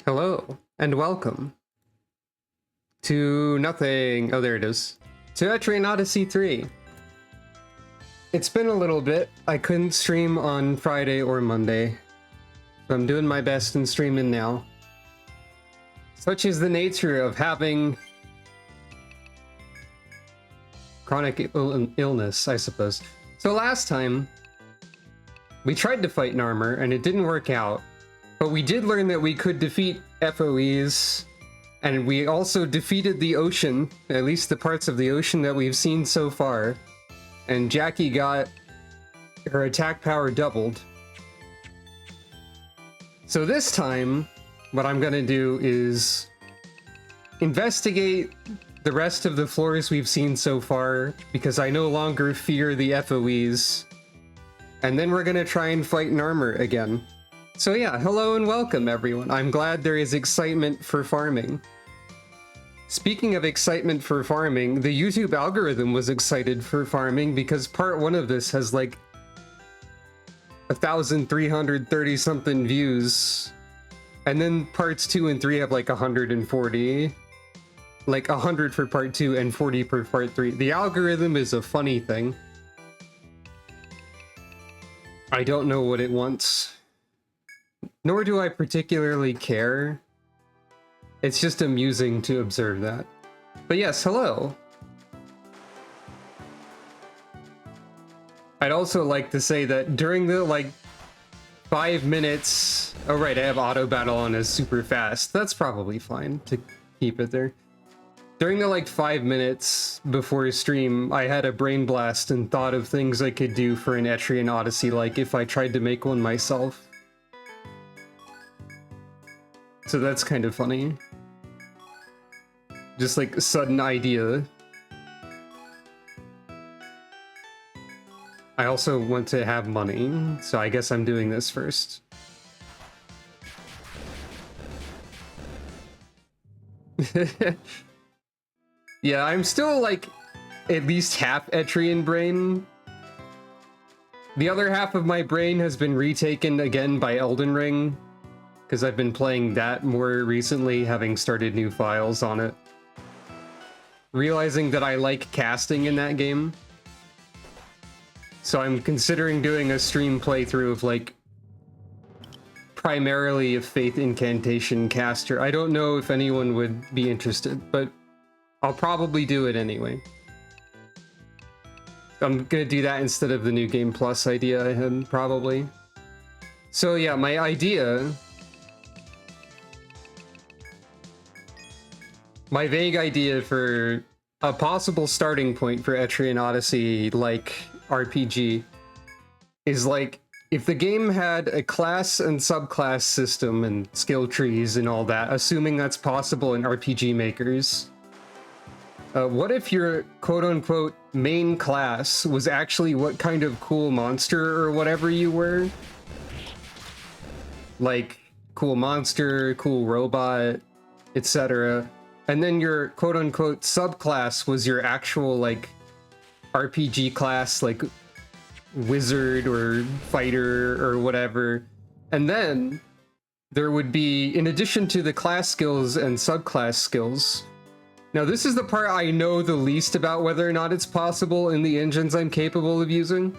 Hello, and welcome to nothing. Oh, there it is. To Etrian Odyssey 3. It's been a little bit. I couldn't stream on Friday or Monday, so I'm doing my best and streaming now. Such is the nature of having chronic illness, I suppose. So last time, we tried to fight Narmer, and it didn't work out. But we did learn that we could defeat FOEs, and we also defeated the ocean, at least the parts of the ocean that we've seen so far. And Jackie got her attack power doubled. So this time, what I'm gonna do is investigate the rest of the floors we've seen so far, because I no longer fear the FOEs. And then we're gonna try and fight Narmer again. So yeah, hello and welcome everyone. I'm glad there is excitement for farming. Speaking of excitement for farming, the YouTube algorithm was excited for farming because part 1 of this has like 1,330 something views. And then parts 2 and 3 have like 140. Like 100 for part 2 and 40 for part 3. The algorithm is a funny thing. I don't know what it wants. Nor do I particularly care. It's just amusing to observe that. But yes, hello. I'd also like to say that during the, 5 minutes... Oh right, I have auto battle on as super fast. That's probably fine to keep it there. During the, 5 minutes before stream, I had a brain blast and thought of things I could do for an Etrian Odyssey, like if I tried to make one myself. So that's kind of funny. Just like a sudden idea. I also want to have money, so I guess I'm doing this first. Yeah, I'm still like at least half Etrian brain. The other half of my brain has been retaken again by Elden Ring, because I've been playing that more recently, having started new files on it. Realizing that I like casting in that game. So I'm considering doing a stream playthrough of, like, primarily a Faith Incantation caster. I don't know if anyone would be interested, but I'll probably do it anyway. I'm gonna do that instead of the New Game Plus idea I had, probably. So yeah, my idea... My vague idea for a possible starting point for Etrian Odyssey, like RPG, is like if the game had a class and subclass system and skill trees and all that, assuming that's possible in RPG makers. What if your quote-unquote main class was actually what kind of cool monster or whatever you were? Like cool monster, cool robot, etc. And then your quote-unquote subclass was your actual, like, RPG class, like wizard or fighter or whatever. And then there would be, in addition to the class skills and subclass skills... Now this is the part I know the least about whether or not it's possible in the engines I'm capable of using.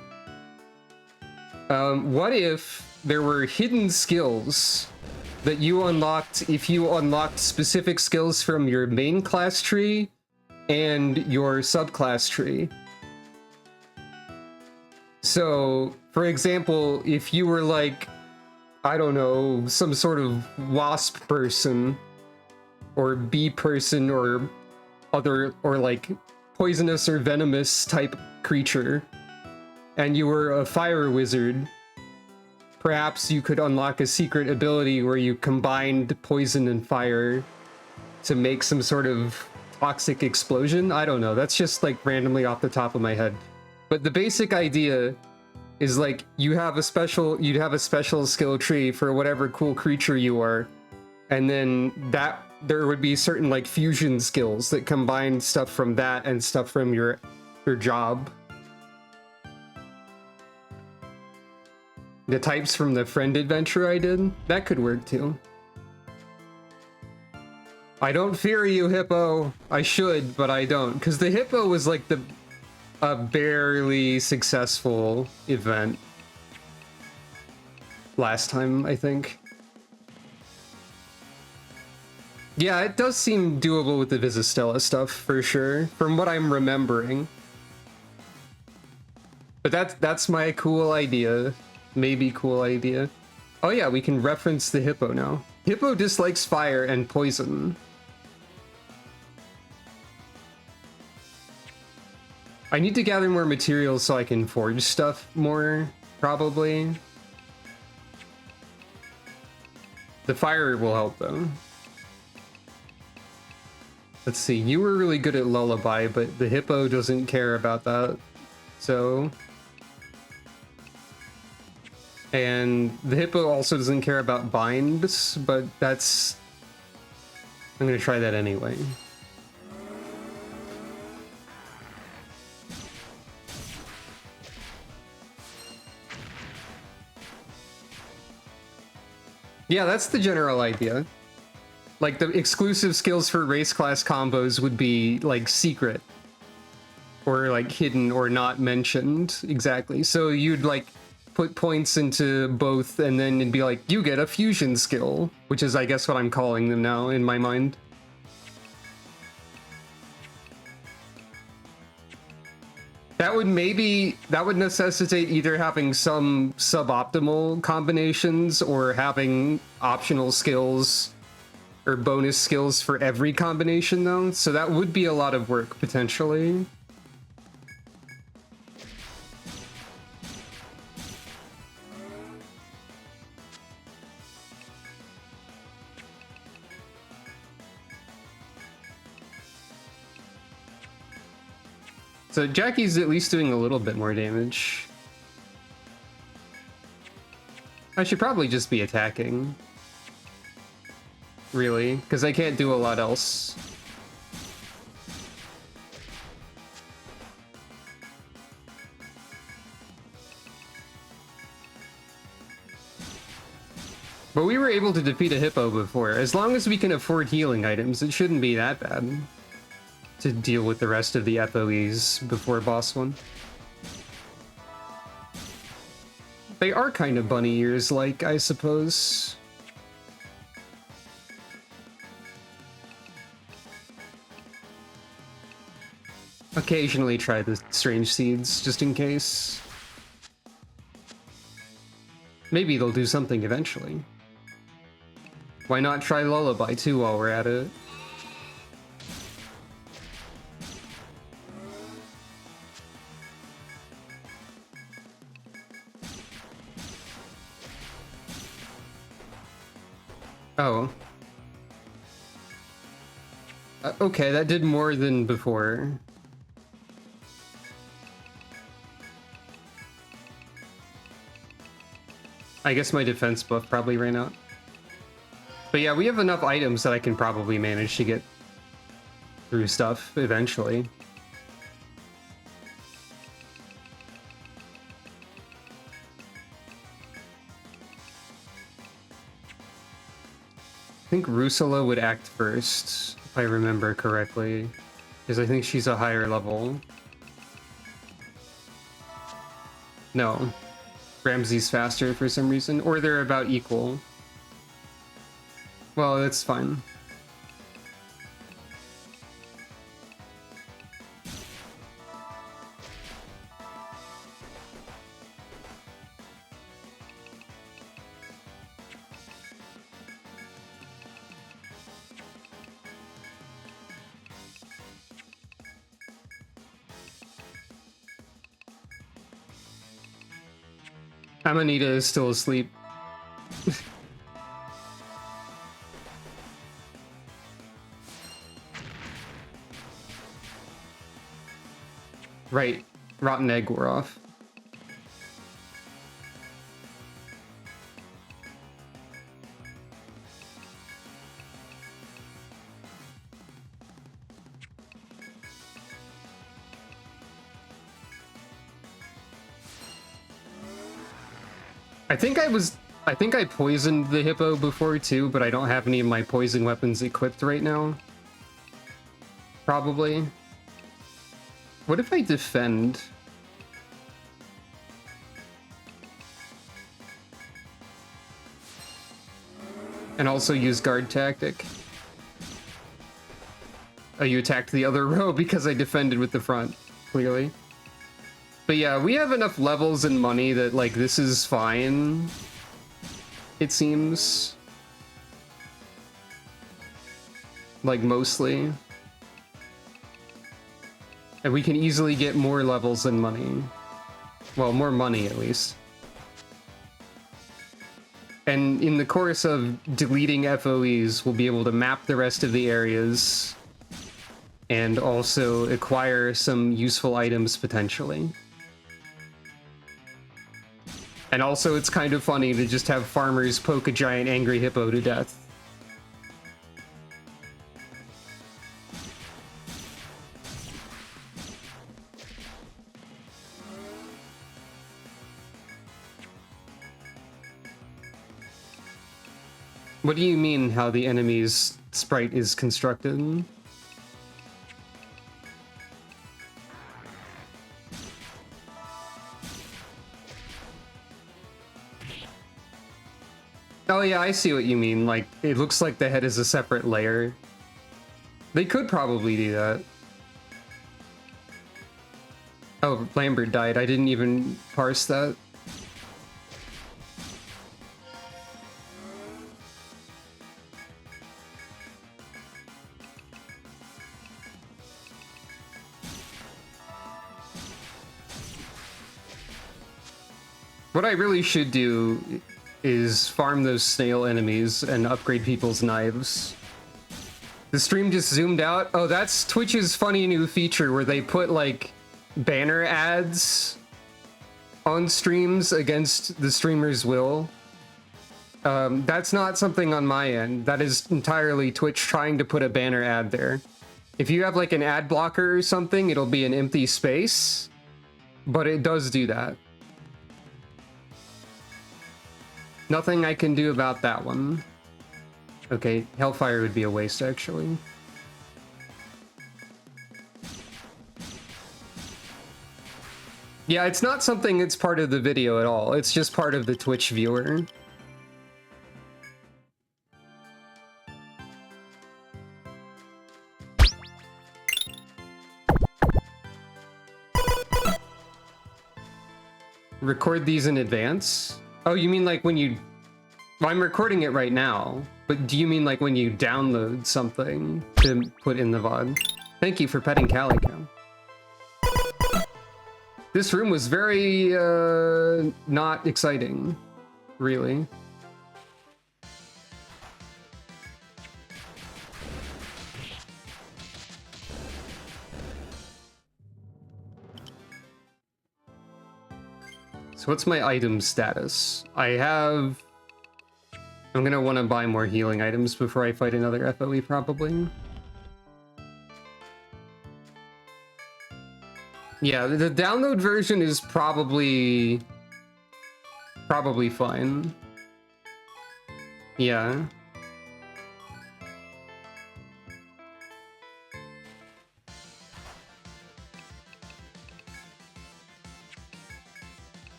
What if there were hidden skills that you unlocked if you unlocked specific skills from your main class tree and your subclass tree? So, for example, if you were like, I don't know, some sort of wasp person, or bee person, or other, or like poisonous or venomous type creature, and you were a fire wizard, perhaps you could unlock a secret ability where you combined poison and fire to make some sort of toxic explosion. I don't know. That's just like randomly off the top of my head. But the basic idea is like you'd have a special skill tree for whatever cool creature you are. And then that there would be certain like fusion skills that combine stuff from that and stuff from your job. The types from the friend adventure I did, that could work too. I don't fear you, Hippo. I should, but I don't. Because the Hippo was like a barely successful event last time, I think. Yeah, it does seem doable with the Visistella stuff, for sure, from what I'm remembering. But that's my cool idea. Maybe cool idea. Oh yeah, we can reference the Hippo now. Hippo dislikes fire and poison. I need to gather more materials so I can forge stuff more, probably. The fire will help, though. Let's see, you were really good at Lullaby, but the Hippo doesn't care about that. So... And the Hippo also doesn't care about binds, but that's... I'm gonna try that anyway. Yeah, that's the general idea. Like, the exclusive skills for race class combos would be, like, secret. Or, like, hidden or not mentioned, exactly. So you'd, like, put points into both, and then it'd be like, you get a fusion skill. Which is, I guess, what I'm calling them now, in my mind. That would necessitate either having some suboptimal combinations or having optional skills or bonus skills for every combination, though. So that would be a lot of work, potentially. So Jackie's at least doing a little bit more damage. I should probably just be attacking. Really, because I can't do a lot else. But we were able to defeat a Hippo before. As long as we can afford healing items, it shouldn't be that bad to deal with the rest of the FOEs before boss one. They are kind of bunny ears-like, I suppose. Occasionally try the strange seeds, just in case. Maybe they'll do something eventually. Why not try Lullaby too while we're at it? Oh. Okay, that did more than before. I guess my defense buff probably ran out. But yeah, we have enough items that I can probably manage to get through stuff eventually. I think Rusula would act first, if I remember correctly, because I think she's a higher level. No. Ramsey's faster for some reason, or they're about equal. Well, that's fine. Amanita is still asleep. Right, rotten egg wore off. I think I poisoned the hippo before too, but I don't have any of my poison weapons equipped right now. Probably. What if I defend? And also use guard tactic. Oh, you attacked the other row because I defended with the front, clearly. But yeah, we have enough levels and money that, like, this is fine. It seems. Like, mostly. And we can easily get more levels and money. Well, more money, at least. And in the course of deleting FOEs, we'll be able to map the rest of the areas and also acquire some useful items, potentially. And also, it's kind of funny to just have farmers poke a giant angry hippo to death. What do you mean how the enemy's sprite is constructed? Oh yeah, I see what you mean. Like, it looks like the head is a separate layer. They could probably do that. Oh, Lambert died. I didn't even parse that. What I really should do is farm those snail enemies and upgrade people's knives. The stream just zoomed out. Oh, that's Twitch's funny new feature where they put, like, banner ads on streams against the streamer's will. That's not something on my end. That is entirely Twitch trying to put a banner ad there. If you have, like, an ad blocker or something, it'll be an empty space, but it does do that. Nothing I can do about that one. Okay, Hellfire would be a waste, actually. Yeah, it's not something that's part of the video at all. It's just part of the Twitch viewer. Record these in advance? Oh, you mean like when you... Well, I'm recording it right now, but do you mean like when you download something to put in the VOD? Thank you for petting Calico. This room was very, not exciting, really. So what's my item status? I'm gonna want to buy more healing items before I fight another FOE, probably. Yeah, the download version is probably fine. Yeah.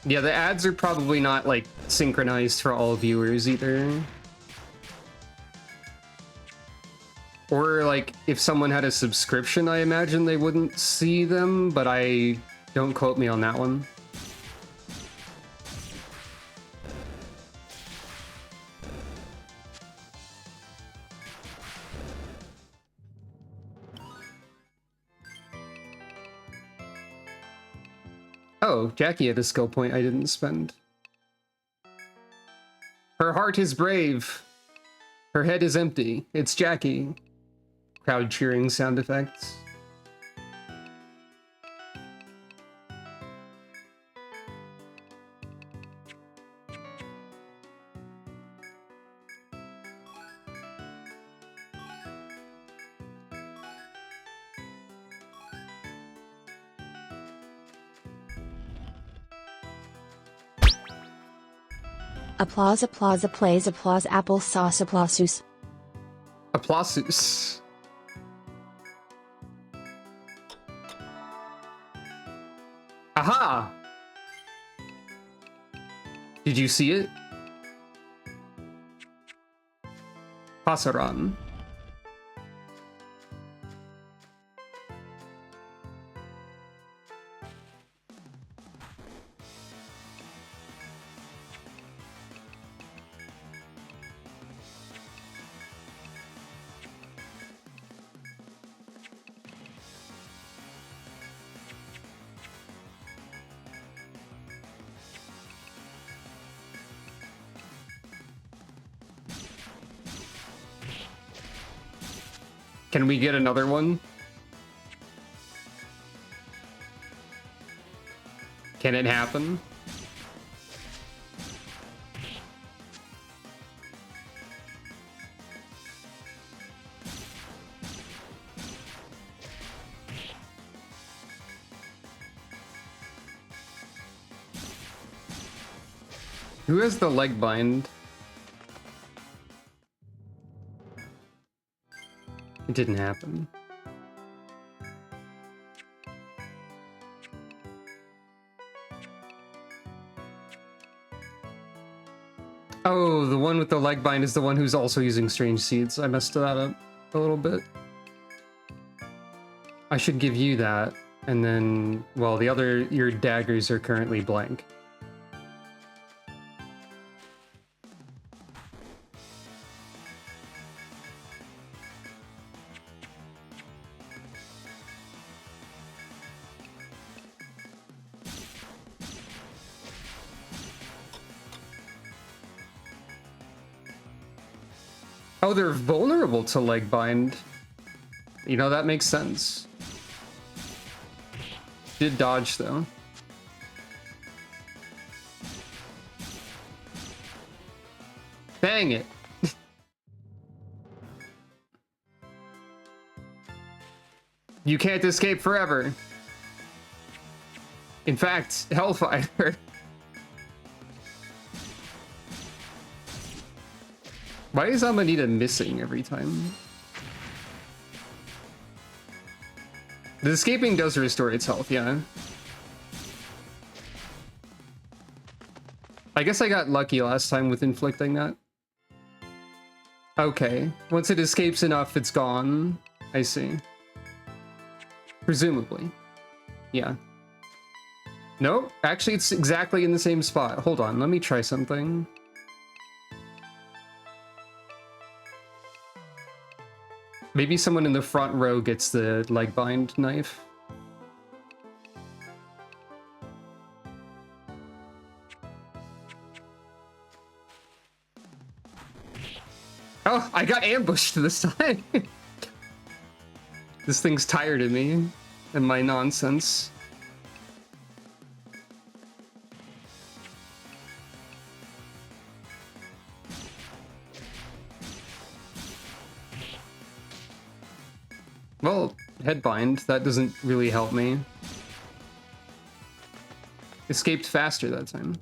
Yeah, the ads are probably not, like, synchronized for all viewers either. Or, like, if someone had a subscription, I imagine they wouldn't see them, but don't quote me on that one. Oh, Jackie had a skill point I didn't spend. Her heart is brave. Her head is empty. It's Jackie. Crowd cheering sound effects. Applause, applause, applause, applause, applesauce, applausus. Applausus. Aha! Did you see it? Pasaran. Can we get another one? Can it happen? Who has the leg bind? It didn't happen. Oh, the one with the leg bind is the one who's also using strange seeds. I messed that up a little bit. I should give you that, and then, well, the other, your daggers are currently blank. Oh, they're vulnerable to leg bind. You know, that makes sense. Did dodge, though. Dang it. You can't escape forever. In fact, Hellfire. Why is Amanita missing every time? The escaping does restore its health, yeah. I guess I got lucky last time with inflicting that. Okay, once it escapes enough, it's gone. I see. Presumably. Yeah. Nope, actually it's exactly in the same spot. Hold on, let me try something. Maybe someone in the front row gets the leg bind knife. Oh, I got ambushed this time. This thing's tired of me and my nonsense. Well, headbind, that doesn't really help me. Escaped faster that time.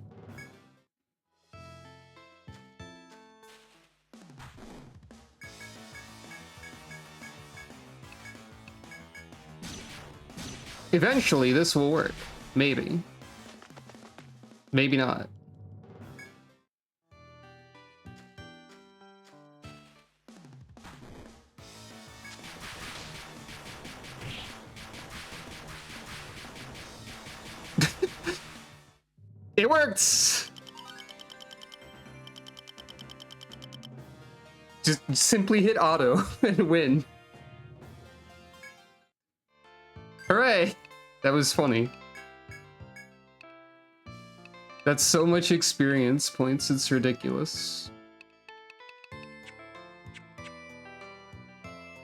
Eventually, this will work. Maybe. Maybe not. It works! Just simply hit auto and win. Hooray! That was funny. That's so much experience points, it's ridiculous.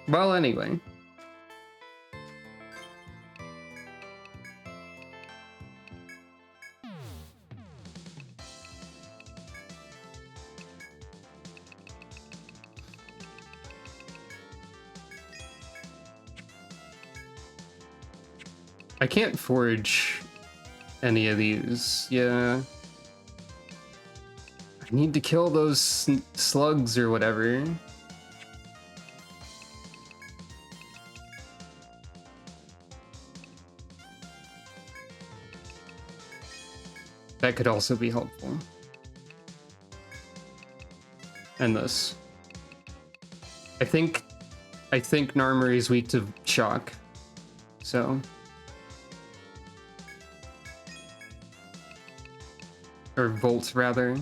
Well, anyway. I can't forge any of these. Yeah. I need to kill those slugs or whatever. That could also be helpful. And this. I think Narmer is weak to shock. So. Or Volt, rather.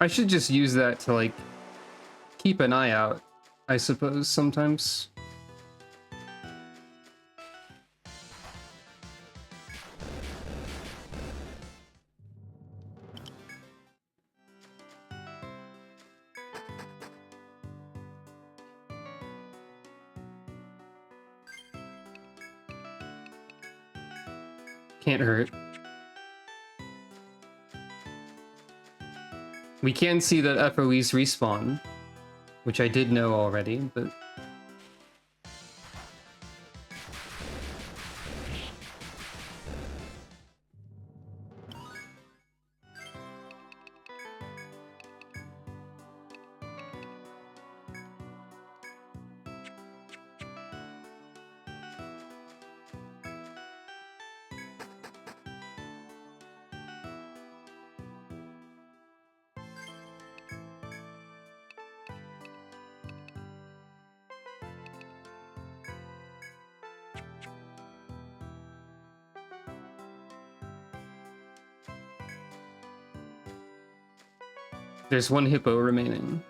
I should just use that to, like, keep an eye out, I suppose, sometimes. Can't hurt. We can see that FOEs respawn, which I did know already, but... There's one hippo remaining.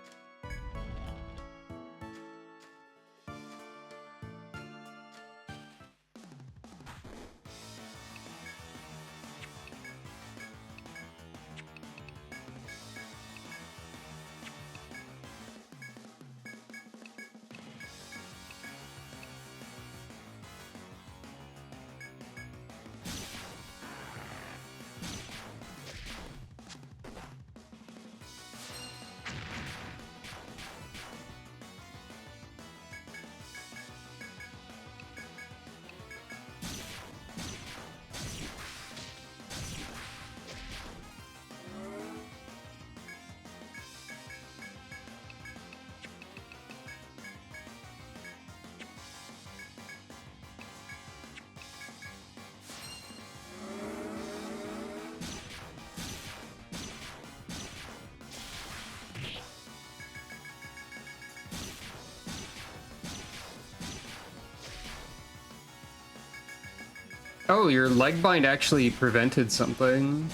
Oh, your leg bind actually prevented something.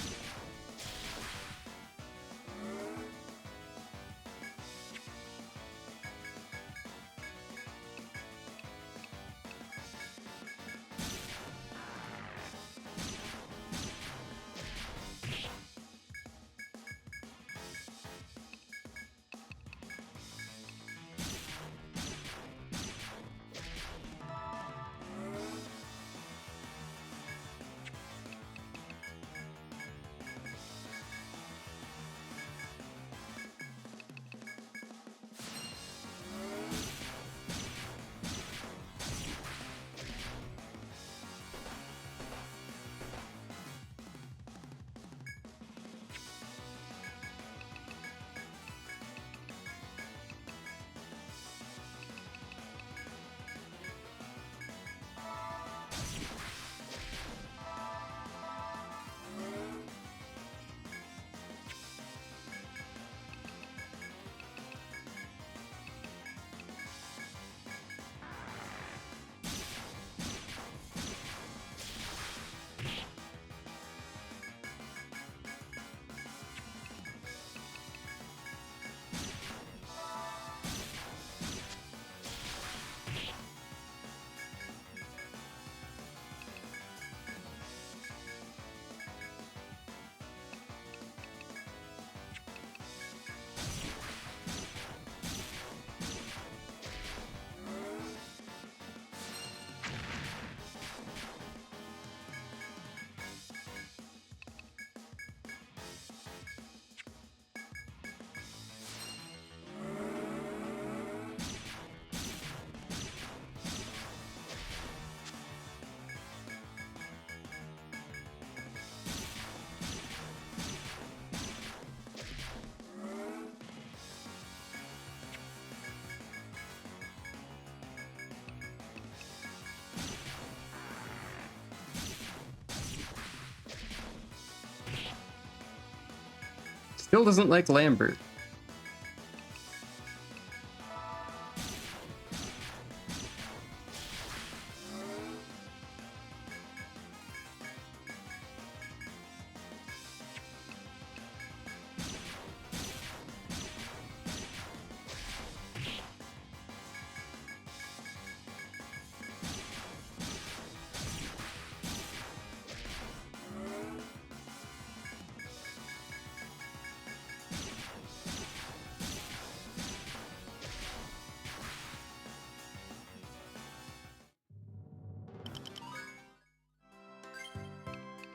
Bill doesn't like Lambert.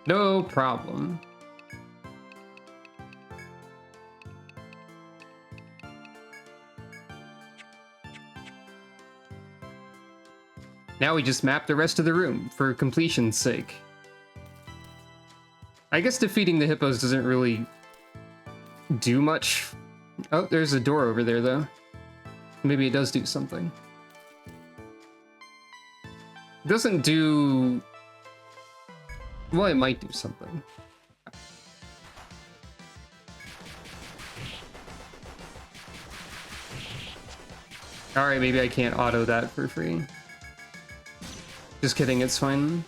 No problem. Now we just map the rest of the room for completion's sake. I guess defeating the hippos doesn't really do much. Oh, there's a door over there, though. Maybe it does do something. It doesn't do... Well, it might do something. Alright, maybe I can't auto that for free. Just kidding, it's fine.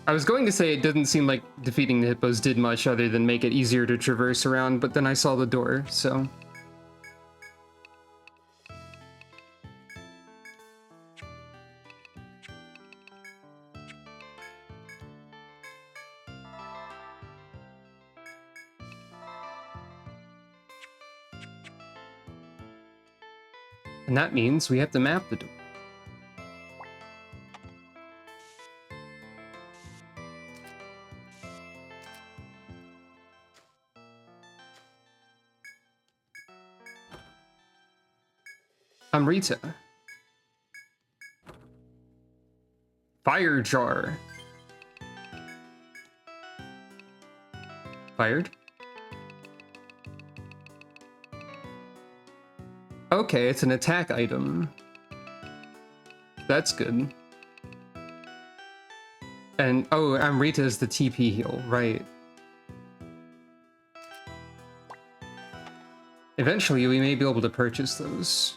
I was going to say it didn't seem like defeating the hippos did much other than make it easier to traverse around, but then I saw the door, so... And that means we have to map the door. Amrita. Fire jar. Fired? Okay, it's an attack item. That's good. And, oh, Amrita is the TP heal, right. Eventually, we may be able to purchase those.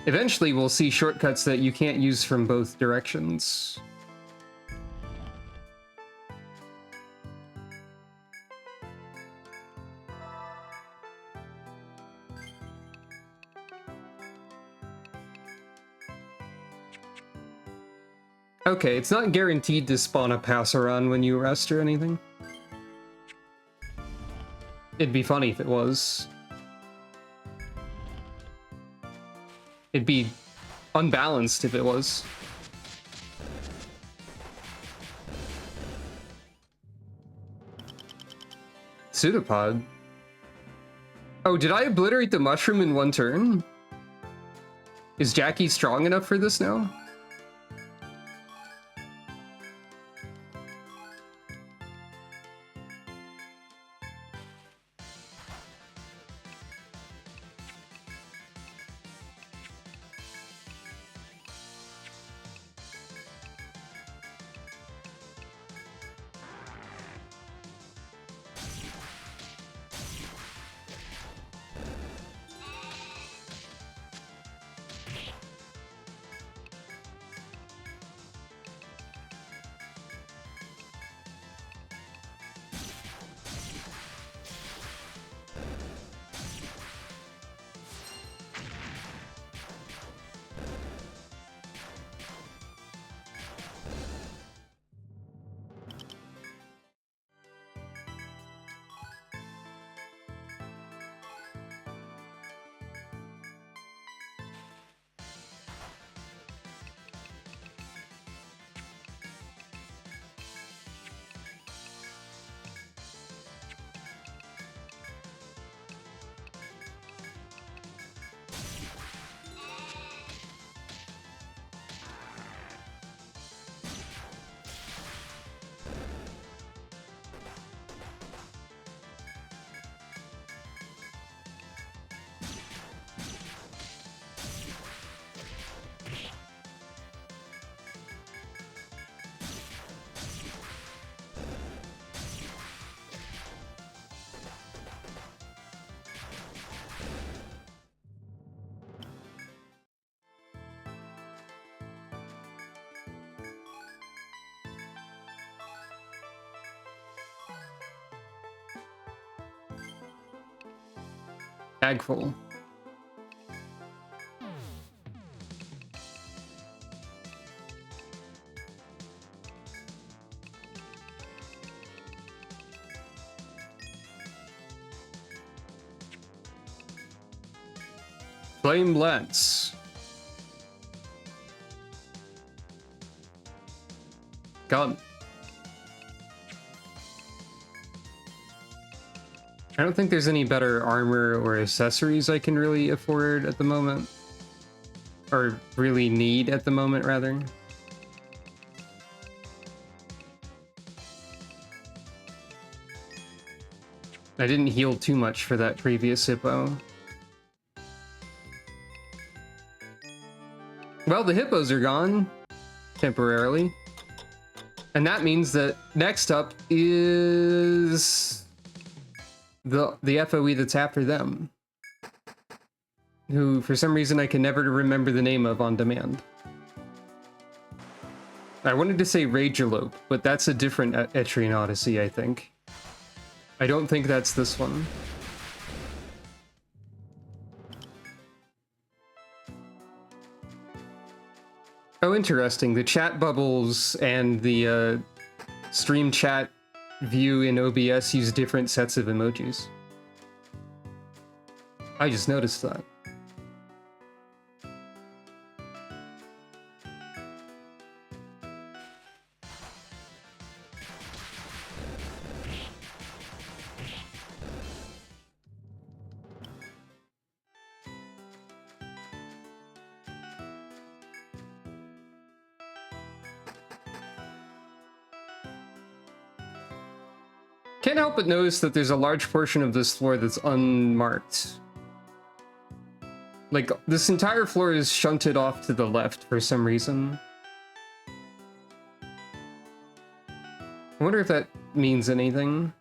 Eventually, we'll see shortcuts that you can't use from both directions. Okay, it's not guaranteed to spawn a Passeron when you rest or anything. It'd be funny if it was. It'd be unbalanced if it was. Pseudopod? Oh, did I obliterate the mushroom in one turn? Is Jackie strong enough for this now? Bag full. Flame lance. Gun. I don't think there's any better armor or accessories I can really afford at the moment. Or really need at the moment, rather. I didn't heal too much for that previous hippo. Well, the hippos are gone. Temporarily. And that means that next up is the FOE that's after them. Who, for some reason, I can never remember the name of on demand. I wanted to say Ragelope, but that's a different Etrian Odyssey, I think. I don't think that's this one. Oh, interesting. The chat bubbles and the stream chat view in OBS use different sets of emojis. I just noticed that. Can't help but notice that there's a large portion of this floor that's unmarked. Like, this entire floor is shunted off to the left for some reason. I wonder if that means anything.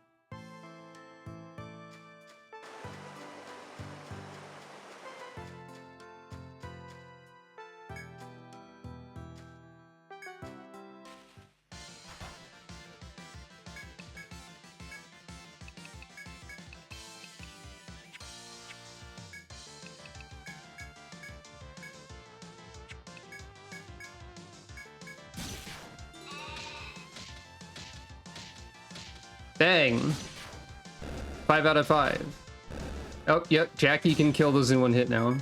Dang. 5 out of 5. Oh, yep, Jackie can kill those in one hit now.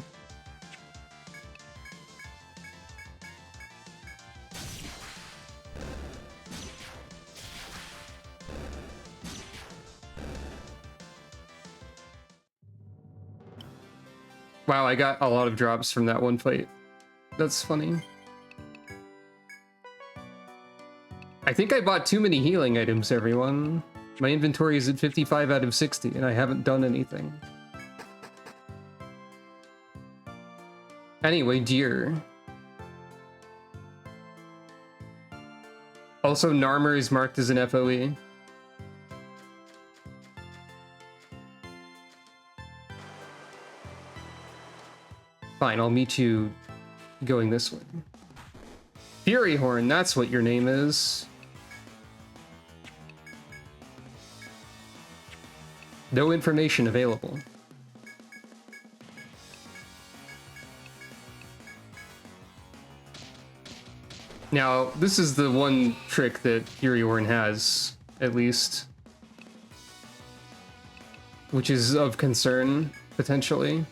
Wow, I got a lot of drops from that one fight. That's funny. I think I bought too many healing items, everyone. My inventory is at 55 out of 60, and I haven't done anything. Anyway, deer. Also, Narmer is marked as an FOE. Fine, I'll meet you going this way. Fury Horn, that's what your name is. No information available. Now, this is the one trick that Fury Horn has, at least. Which is of concern, potentially.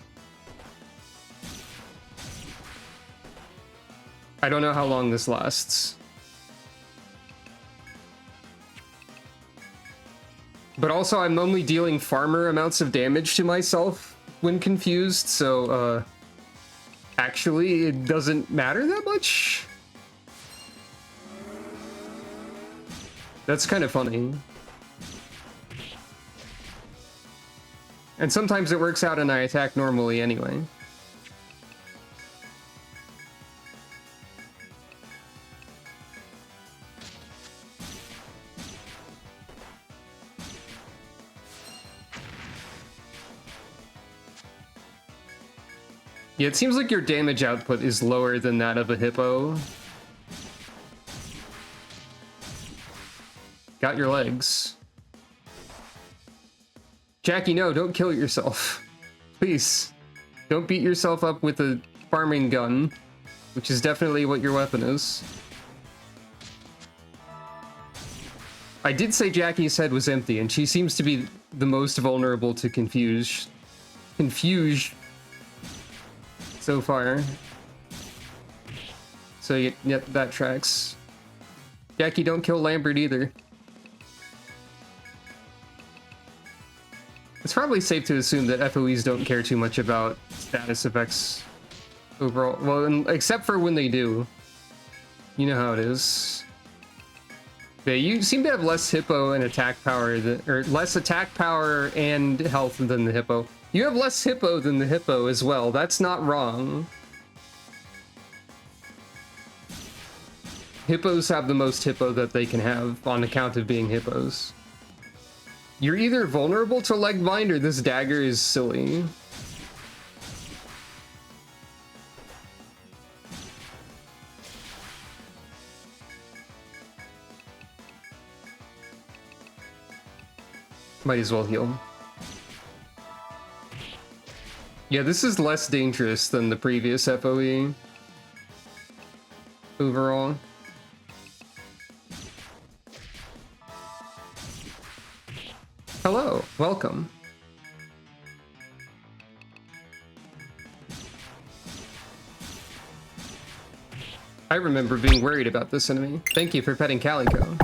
I don't know how long this lasts. But also, I'm only dealing farmer amounts of damage to myself when confused, so, actually, it doesn't matter that much. That's kind of funny. And sometimes it works out and I attack normally anyway. Yeah, it seems like your damage output is lower than that of a hippo. Got your legs. Jackie, no, don't kill yourself. Please, don't beat yourself up with a farming gun, which is definitely what your weapon is. I did say Jackie's head was empty, and she seems to be the most vulnerable to confuse so far. So yep, that tracks. Jackie, don't kill Lambert either. It's probably safe to assume that FOEs don't care too much about status effects overall. Well, except for when they do. You know how it is. Yeah, you seem to have less hippo and attack power, or less attack power and health than the hippo. You have less hippo than the hippo as well. That's not wrong. Hippos have the most hippo that they can have on account of being hippos. You're either vulnerable to leg bind or this dagger is silly. Might as well heal. Yeah, this is less dangerous than the previous FOE. Overall. Hello, welcome. I remember being worried about this enemy. Thank you for petting Calico.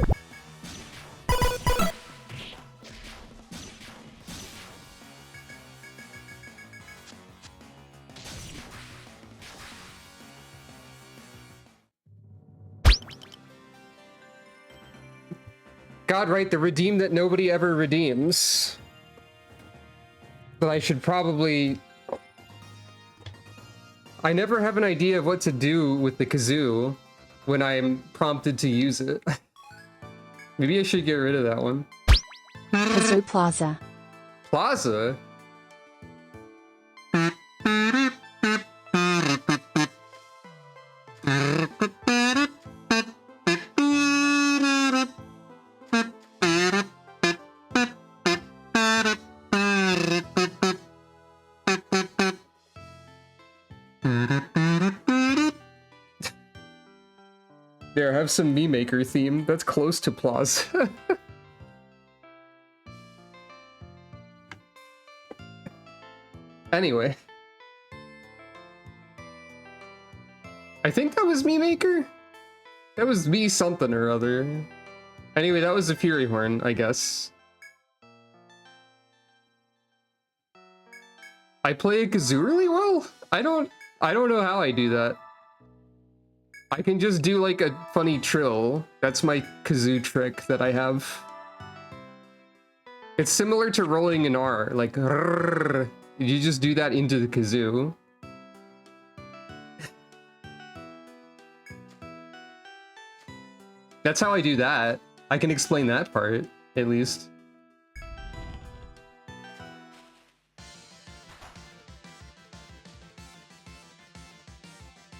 God, right, the redeem that nobody ever redeems. But I should probably... I never have an idea of what to do with the kazoo when I'm prompted to use it. Maybe I should get rid of that one. Kazoo Plaza. Plaza? There, have some me maker theme. That's close to Plaza. Anyway. I think that was me maker? That was me something or other. Anyway, that was the Fury Horn, I guess. I play a kazoo really well? I don't know how I do that. I can just do like a funny trill. That's my kazoo trick that I have. It's similar to rolling an R, like rrrr. You just do that into the kazoo. That's how I do that. I can explain that part, at least.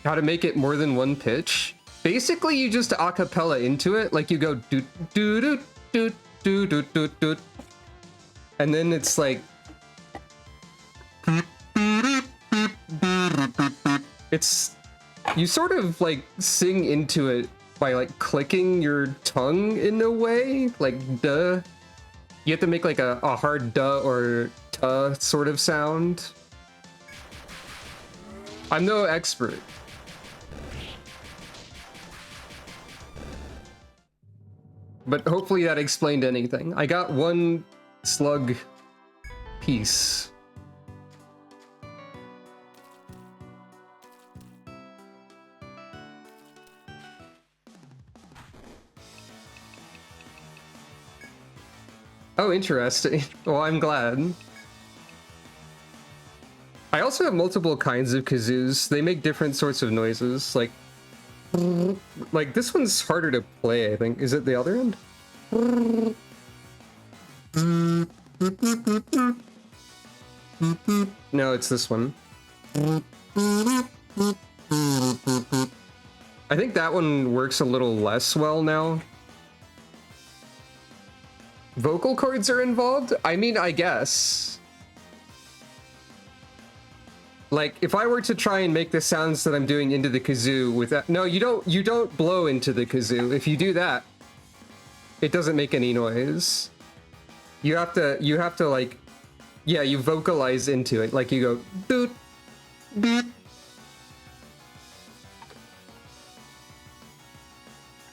How to make it more than one pitch? Basically, you just acapella into it, like you go doot doot doot doot doot doot doot doot, and then it's like it's you sort of like sing into it by like clicking your tongue in a way, like duh. You have to make like a hard duh or tuh sort of sound. I'm no expert. But hopefully that explained anything. I got one slug piece. Oh, interesting. Well, I'm glad. I also have multiple kinds of kazoos. They make different sorts of noises, like this one's harder to play, I think. Is it the other end? No, it's this one. I think that one works a little less well now. Vocal cords are involved? I mean, I guess. Like, if I were to try and make the sounds that I'm doing into the kazoo with that... No, you don't blow into the kazoo. If you do that, it doesn't make any noise. You have to like... Yeah, you vocalize into it. Like, you go... Doot, doot.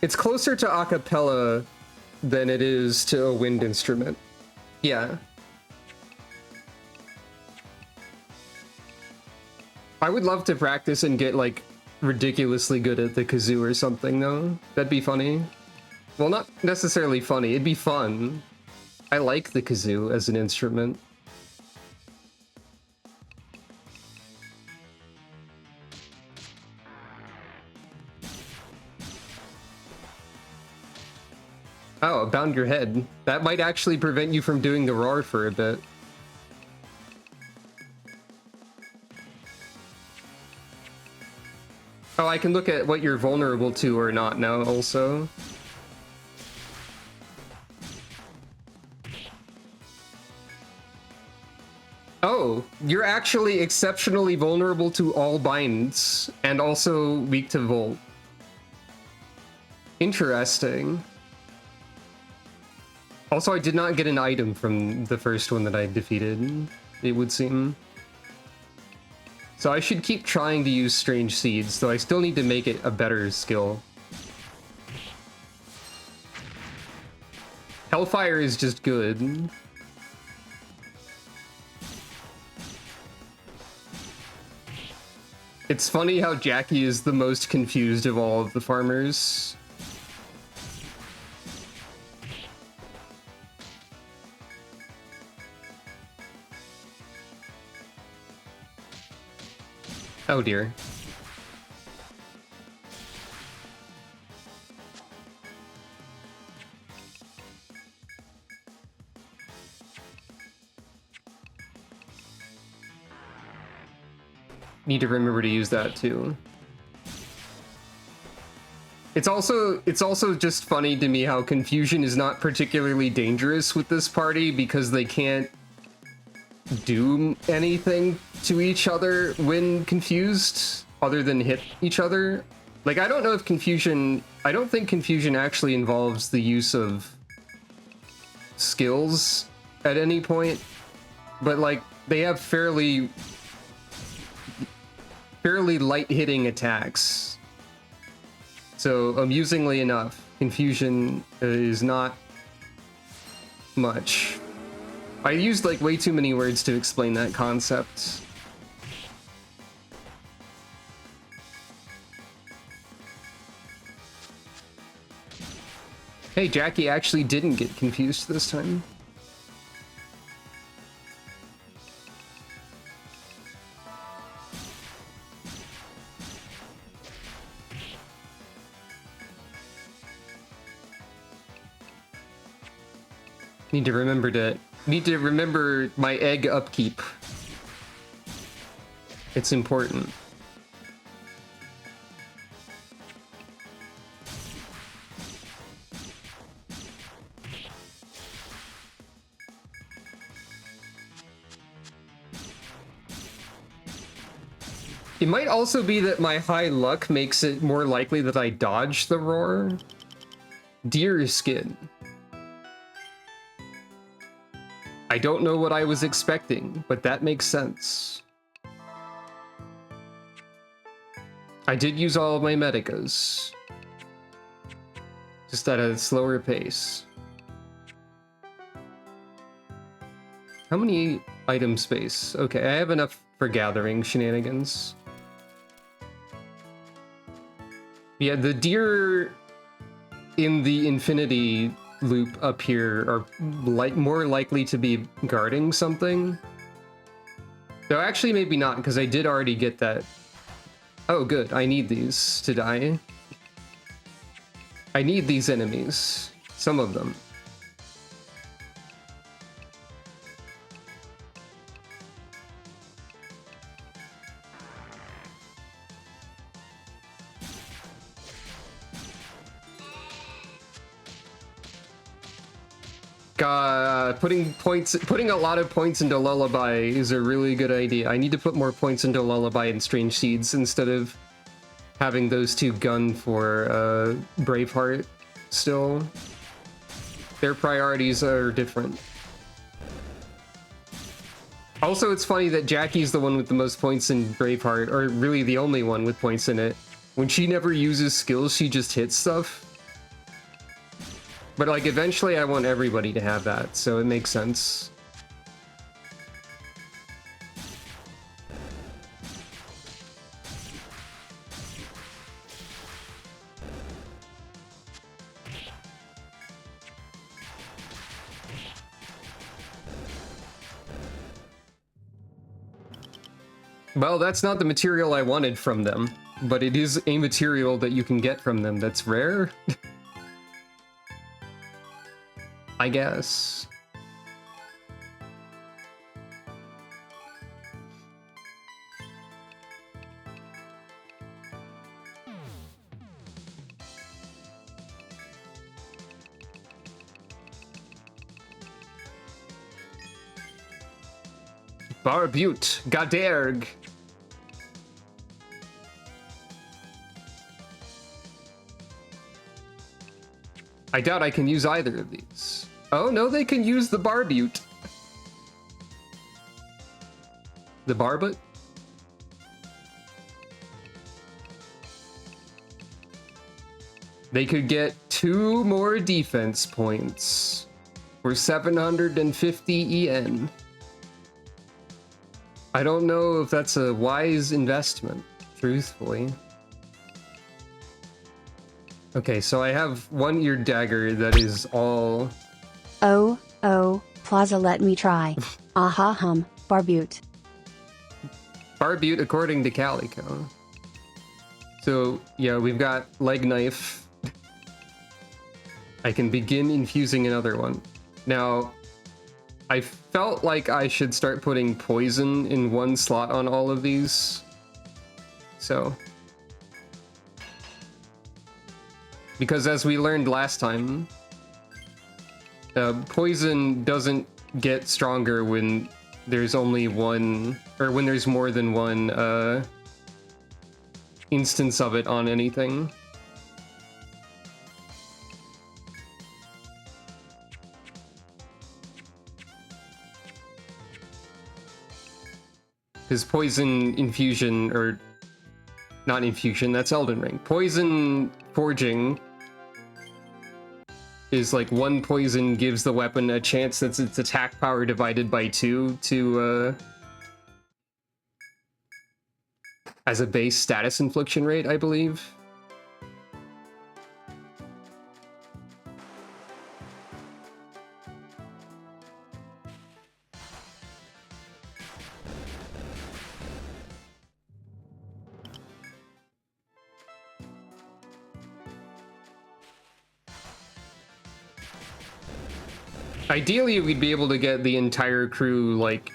It's closer to a cappella than it is to a wind instrument. Yeah. I would love to practice and get, like, ridiculously good at the kazoo or something, though. That'd be funny. Well, not necessarily funny. It'd be fun. I like the kazoo as an instrument. Oh, bound your head. That might actually prevent you from doing the roar for a bit. Oh, I can look at what you're vulnerable to or not now, also. Oh, you're actually exceptionally vulnerable to all binds, and also weak to volt. Interesting. Also, I did not get an item from the first one that I defeated, it would seem. So I should keep trying to use Strange Seeds, though I still need to make it a better skill. Hellfire is just good. It's funny how Jackie is the most confused of all of the farmers. Oh dear. Need to remember to use that too. It's also just funny to me how confusion is not particularly dangerous with this party because they can't do anything to each other when confused other than hit each other. Like, I don't know if confusion... I don't think confusion actually involves the use of skills at any point, but like they have fairly light hitting attacks. So amusingly enough, confusion is not much. I used like way too many words to explain that concept. Hey, Jackie actually didn't get confused this time. Need to remember my egg upkeep. It's important. It might also be that my high luck makes it more likely that I dodge the roar. Deer skin. I don't know what I was expecting, but that makes sense. I did use all of my medicas. Just at a slower pace. How many item space? Okay, I have enough for gathering shenanigans. Yeah, the deer in the infinity loop up here are more likely to be guarding something. Though actually maybe not, because I did already get that. Oh good, I need these to die. I need these enemies. Some of them. Putting a lot of points into Lullaby is a really good idea. I need to put more points into Lullaby and Strange Seeds instead of having those two gun for Braveheart still. Their priorities are different. Also, it's funny that Jackie's the one with the most points in Braveheart, or really the only one with points in it. When she never uses skills, she just hits stuff. But like eventually I want everybody to have that, so it makes sense. Well, that's not the material I wanted from them, but it is a material that you can get from them that's rare. I guess. Barbute, Gaderg. I doubt I can use either of these. Oh, no, they can use the Barbute. The Barbut? They could get 2 more defense points for 750 EN. I don't know if that's a wise investment, truthfully. Okay, so I have one ear dagger that is all... Oh, Plaza, let me try. Aha hum, Barbute. Barbute according to Calico. So, yeah, we've got leg knife. I can begin infusing another one. Now, I felt like I should start putting poison in one slot on all of these. So... because as we learned last time, poison doesn't get stronger when there's only one, or when there's more than one instance of it on anything. Because poison infusion, or not infusion, that's Elden Ring. Poison forging is like one poison gives the weapon a chance that's its attack power divided by 2 to as a base status infliction rate, I believe. Ideally, we'd be able to get the entire crew, like,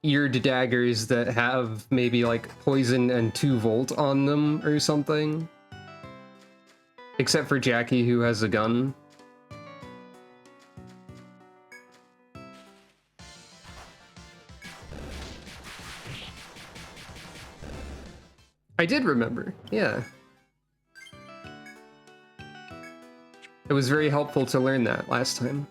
eared daggers that have maybe, like, poison and 2 volt on them or something. Except for Jackie, who has a gun. I did remember, yeah. It was very helpful to learn that last time.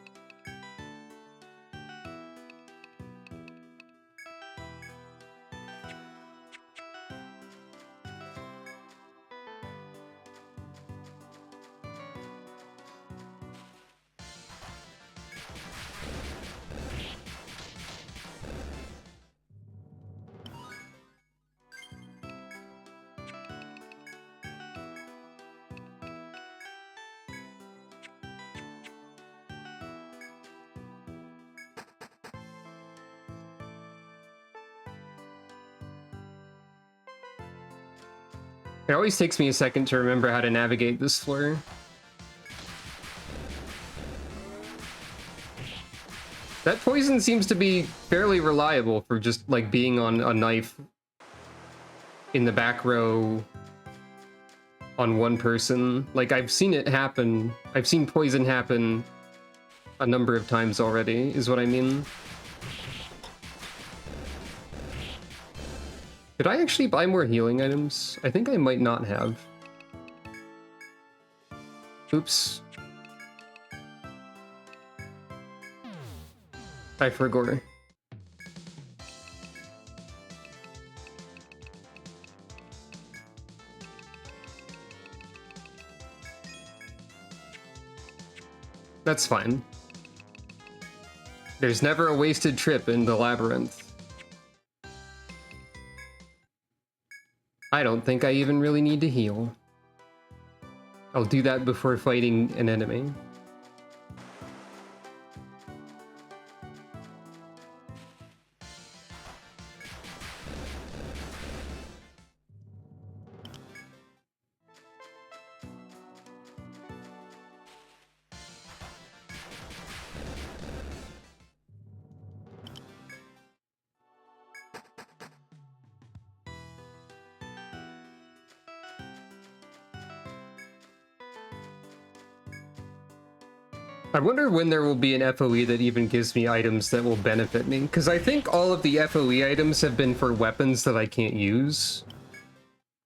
It always takes me a second to remember how to navigate this floor. That poison seems to be fairly reliable for just, like, being on a knife in the back row on one person. Like, I've seen it happen. I've seen poison happen a number of times already, is what I mean. Did I actually buy more healing items? I think I might not have. Oops. I forgot. That's fine. There's never a wasted trip in the labyrinth. I don't think I even really need to heal. I'll do that before fighting an enemy. I wonder when there will be an FOE that even gives me items that will benefit me, because I think all of the FOE items have been for weapons that I can't use.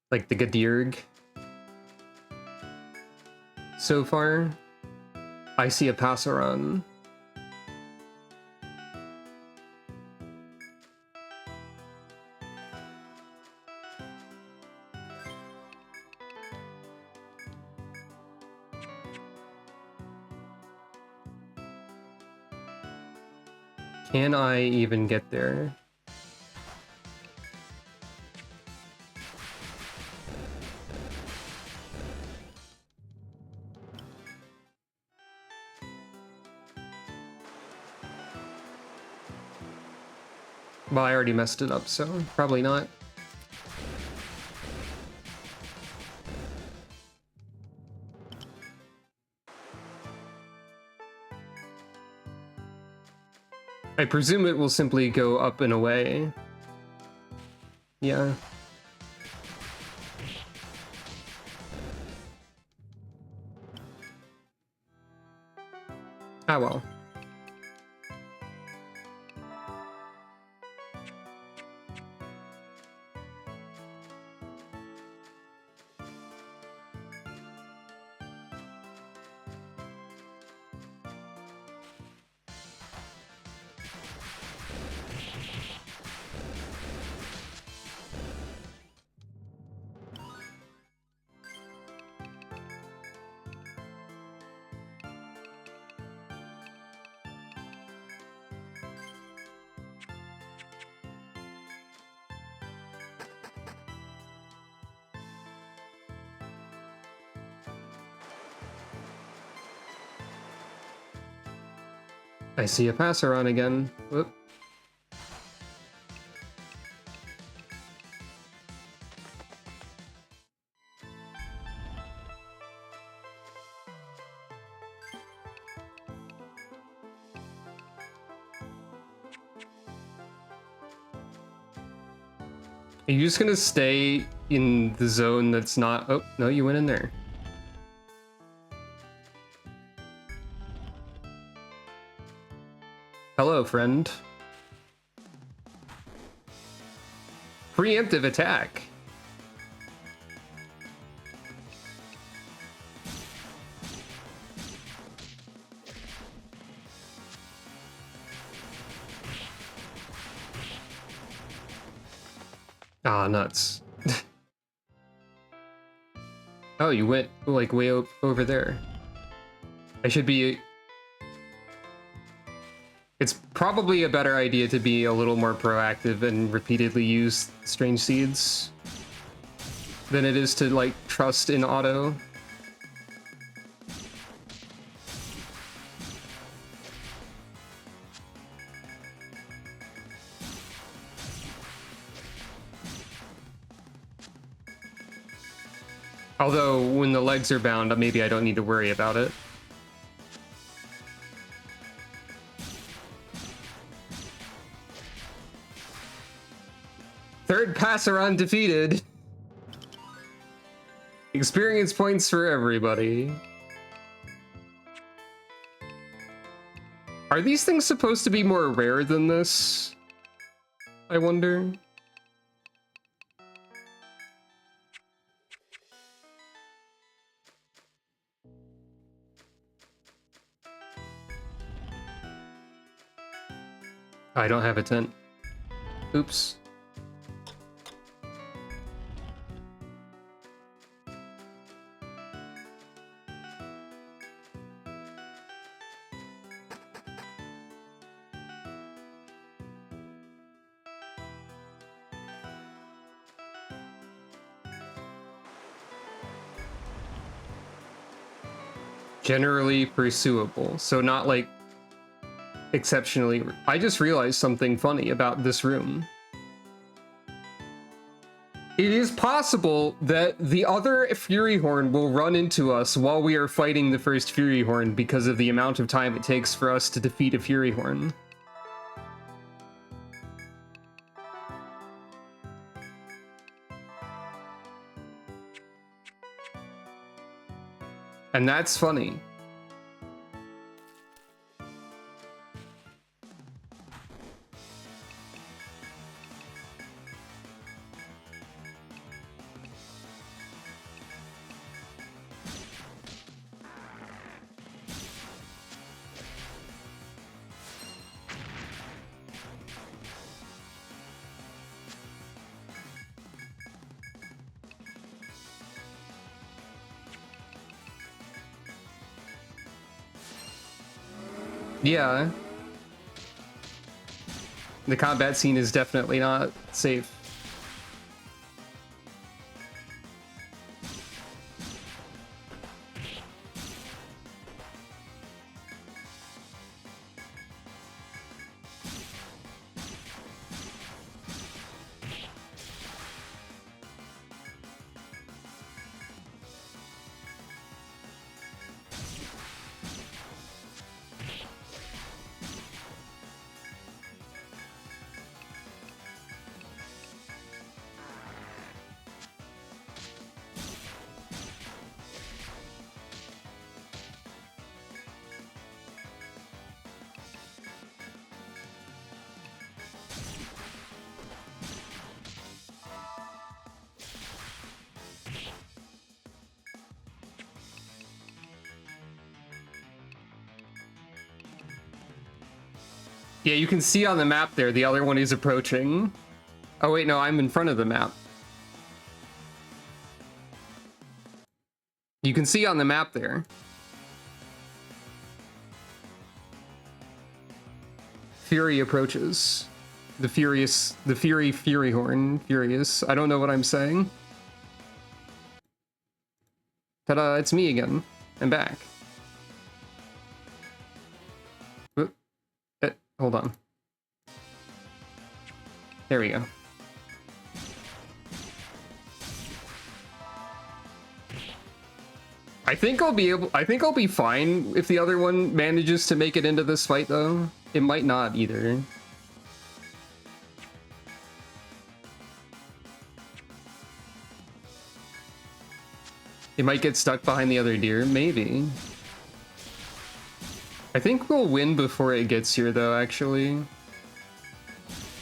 Like the Gadirg. So far. I see a Passaron. Can I even get there? Well, I already messed it up, so probably not. I presume it will simply go up and away. Yeah. Ah, well. I see a Passaron again. Whoop. Are you just gonna stay in the zone that's not... Oh, no, you went in there. Hello, friend. Preemptive attack. Ah, nuts. Oh, you went, like, way over there. I should be... It's probably a better idea to be a little more proactive and repeatedly use strange seeds than it is to, like, trust in auto. Although, when the legs are bound, maybe I don't need to worry about it. Third Passaron defeated. Experience points for everybody. Are these things supposed to be more rare than this? I wonder. I don't have a tent. Oops. Generally pursuable, so not like exceptionally. I just realized something funny about this room. It is possible that the other Fury Horn will run into us while we are fighting the first Fury Horn because of the amount of time it takes for us to defeat a Fury Horn. And that's funny. Yeah. The combat scene is definitely not safe. Yeah, you can see on the map there, the other one is approaching. Oh wait, no, I'm in front of the map. You can see on the map there. Fury approaches. The Fury Horn, Furious. I don't know what I'm saying. Ta-da, it's me again. I'm back. Hold on. There we go. I think I'll be fine if the other one manages to make it into this fight though. It might not either. It might get stuck behind the other deer, maybe. I think we'll win before it gets here, though, actually.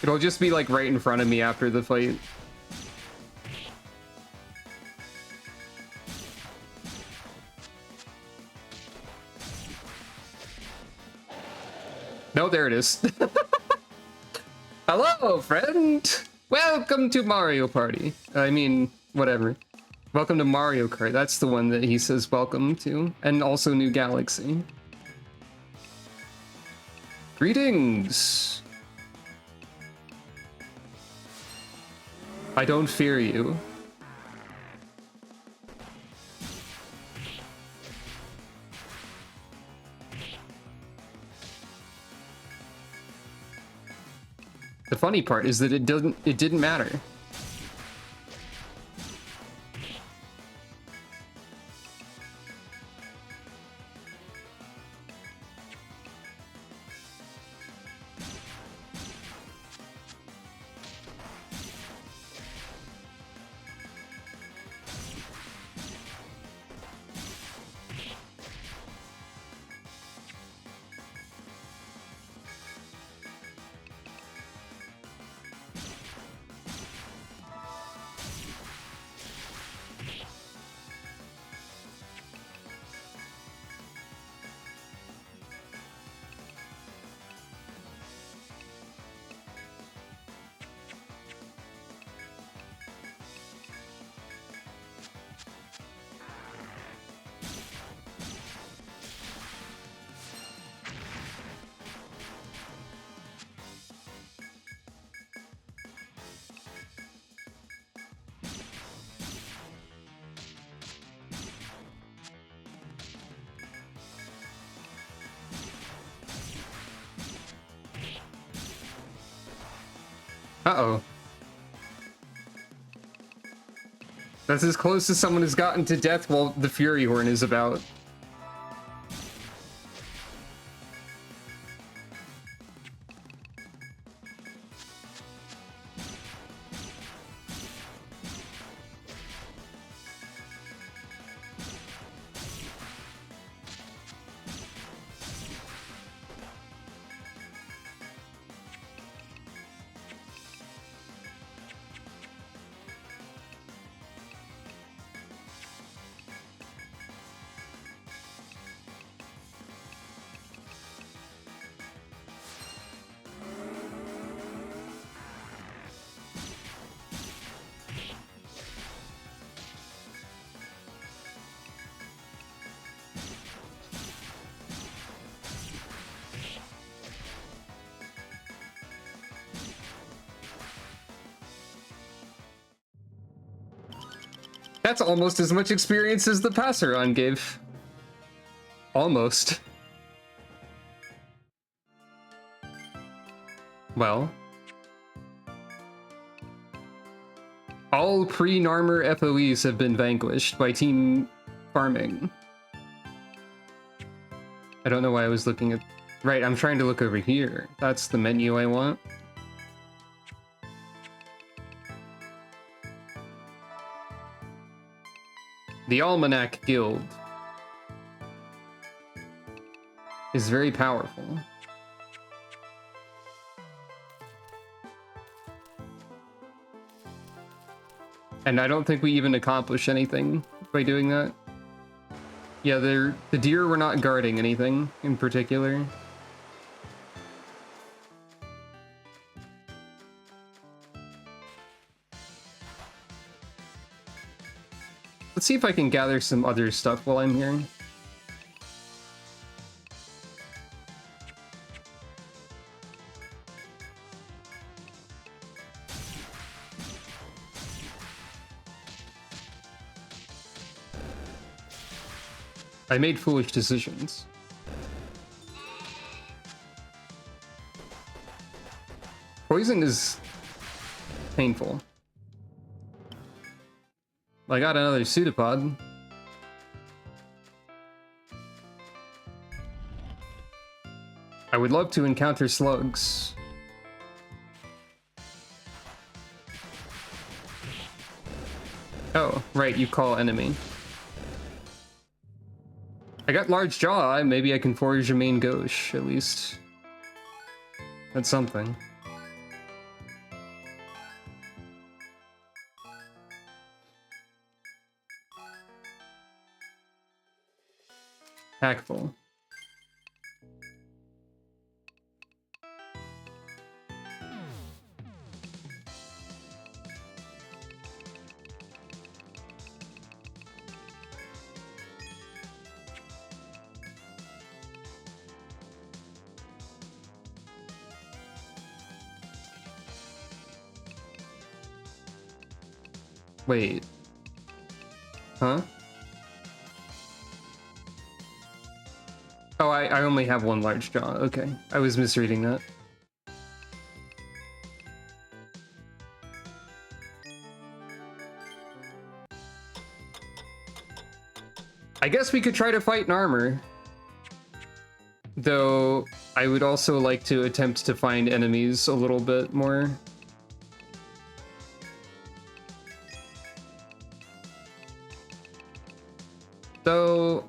It'll just be, like, right in front of me after the fight. No, there it is. Hello, friend! Welcome to Mario Party. I mean, whatever. Welcome to Mario Kart. That's the one that he says welcome to. And also New Galaxy. Greetings! I don't fear you. The funny part is that it didn't matter. Uh-oh. That's as close as someone has gotten to death while the Fury Horn is about. That's almost as much experience as the Passeron gave. Almost. Well. All pre-Narmer FOEs have been vanquished by Team Farming. I don't know why I was looking at... Right, I'm trying to look over here. That's the menu I want. The Almanac Guild is very powerful. And I don't think we even accomplish anything by doing that. Yeah, the deer were not guarding anything in particular. Let's see if I can gather some other stuff while I'm here. I made foolish decisions. Poison is painful. I got another pseudopod. I would love to encounter slugs. Oh, right, you call enemy. I got large jaw, maybe I can forage a main gauche, at least. That's something. Hackful. Wait. Huh? Oh, I only have one large jaw. Okay. I was misreading that. I guess we could try to fight Narmer. Though, I would also like to attempt to find enemies a little bit more. So,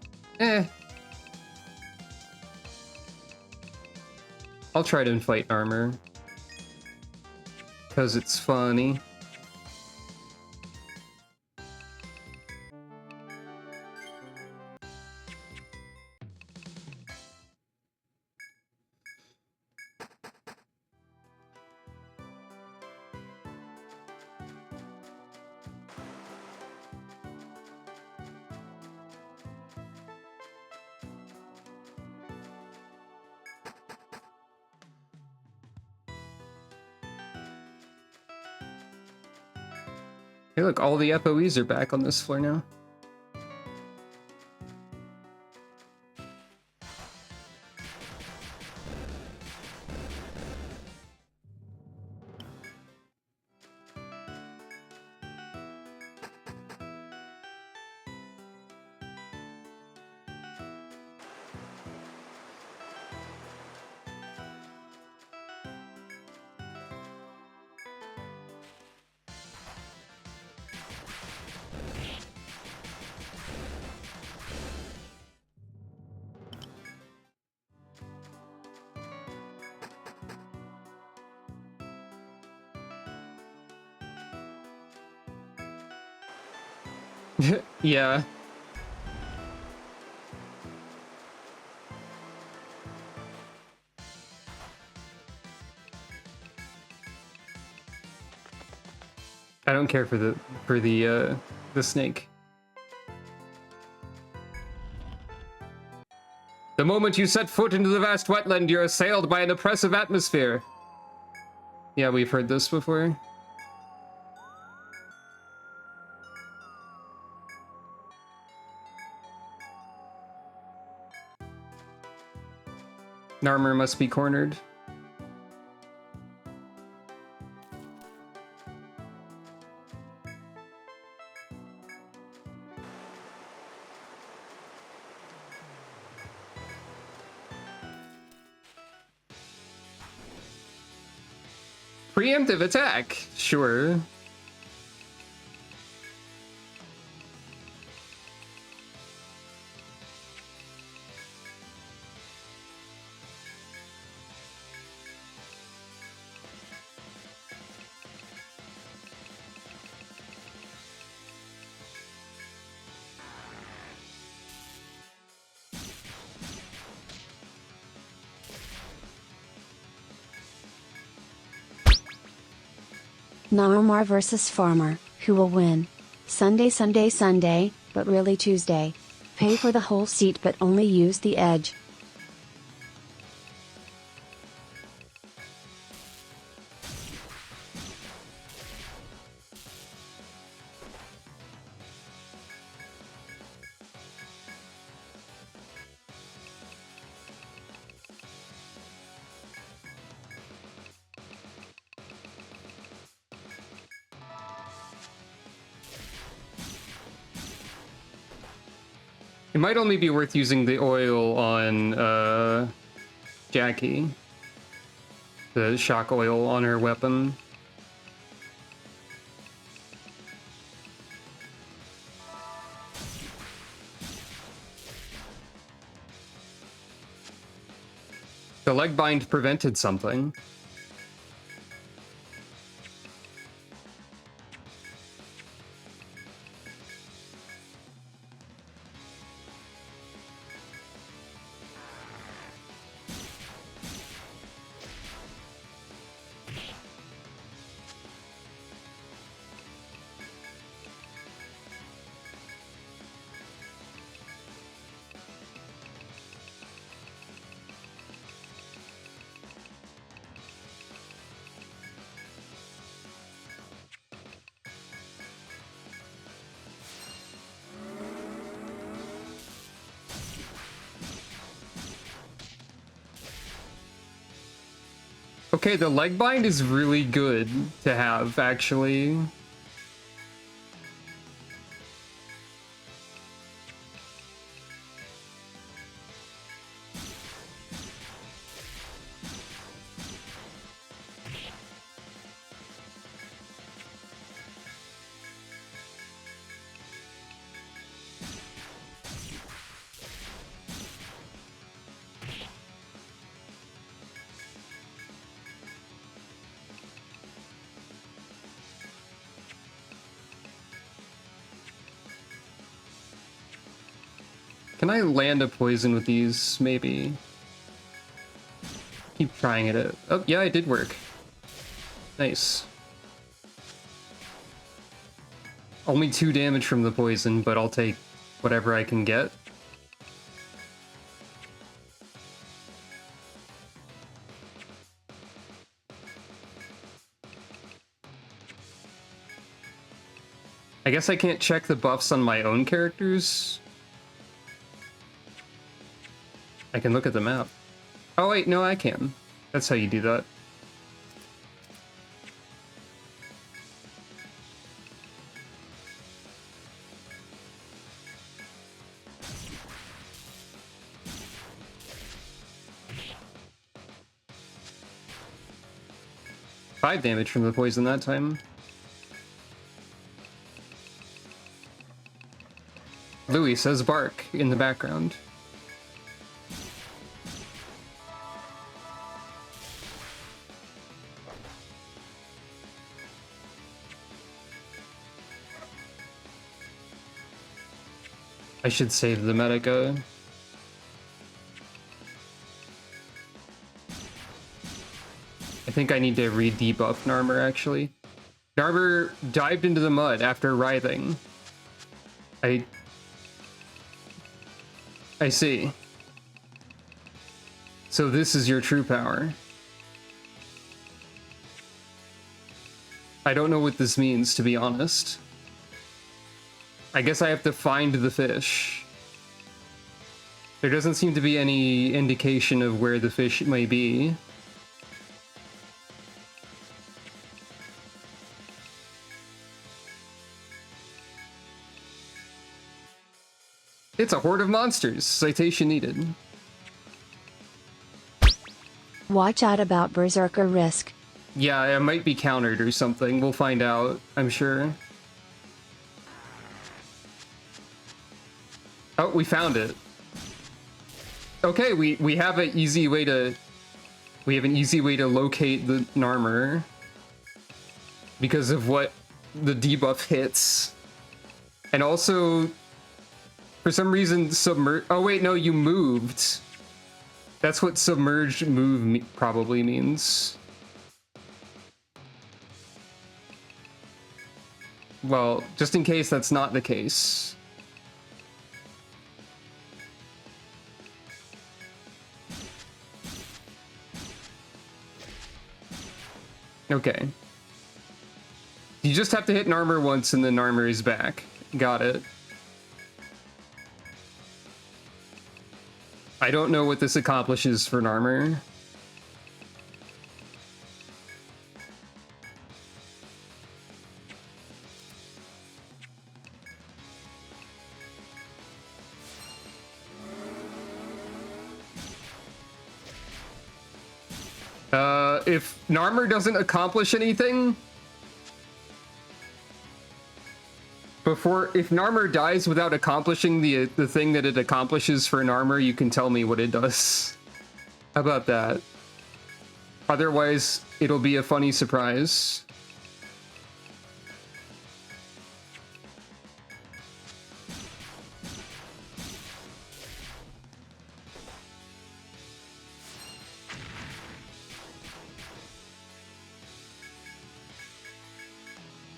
I'll try to fight Narmer. 'Cause it's funny. Hey look, all the FOEs are back on this floor now. Yeah. I don't care for the snake. The moment you set foot into the vast wetland, you're assailed by an oppressive atmosphere. Yeah, we've heard this before. Narmer must be cornered. Preemptive attack, sure. Narmer versus Farmer, who will win? Sunday, Sunday, Sunday, but really Tuesday. Pay for the whole seat but only use the edge. It might only be worth using the oil on Jackie. The shock oil on her weapon. The leg bind prevented something. Okay, the leg bind is really good to have, actually. Can I land a poison with these, maybe? Keep trying it out. Oh, yeah, it did work. Nice. Only 2 damage from the poison, but I'll take whatever I can get. I guess I can't check the buffs on my own characters. I can look at the map. Oh wait, no, I can. That's how you do that. Five damage from the poison that time. Louis says bark in the background. I should save the Medica. I think I need to re-debuff Narmer, actually. Narmer dived into the mud after writhing. I see. So this is your true power. I don't know what this means, to be honest. I guess I have to find the fish. There doesn't seem to be any indication of where the fish may be. It's a horde of monsters. Citation needed. Watch out about Berserker risk. Yeah, it might be countered or something. We'll find out, I'm sure. Oh, we found it. Okay, we have an easy way to locate the Narmer because of what the debuff hits. And also, for some reason, oh wait, no, you moved. That's what submerged move probably means. Well, just in case that's not the case. Okay. You just have to hit Narmer once and then Narmer is back. Got it. I don't know what this accomplishes for Narmer. If Narmer doesn't accomplish anything if Narmer dies without accomplishing the thing that it accomplishes for Narmer, you can tell me what it does. How about that? Otherwise, it'll be a funny surprise.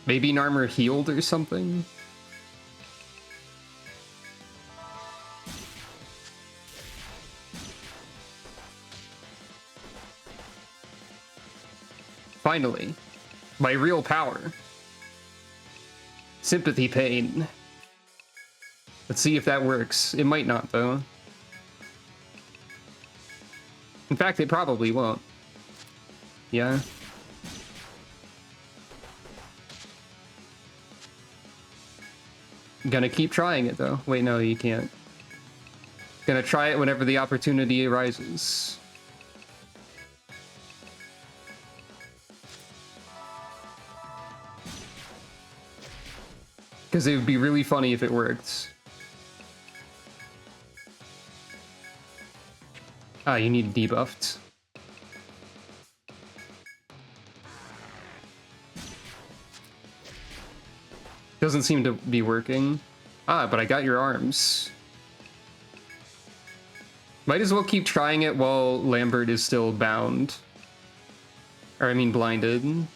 Maybe Narmer healed or something? Finally, my real power. Sympathy pain. Let's see if that works. It might not, though. In fact, it probably won't. Yeah. Gonna keep trying it, though. Wait, no, you can't. Gonna try it whenever the opportunity arises. Because it would be really funny if it worked. Ah, you need debuffed. Doesn't seem to be working. Ah, but I got your arms. Might as well keep trying it while Lambert is still bound. Or, I mean, blinded.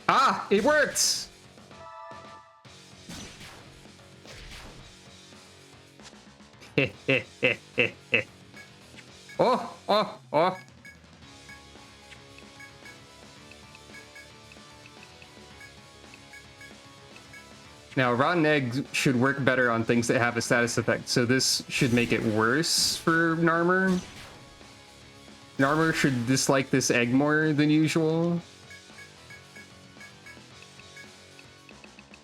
Ah, it worked! Oh, oh, oh. Now, Rotten Egg should work better on things that have a status effect, so this should make it worse for Narmer. Narmer should dislike this egg more than usual,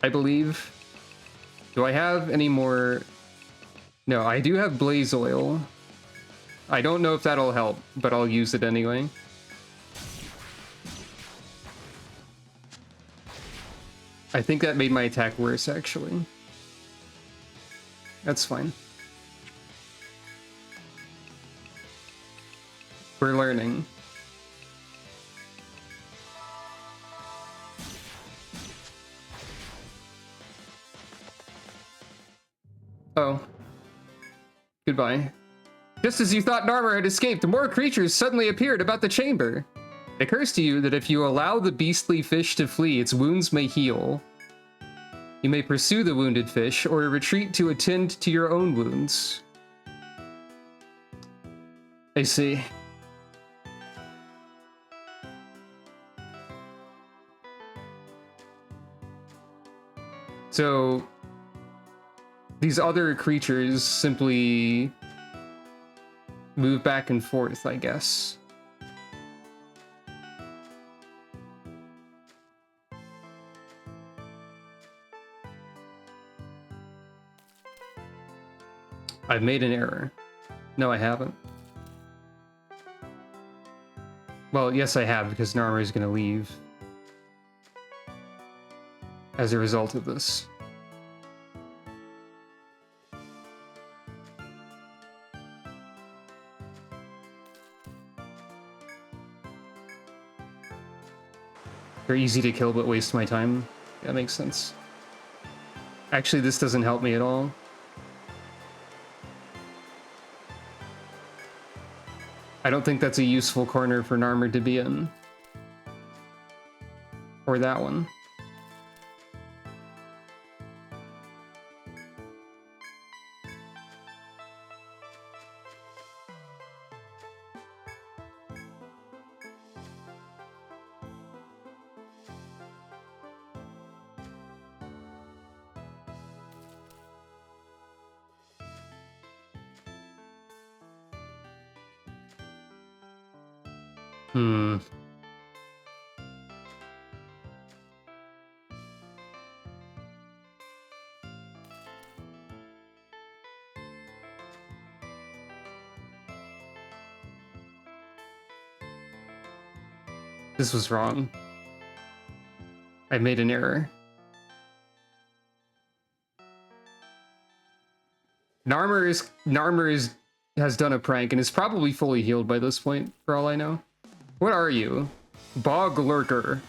I believe. Do I have any more? No, I do have Blaze Oil. I don't know if that'll help, but I'll use it anyway. I think that made my attack worse, actually. That's fine. We're learning. Oh. Goodbye. Just as you thought Narmer had escaped, more creatures suddenly appeared about the chamber. It occurs to you that if you allow the beastly fish to flee, its wounds may heal. You may pursue the wounded fish, or retreat to attend to your own wounds. I see. So, these other creatures simply move back and forth, I guess. I've made an error. No, I haven't. Well, yes, I have, because Narmer is going to leave as a result of this. They're easy to kill, but waste my time. That makes sense. Actually, this doesn't help me at all. I don't think that's a useful corner for Narmer to be in. Or that one. This was wrong. I made an error. Narmer has done a prank and is probably fully healed by this point, for all I know. What are you? Bog Lurker.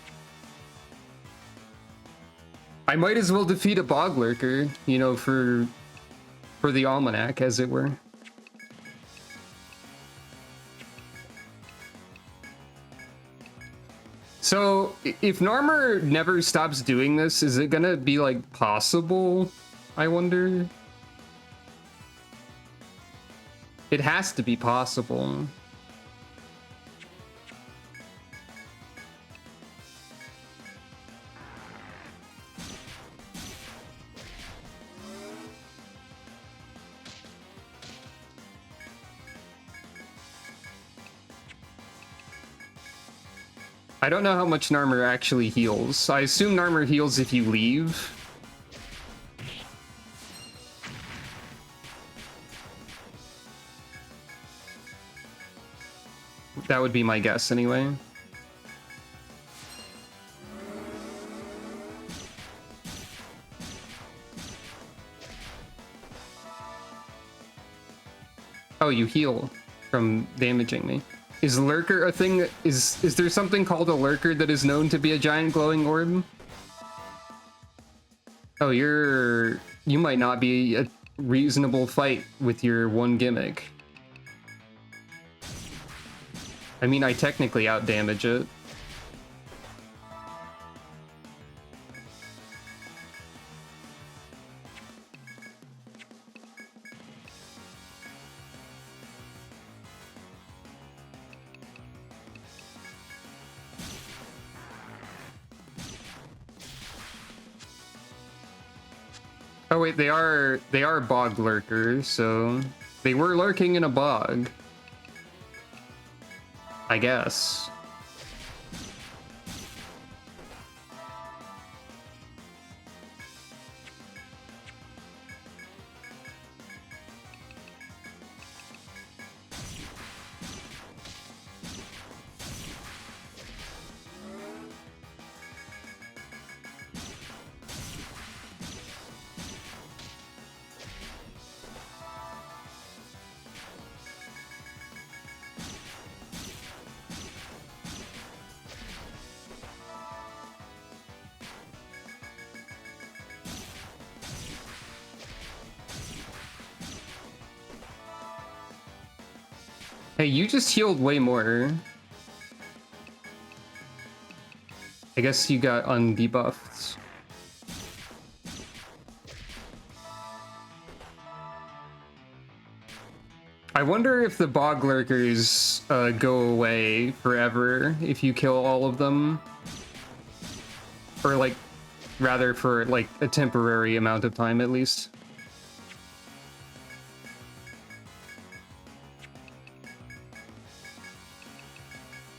I might as well defeat a Bog Lurker, you know, for the Almanac, as it were. So, if Narmer never stops doing this, is it gonna be, like, possible? I wonder. It has to be possible. I don't know how much Narmer actually heals. I assume Narmer heals if you leave. That would be my guess anyway. Oh, you heal from damaging me. Is Lurker a thing? Is there something called a Lurker that is known to be a giant glowing orb? Oh, you might not be a reasonable fight with your one gimmick. I mean, I technically outdamage it. Oh wait, they are bog lurkers, so they were lurking in a bog, I guess. Hey, you just healed way more. I guess you got undebuffed. I wonder if the bog lurkers go away forever if you kill all of them. Or like, rather for like a temporary amount of time at least.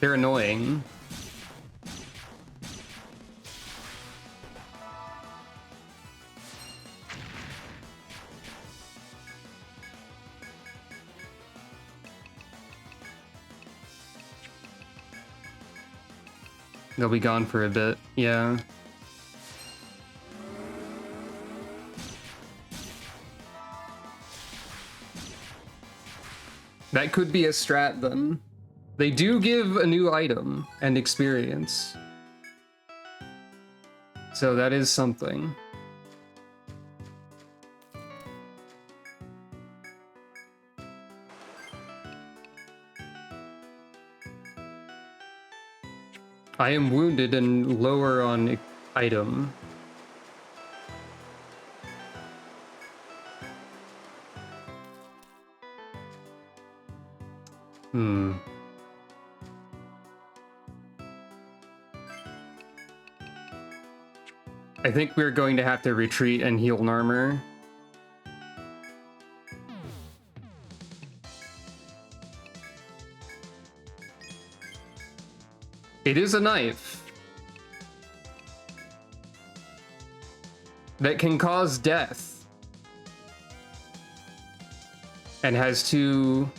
They're annoying. They'll be gone for a bit, yeah. That could be a strat then. They do give a new item and experience. So that is something. I am wounded and lower on item. I think we're going to have to retreat and heal Narmer. It is a knife that can cause death and has two.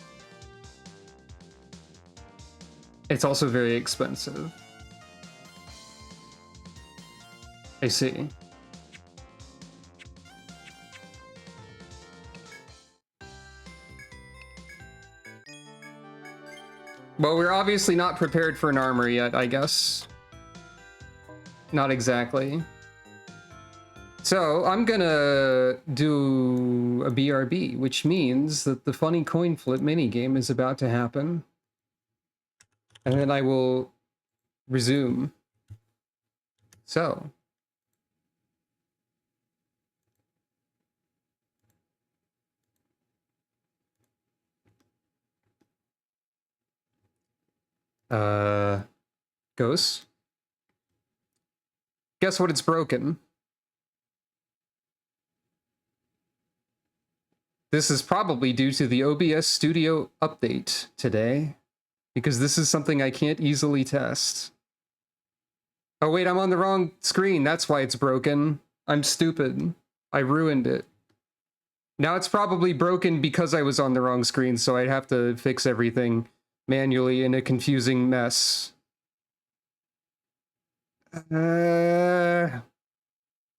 It's also very expensive. I see. Well, we're obviously not prepared for an armor yet, I guess. Not exactly. So, I'm gonna do a BRB, which means that the funny coin flip minigame is about to happen. And then I will resume. So. Ghost? Guess what it's broken? This is probably due to the OBS Studio update today, because this is something I can't easily test. Oh wait, I'm on the wrong screen. That's why it's broken. I'm stupid. I ruined it. Now it's probably broken because I was on the wrong screen, so I'd have to fix everything manually in a confusing mess. This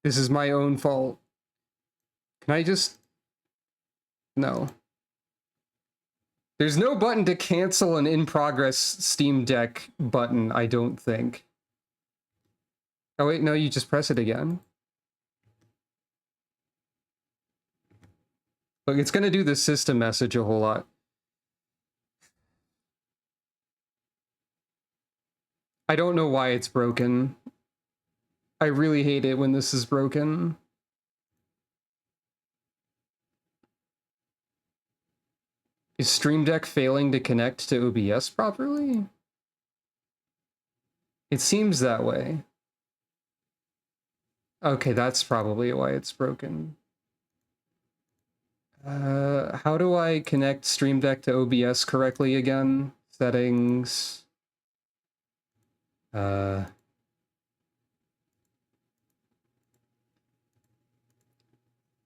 is my own fault. Can I just... No. There's no button to cancel an in-progress Steam Deck button, I don't think. Oh wait, no, you just press it again. Look, it's gonna do the system message a whole lot. I don't know why it's broken. I really hate it when this is broken. Is Stream Deck failing to connect to OBS properly? It seems that way. Okay, that's probably why it's broken. How do I connect Stream Deck to OBS correctly again? Settings.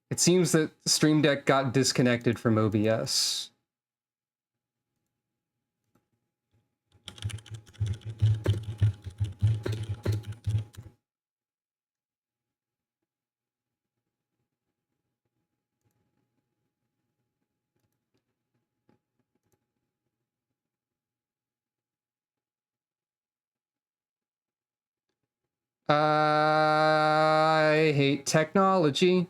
It seems that Stream Deck got disconnected from OBS. I hate technology.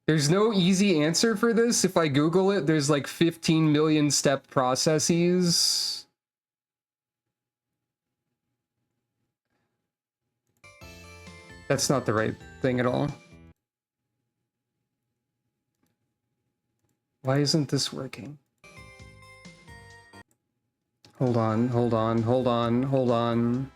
There's no easy answer for this. If I Google it, there's like 15 million step processes. That's not the right thing at all. Why isn't this working? Hold on, hold on, hold on, hold on.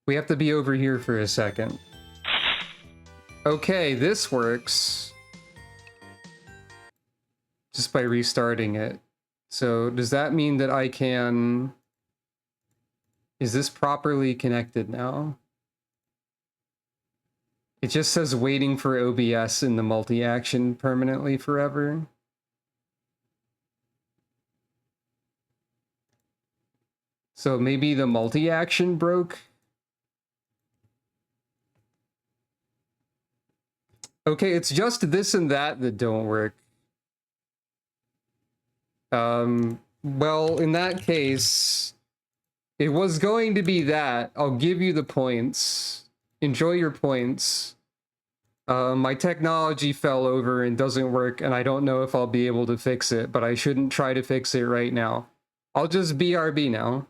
We have to be over here for a second. Okay, this works. Just by restarting it. So does that mean that I can... Is this properly connected now? It just says waiting for OBS in the multi-action permanently forever. So maybe the multi-action broke? Okay, it's just this and that that don't work. Well, in that case, it was going to be that. I'll give you the points. Enjoy your points. My technology fell over and doesn't work, and I don't know if I'll be able to fix it, but I shouldn't try to fix it right now. I'll just BRB now.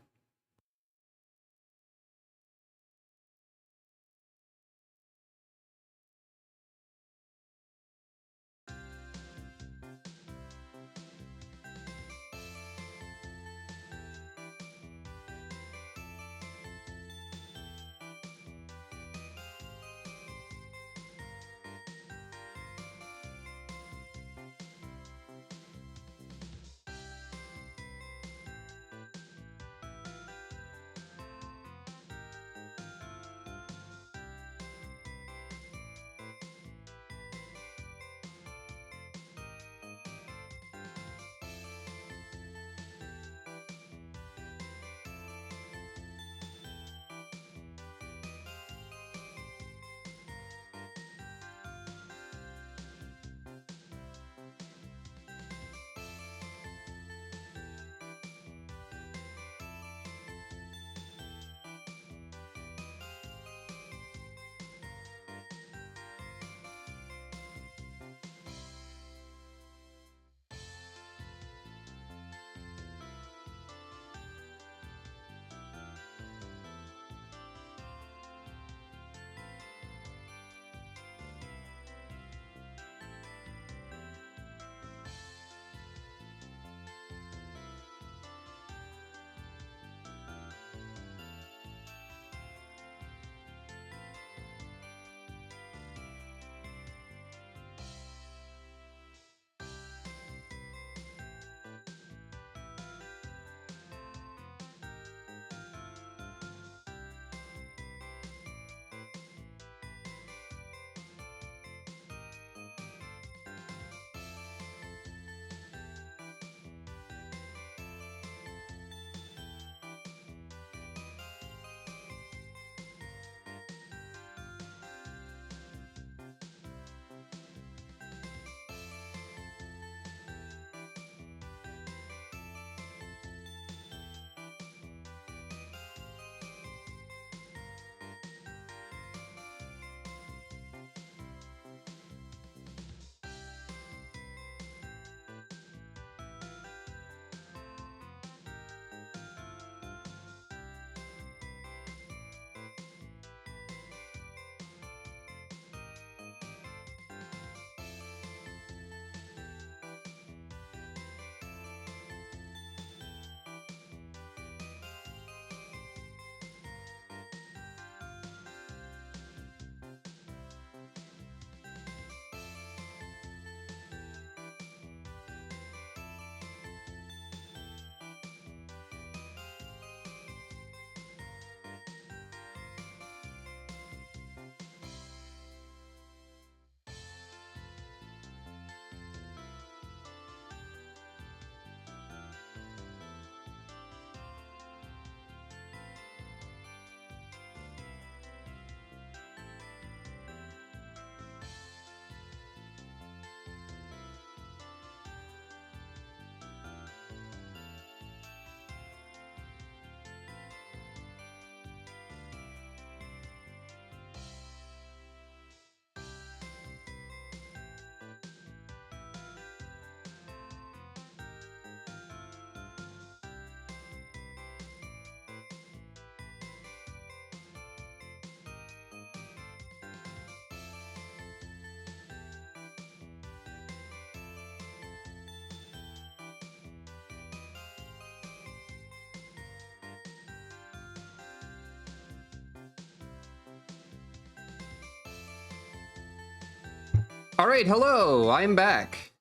Alright, hello, I'm back.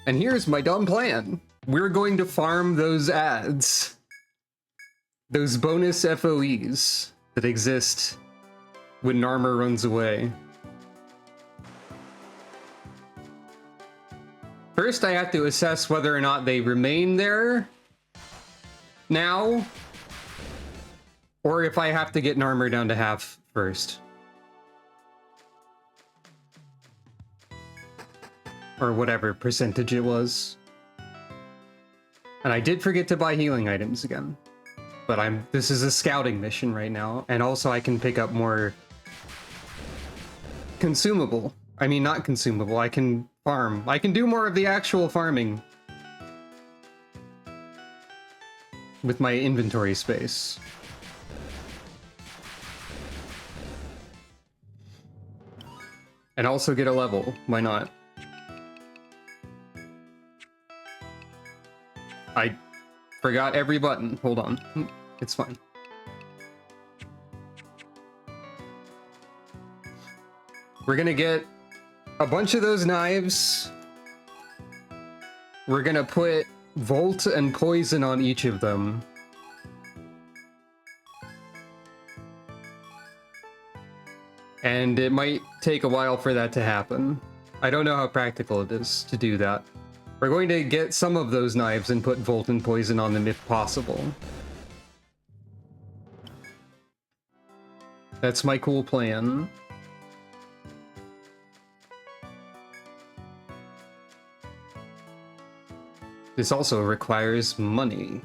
And here's my dumb plan. We're going to farm those ads. Those bonus FOEs that exist when Narmer runs away. First, I have to assess whether or not they remain there now, or if I have to get Narmer down to half first. Or whatever percentage it was. And I did forget to buy healing items again. But this is a scouting mission right now, and also I can pick up more consumable. I mean, not consumable, I can farm. I can do more of the actual farming with my inventory space. And also get a level, why not? I forgot every button. Hold on. It's fine. We're gonna get a bunch of those knives. We're gonna put Volt and Poison on each of them. And it might take a while for that to happen. I don't know how practical it is to do that. We're going to get some of those knives and put Volt and Poison on them if possible. That's my cool plan. This also requires money.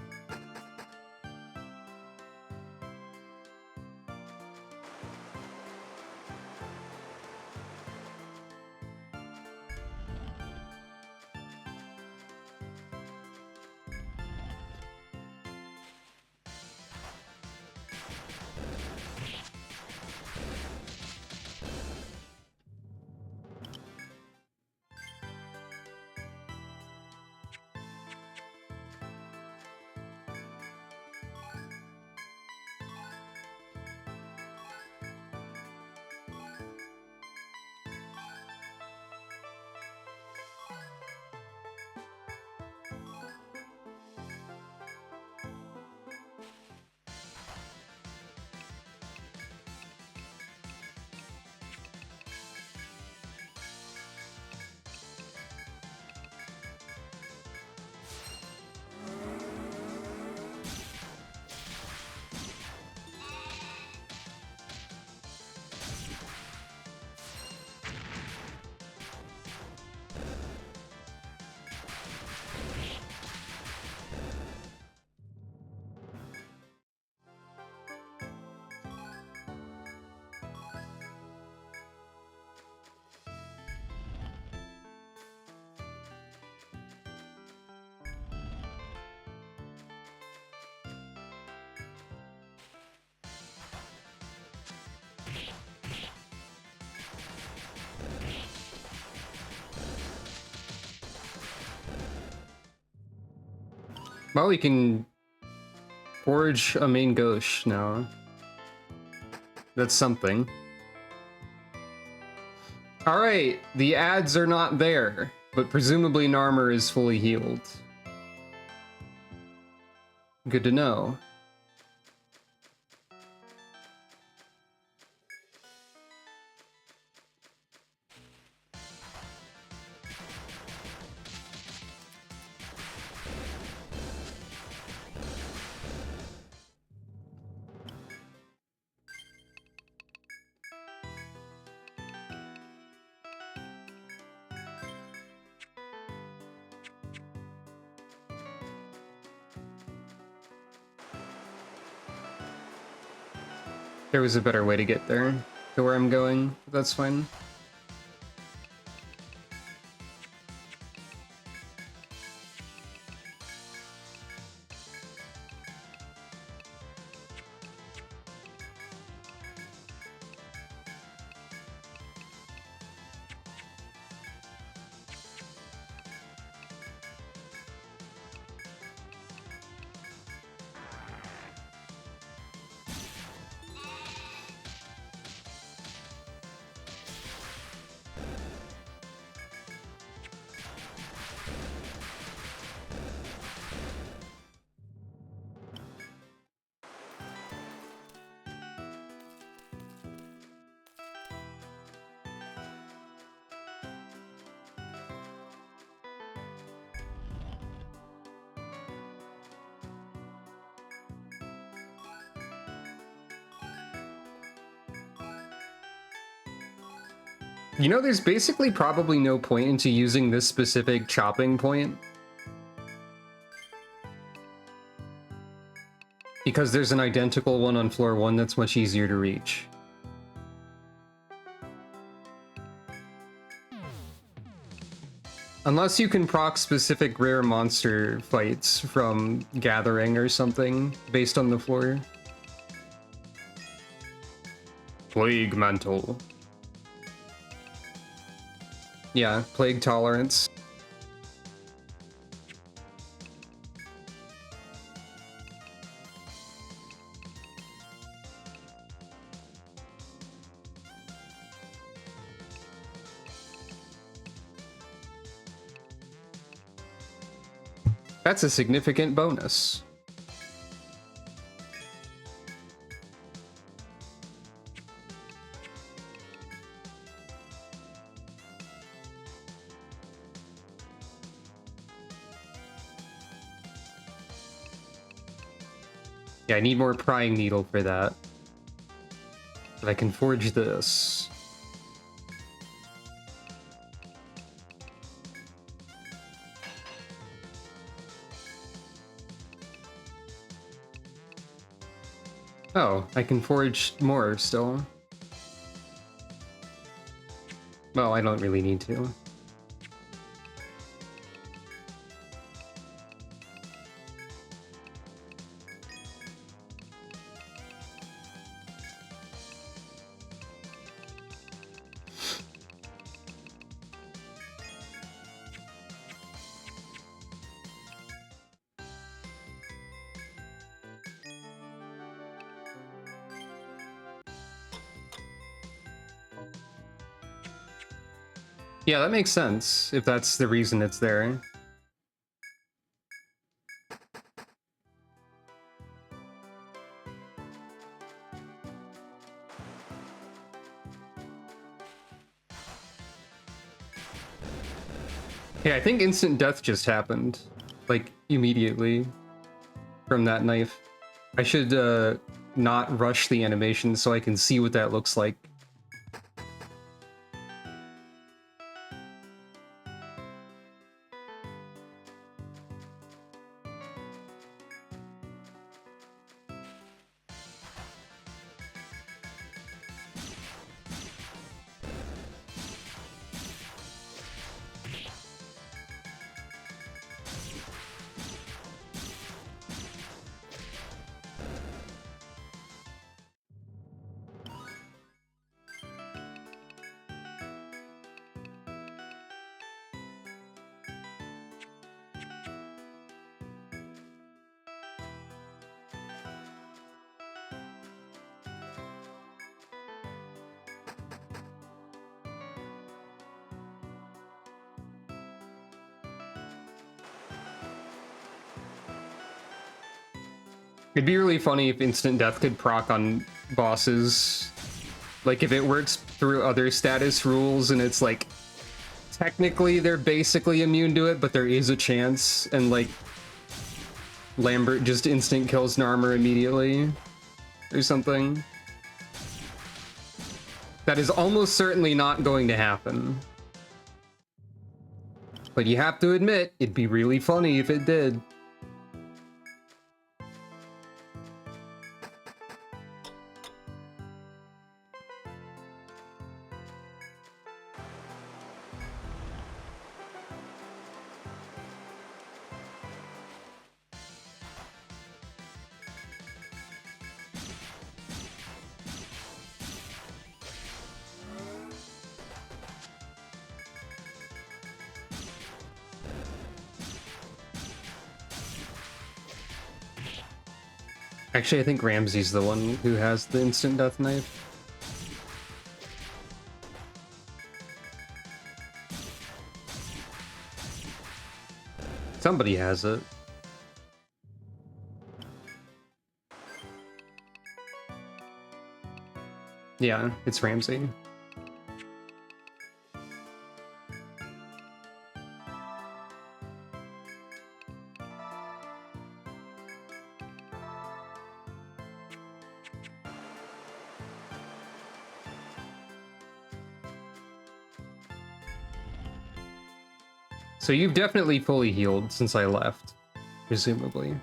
Well, we can forge a main gauche now. That's something. Alright, the ads are not there, but presumably Narmer is fully healed. Good to know. There was a better way to get there, to where I'm going. That's fine. You know, there's basically probably no point into using this specific chopping point. Because there's an identical one on floor 1 that's much easier to reach. Unless you can proc specific rare monster fights from gathering or something based on the floor. Plague Mantle. Yeah, Plague Tolerance. That's a significant bonus. Yeah, I need more prying needle for that. But I can forge this. Oh, I can forge more still. Well, I don't really need to. Yeah, that makes sense, if that's the reason it's there. Yeah, I think instant death just happened. Like, immediately. From that knife. I should, not rush the animation so I can see what that looks like. It'd be really funny if instant death could proc on bosses. Like, if it works through other status rules and it's like, technically they're basically immune to it, but there is a chance, and like, Lambert just instant kills Narmer immediately, or something. That is almost certainly not going to happen. But you have to admit, it'd be really funny if it did. Actually, I think Ramsey's the one who has the instant death knife. Somebody has it. Yeah, it's Ramsey. So you've definitely fully healed since I left, presumably.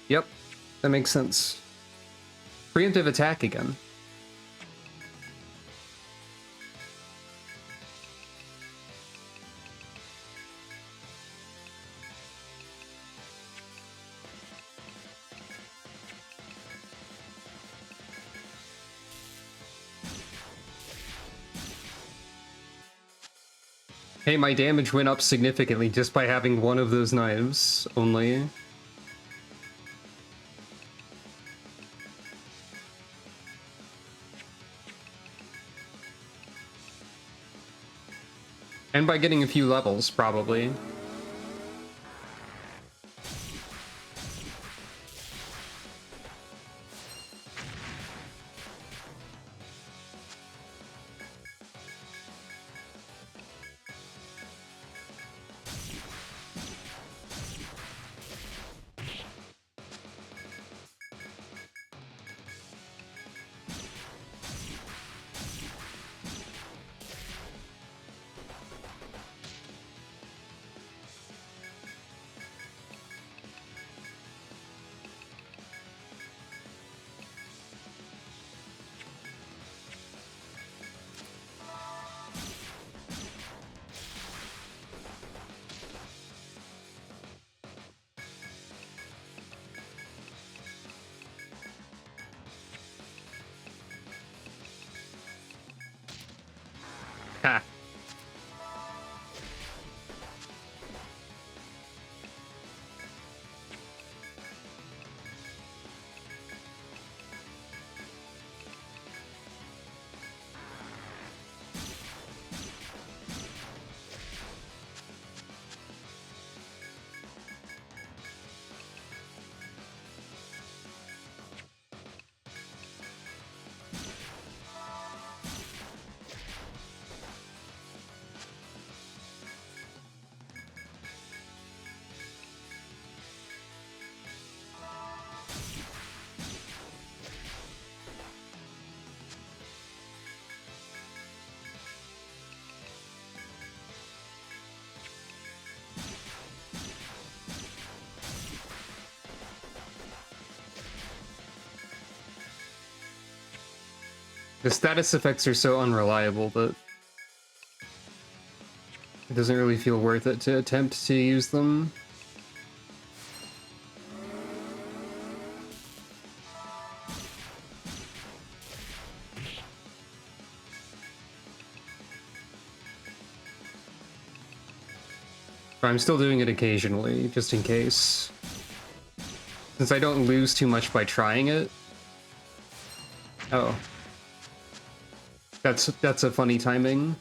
Yep, that makes sense. Preemptive attack again. Hey, my damage went up significantly just by having one of those knives only. And by getting a few levels, probably. Ha. The status effects are so unreliable that it doesn't really feel worth it to attempt to use them. I'm still doing it occasionally, just in case. Since I don't lose too much by trying it. Oh. That's a funny timing.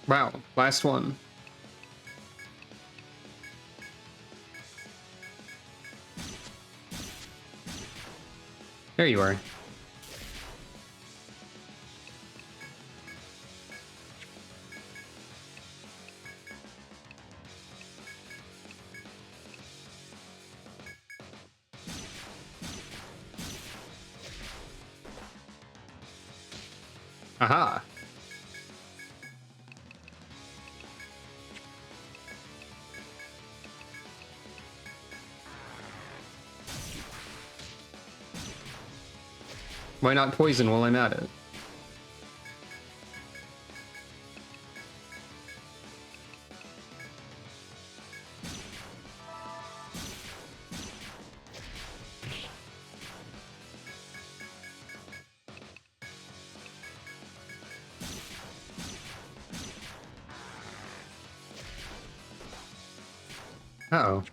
Wow, last one. There you are. Aha. Why not poison while I'm at it? Uh-oh.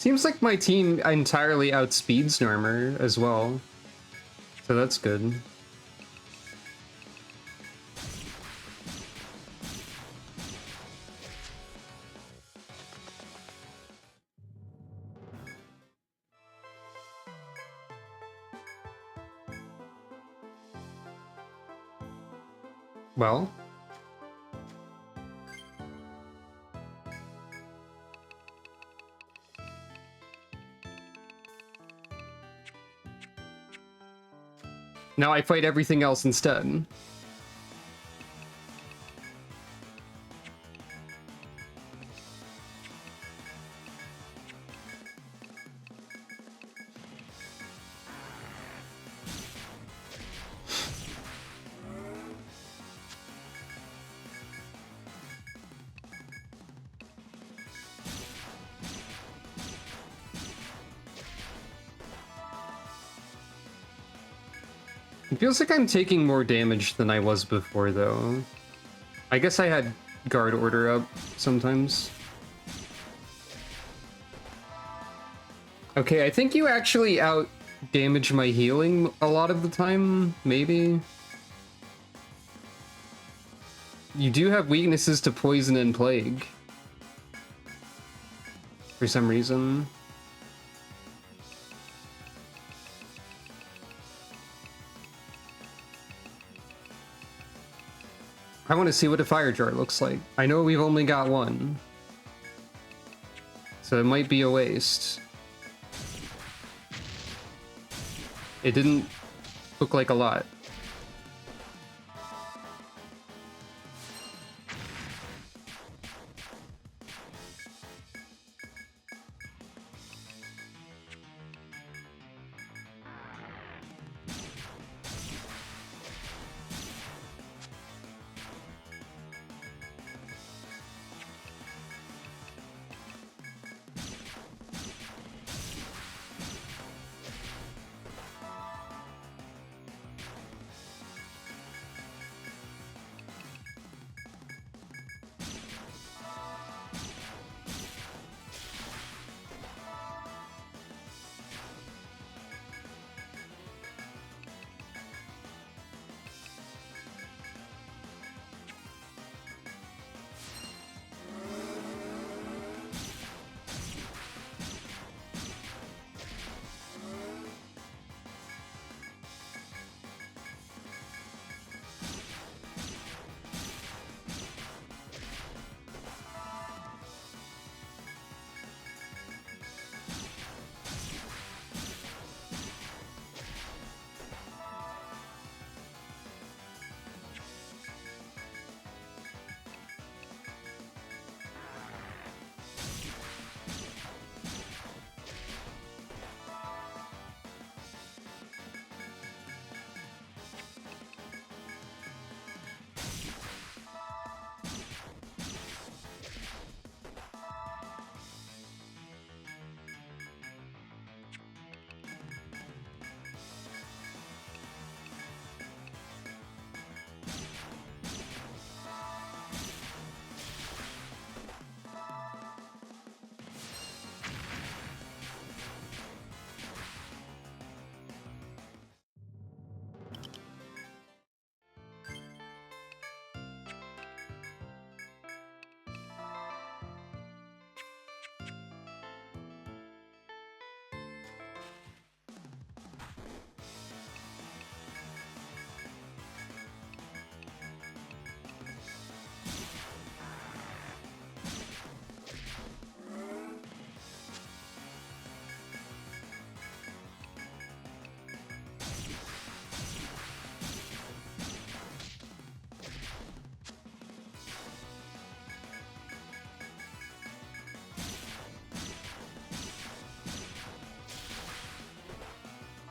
Seems like my team entirely outspeeds Narmer as well. So that's good. Well. Now I fight everything else instead. It feels like I'm taking more damage than I was before, though. I guess I had guard order up sometimes. Okay, I think you actually out damage my healing a lot of the time, maybe. You do have weaknesses to poison and plague. For some reason. I want to see what a fire jar looks like. I know we've only got one. So it might be a waste. It didn't look like a lot.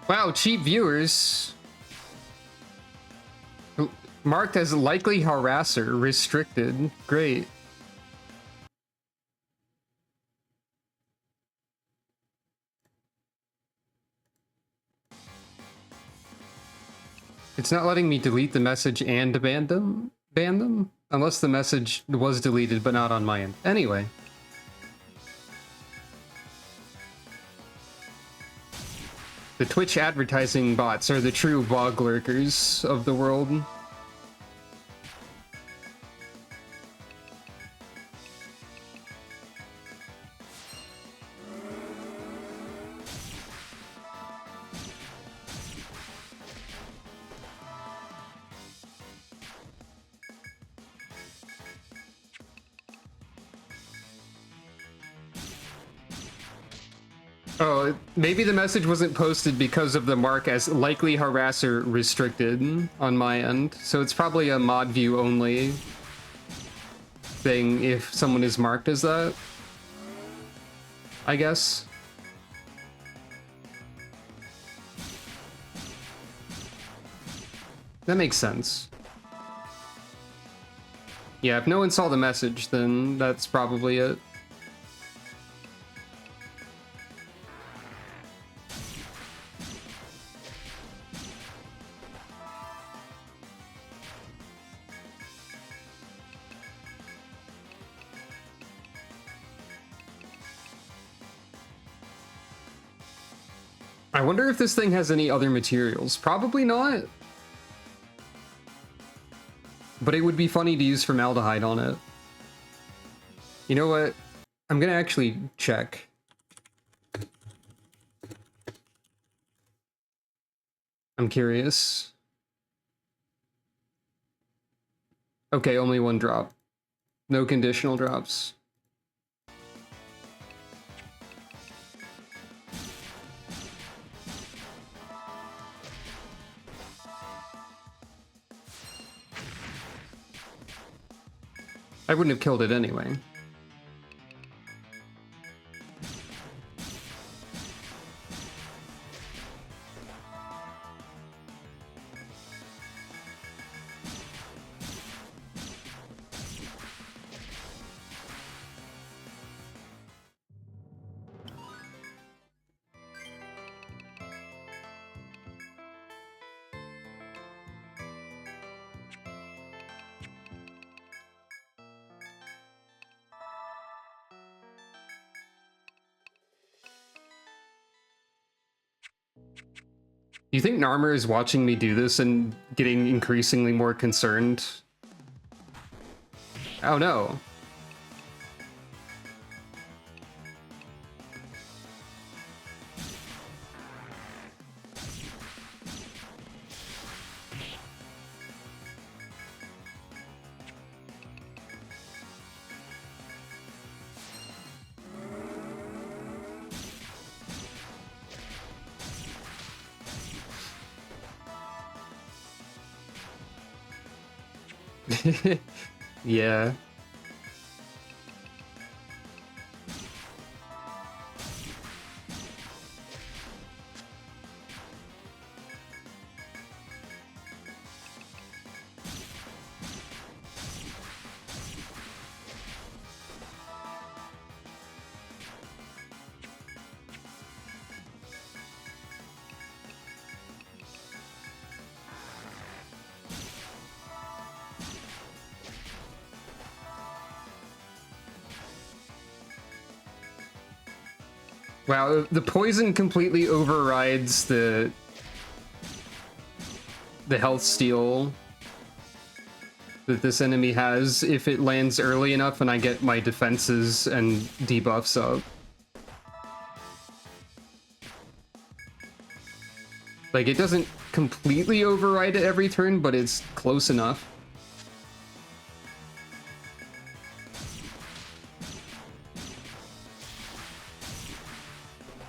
Wow, cheap viewers. Marked as likely harasser, restricted. Great. It's not letting me delete the message and ban them? Ban them? Unless the message was deleted, but not on my end. Anyway. The Twitch advertising bots are the true bog lurkers of the world. Oh, maybe the message wasn't posted because of the mark as likely harasser restricted on my end. So it's probably a mod view only thing if someone is marked as that, I guess. That makes sense. Yeah, if no one saw the message, then that's probably it. I wonder if this thing has any other materials. Probably not. But it would be funny to use formaldehyde on it. You know what? I'm gonna actually check. I'm curious. Okay, only one drop. No conditional drops. I wouldn't have killed it anyway. Do you think Narmer is watching me do this and getting increasingly more concerned? Oh no. Yeah. Wow, the poison completely overrides the health steal that this enemy has if it lands early enough and I get my defenses and debuffs up. Like, it doesn't completely override it every turn, but it's close enough.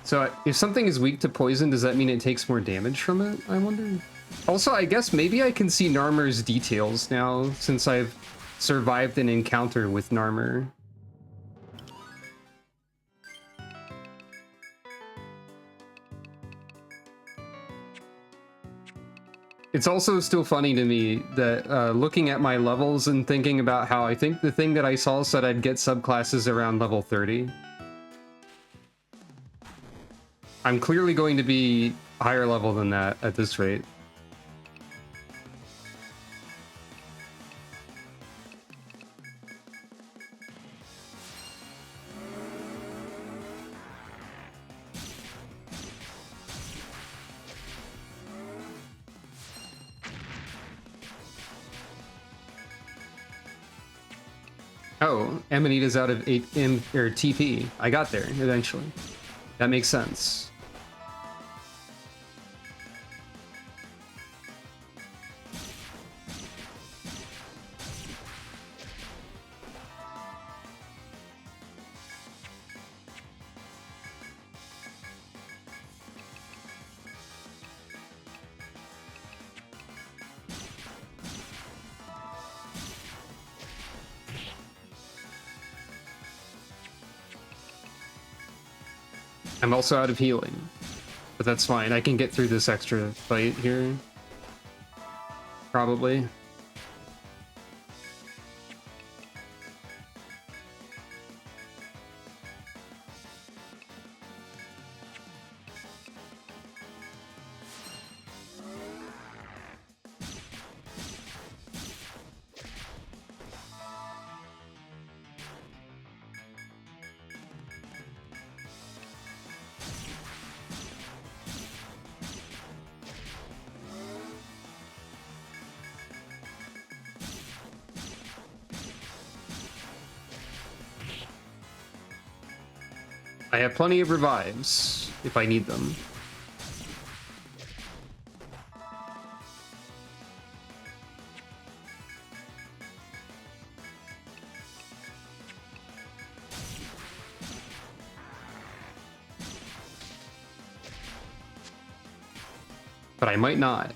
So if something is weak to poison, does that mean it takes more damage from it, I wonder? Also, I guess maybe I can see Narmer's details now, since I've survived an encounter with Narmer. It's also still funny to me that looking at my levels and thinking about how I think the thing that I saw said I'd get subclasses around level 30. I'm clearly going to be higher level than that at this rate. Oh, Amanita's out of 8 or TP. I got there eventually. That makes sense. I'm also out of healing, but that's fine. I can get through this extra fight here. Probably. I have plenty of revives if I need them. But I might not.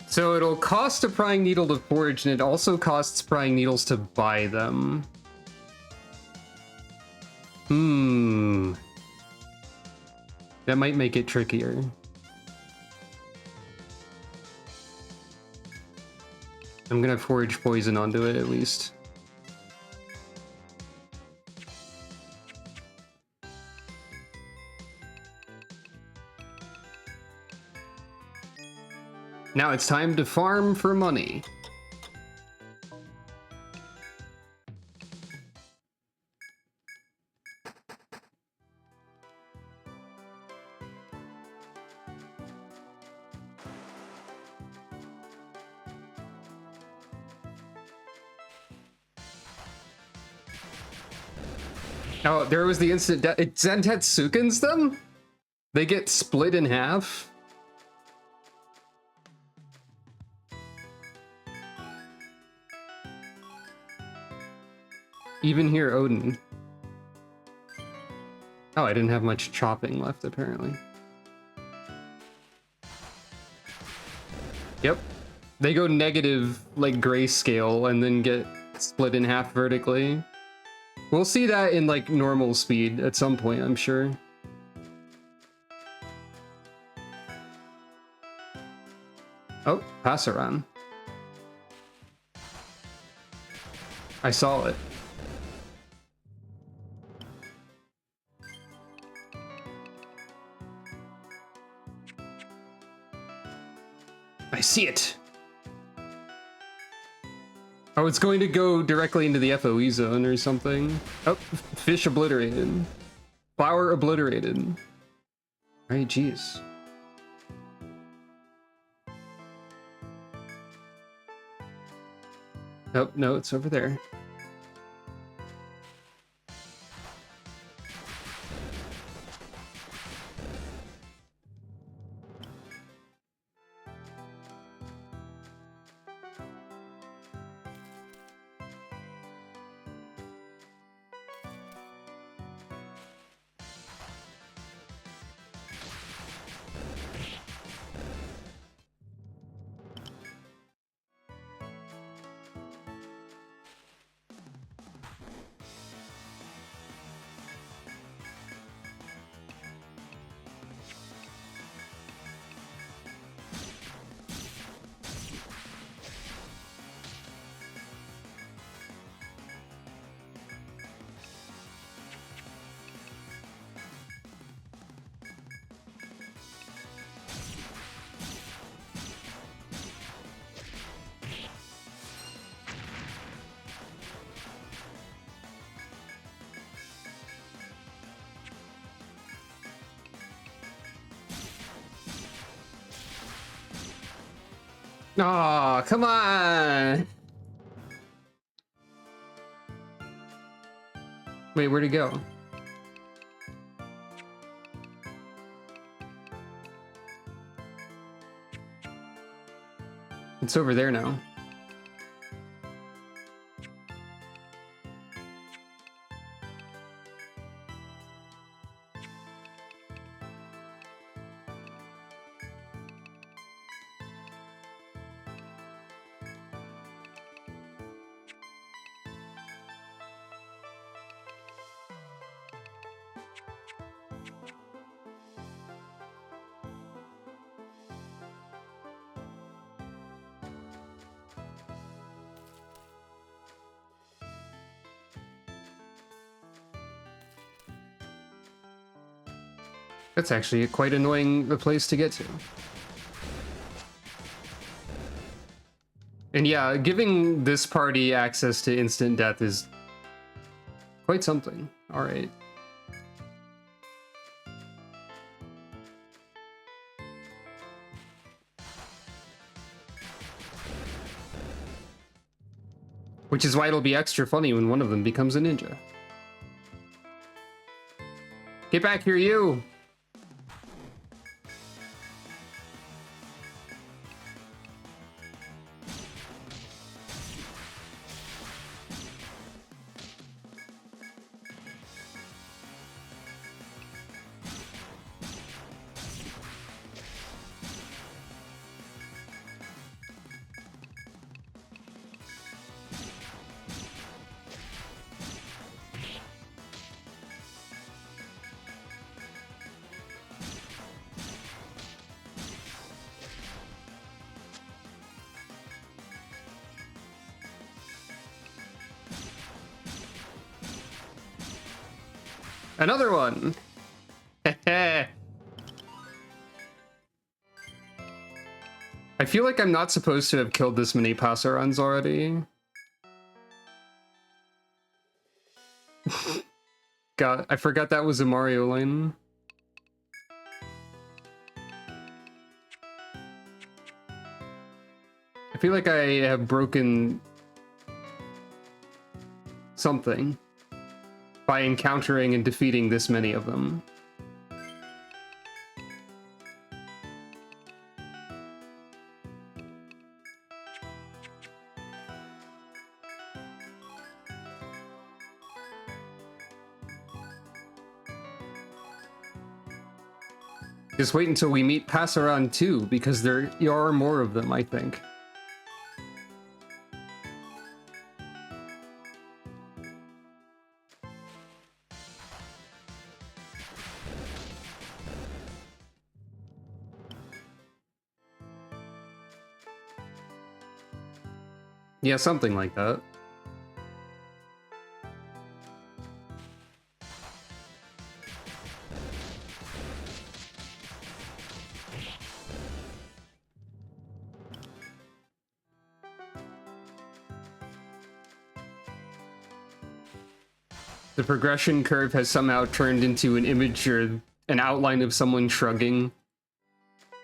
So it'll cost a prying needle to forge, and it also costs prying needles to buy them. That might make it trickier. I'm gonna forge poison onto it at least. Now it's time to farm for money. Oh, there was the instant death. It Zentetsuken's them? They get split in half? Even here, Odin. Oh, I didn't have much chopping left, apparently. Yep. They go negative, like, grayscale, and then get split in half vertically. We'll see that in, like, normal speed at some point, I'm sure. Oh, Passaran. I saw it. I see it. Oh, it's going to go directly into the FOE zone or something. Oh, fish obliterated. Flower obliterated. Right, jeez. Oh, no, it's over there. Aw, come on! Wait, where'd he go? It's over there now. That's actually quite annoying a place to get to. And yeah, giving this party access to instant death is quite something. Alright. Which is why it'll be extra funny when one of them becomes a ninja. Get back here, you! Another one! I feel like I'm not supposed to have killed this many Passerans already. God, I forgot that was a Mario lane. I feel like I have broken something by encountering and defeating this many of them. Just wait until we meet Passeran 2, because there are more of them, I think. Yeah, something like that. The progression curve has somehow turned into an image or an outline of someone shrugging,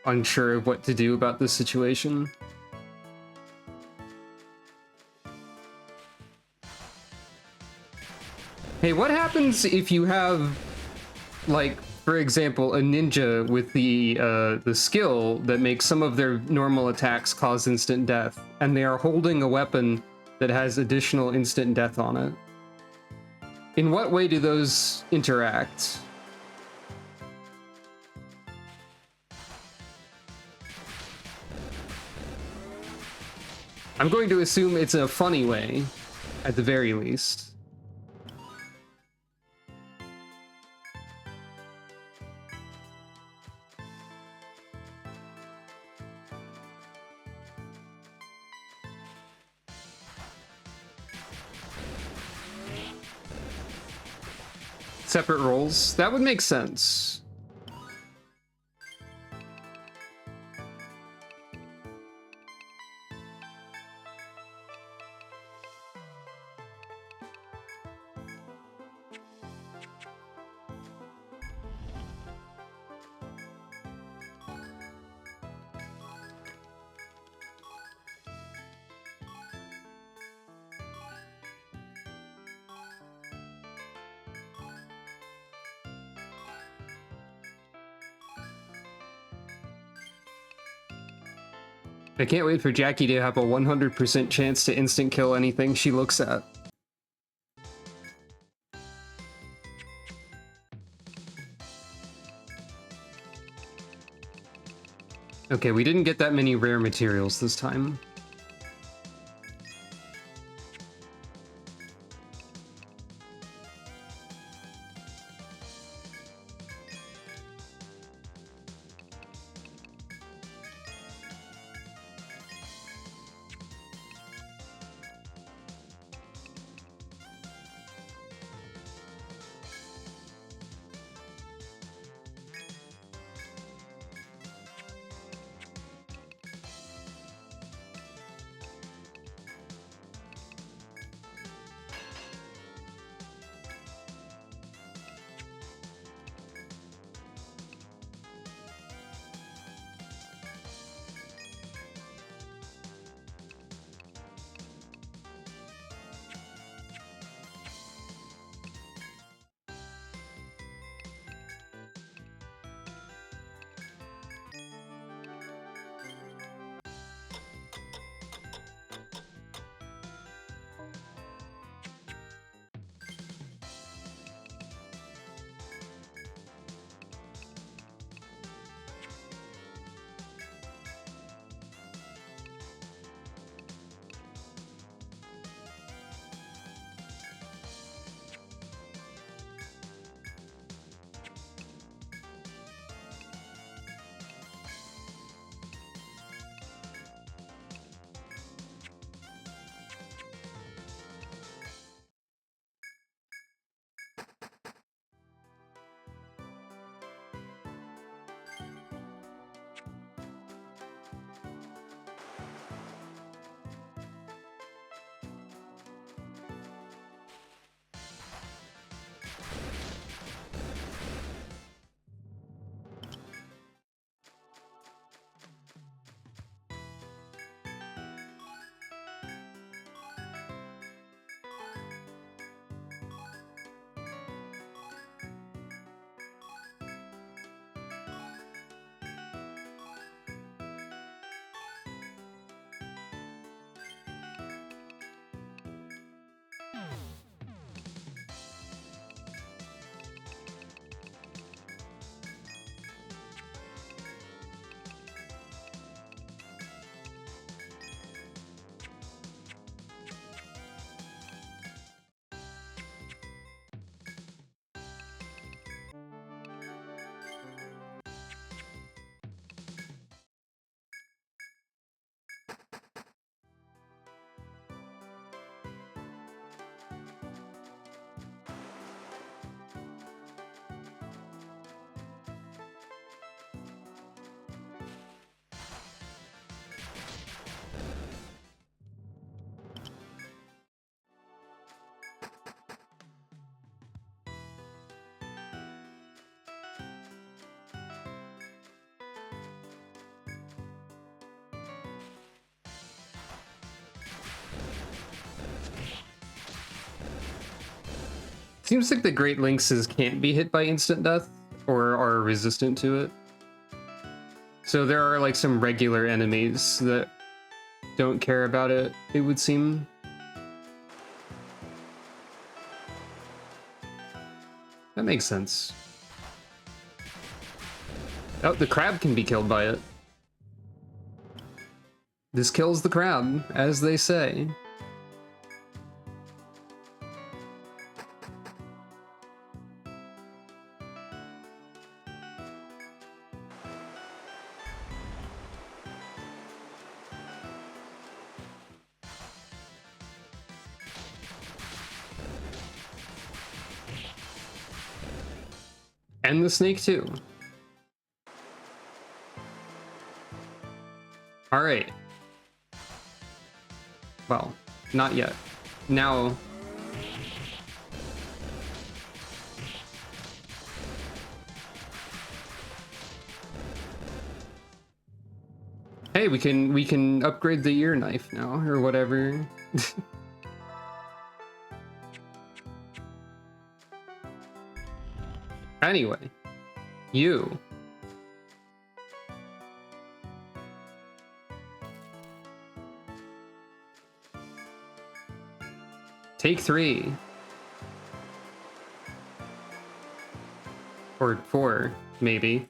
unsure of what to do about this situation. Hey, what happens if you have, like, for example, a ninja with the skill that makes some of their normal attacks cause instant death, and they are holding a weapon that has additional instant death on it? In what way do those interact? I'm going to assume it's a funny way, at the very least. Separate roles? That would make sense. I can't wait for Jackie to have a 100% chance to instant kill anything she looks at. Okay, we didn't get that many rare materials this time. Seems like the Great Lynxes can't be hit by instant death, or are resistant to it. So there are like some regular enemies that don't care about it, it would seem. That makes sense. Oh, the crab can be killed by it. This kills the crab, as they say. And the snake too. All right. Well, not yet. Now. Hey, we can upgrade the ear knife now, or whatever. Anyway, you. Take 3. Or 4, maybe.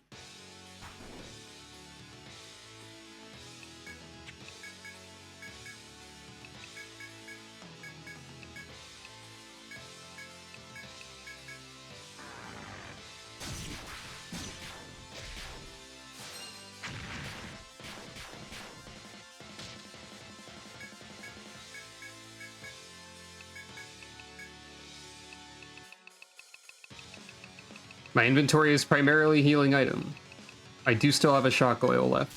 My inventory is primarily healing item. I do still have a shock oil left.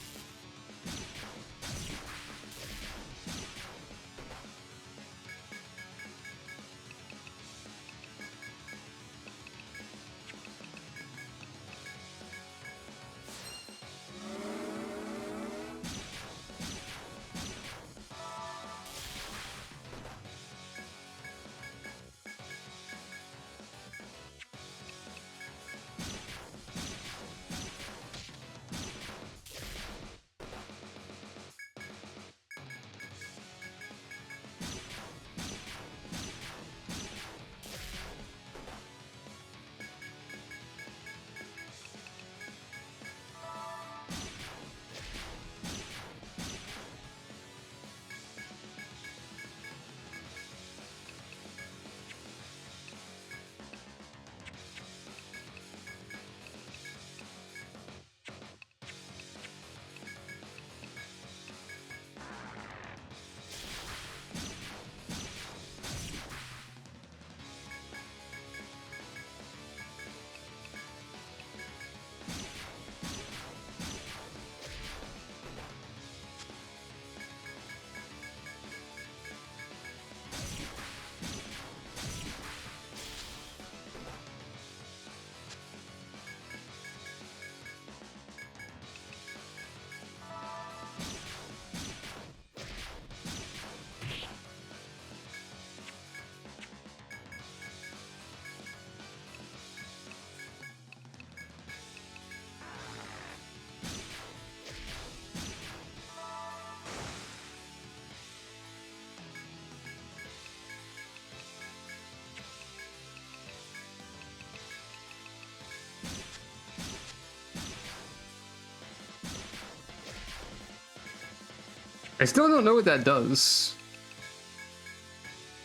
I still don't know what that does.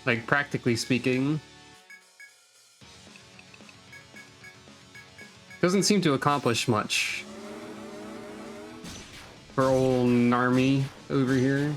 Like, practically speaking. Doesn't seem to accomplish much. For old Narmy over here.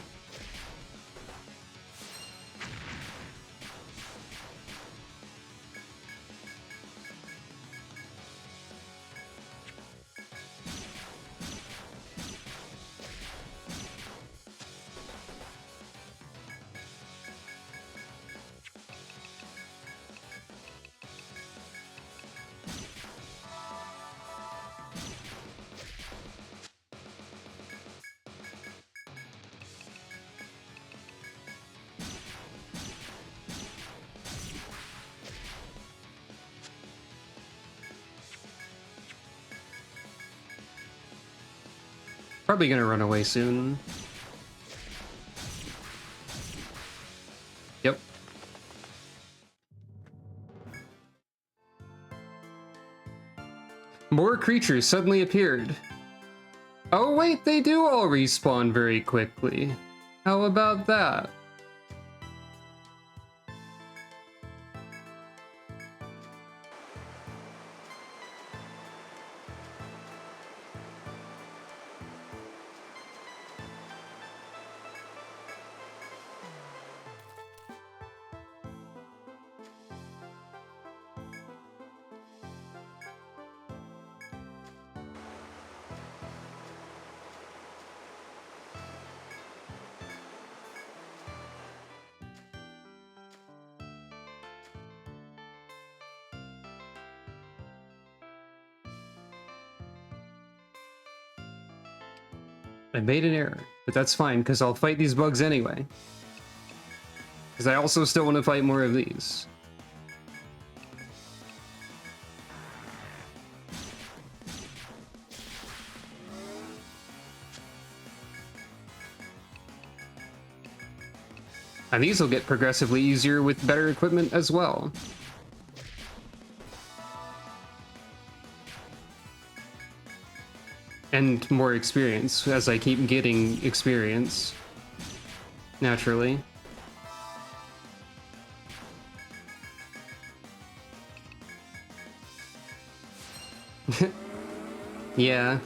Probably gonna run away soon. Yep. More creatures suddenly appeared. Oh wait, they do all respawn very quickly. How about that? I made an error, but that's fine, because I'll fight these bugs anyway. Because I also still want to fight more of these. And these will get progressively easier with better equipment as well. And more experience, as I keep getting experience. Naturally. Yeah.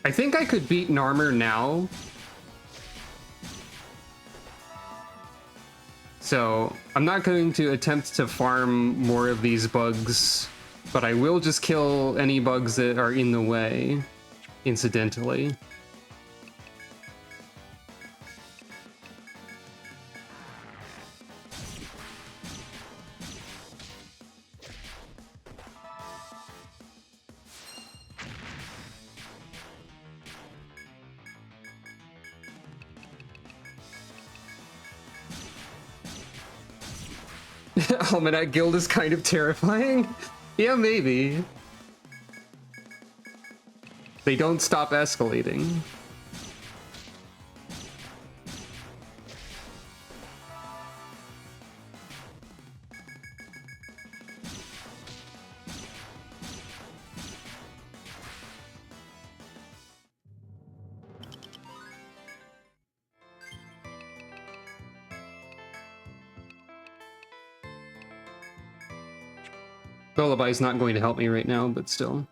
I think I could beat Narmer now. So, I'm not going to attempt to farm more of these bugs, but I will just kill any bugs that are in the way, incidentally. Almanac Guild is kind of terrifying. Yeah, maybe. They don't stop escalating. Lullaby's not going to help me right now, but still.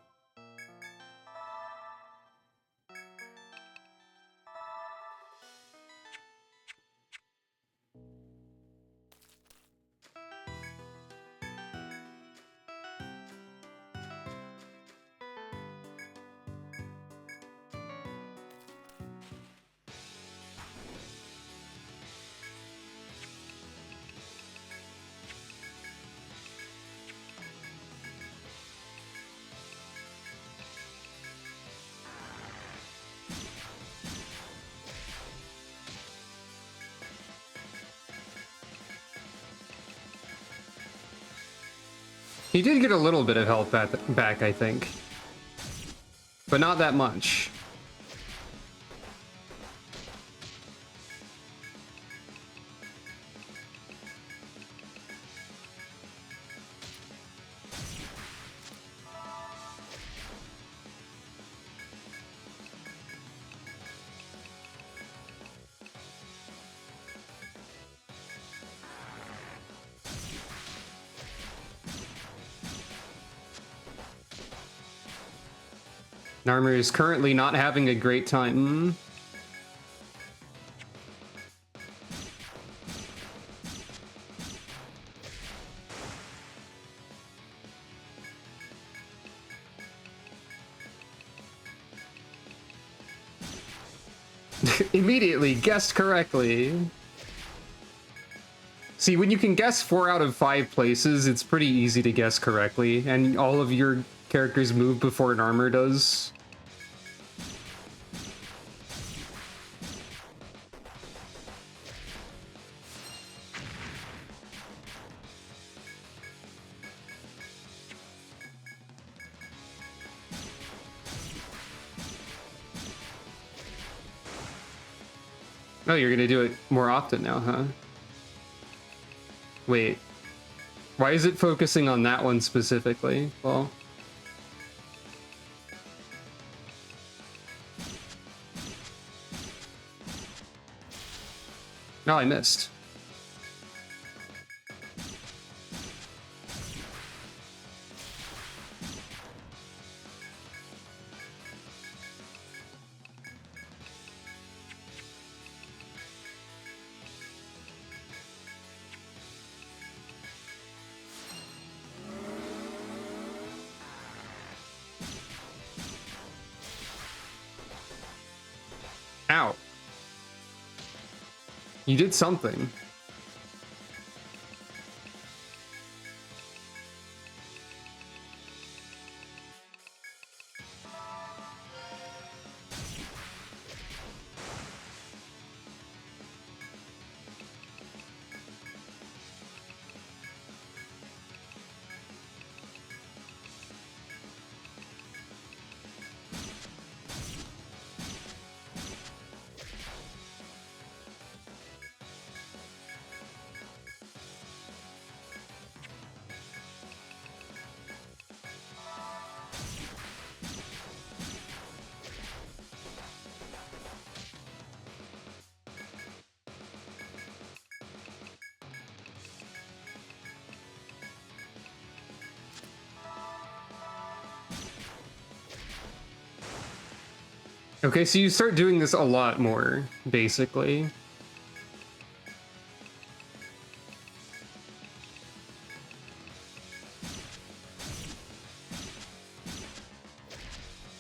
He did get a little bit of health back, I think. But not that much. Narmer is currently not having a great time. Immediately guessed correctly. See, when you can guess 4 out of 5 places, it's pretty easy to guess correctly, and all of your characters move before Narmer does. Oh, you're gonna do it more often now, huh? Wait. Why is it focusing on that one specifically? Well... No, I missed. Ow. You did something. Okay, so you start doing this a lot more, basically.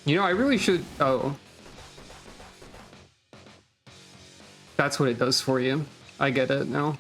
You know, I really should... Oh. That's what it does for you. I get it now.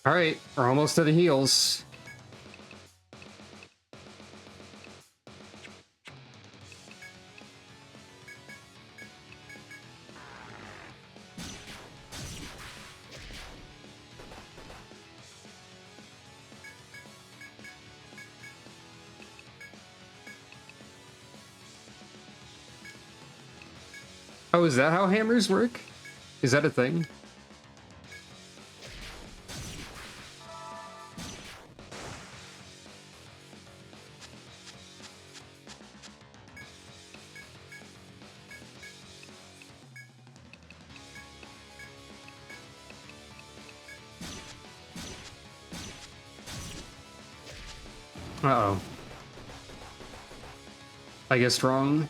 Alright, we're almost to the heals. Oh, is that how hammers work? Is that a thing? Uh-oh. I guess wrong.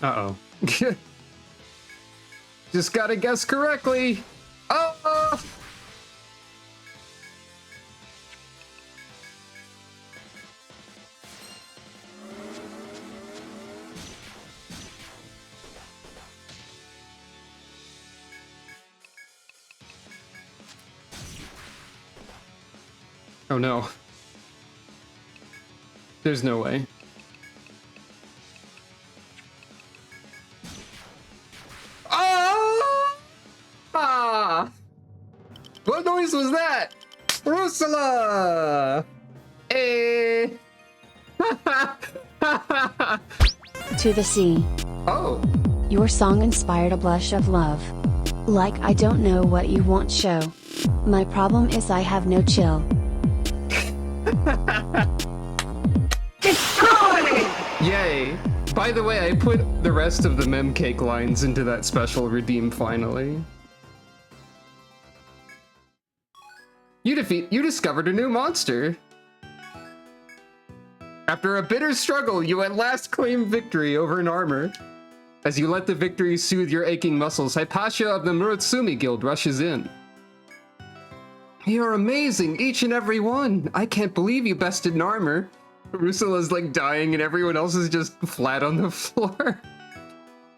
Uh-oh. Just gotta guess correctly. Oh! Oh no. There's no way. What noise was that? Ursula! Eh. To the sea. Oh. Your song inspired a blush of love. Like I don't know what you want show. My problem is I have no chill. Yay. By the way, I put the rest of the memcake lines into that special redeem finally. You discovered a new monster. After a bitter struggle, you at last claim victory over Narmer. As you let the victory soothe your aching muscles, Hypatia of the Murotsumi Guild rushes in. You're amazing, each and every one. I can't believe you bested Narmer. Rusula's like dying and everyone else is just flat on the floor.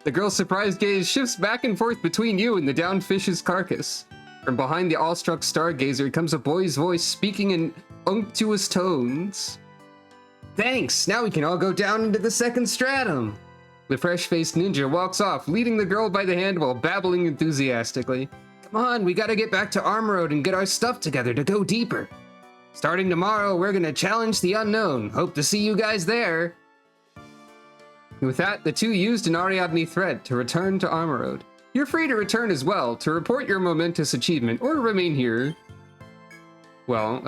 The girl's surprised gaze shifts back and forth between you and the downed fish's carcass. From behind the awestruck stargazer comes a boy's voice speaking in unctuous tones. Thanks! Now we can all go down into the second stratum! The fresh-faced ninja walks off, leading the girl by the hand while babbling enthusiastically. Come on, we gotta get back to Armor Road and get our stuff together to go deeper. Starting tomorrow, we're gonna challenge the unknown. Hope to see you guys there! With that, the two used an Ariadne thread to return to Armor Road. You're free to return as well, to report your momentous achievement, or remain here. Well.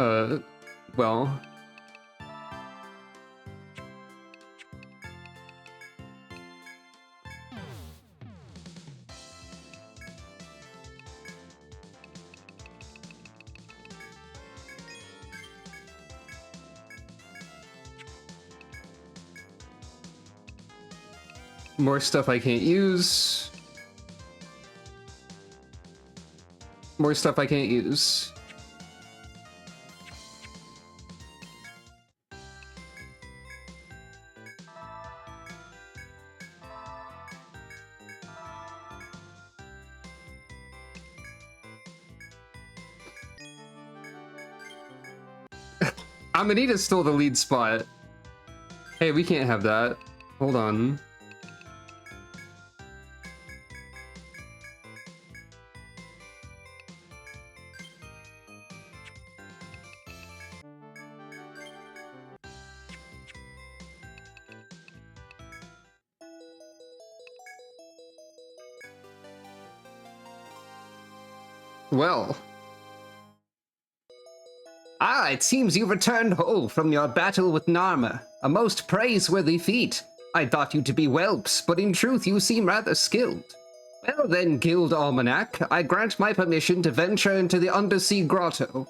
More stuff I can't use. More stuff I can't use. Amanita stole the lead spot. Hey, we can't have that. Hold on. Well. Ah, it seems you returned whole from your battle with Narmer. A most praiseworthy feat. I thought you to be whelps, but in truth you seem rather skilled. Well then, Guild Almanac, I grant my permission to venture into the undersea grotto.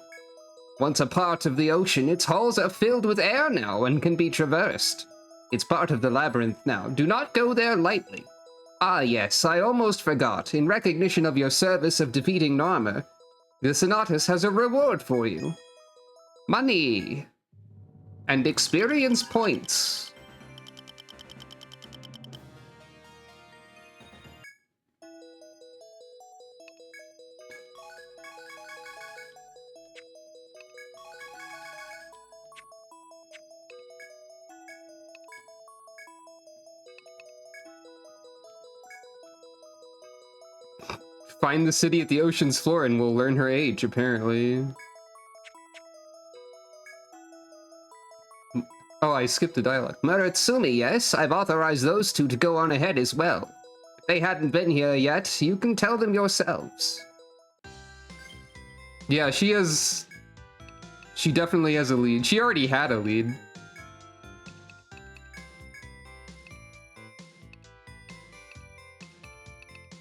Once a part of the ocean, its halls are filled with air now and can be traversed. It's part of the labyrinth now. Do not go there lightly. Ah yes, I almost forgot. In recognition of your service of defeating Narmer, the Sonatus has a reward for you. Money! And experience points. Find the city at the ocean's floor and we'll learn her age, apparently. Oh, I skipped the dialogue. Muratsumi, yes? I've authorized those two to go on ahead as well. If they hadn't been here yet, you can tell them yourselves. Yeah, she definitely has a lead. She already had a lead.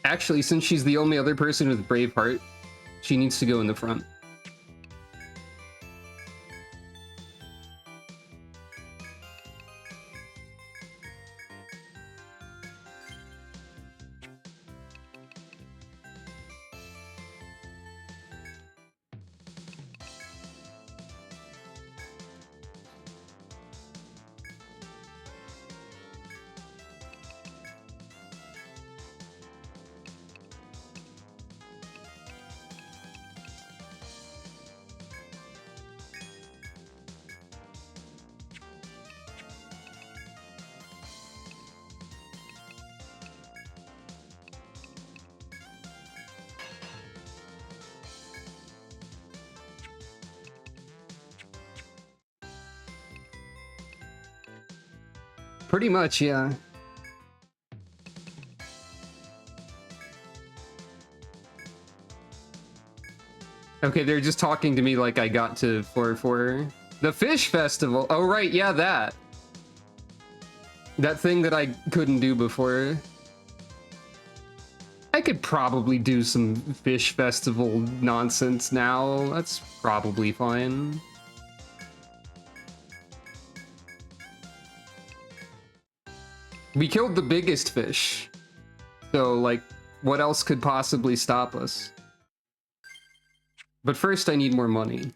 Actually, since she's the only other person with Braveheart, she needs to go in the front. Pretty much, yeah. Okay, they're just talking to me like I got to for the fish festival. Oh right, yeah, that thing that I couldn't do before. I could probably do some fish festival nonsense now. That's probably fine. We killed the biggest fish. So, like, what else could possibly stop us? But first, I need more money.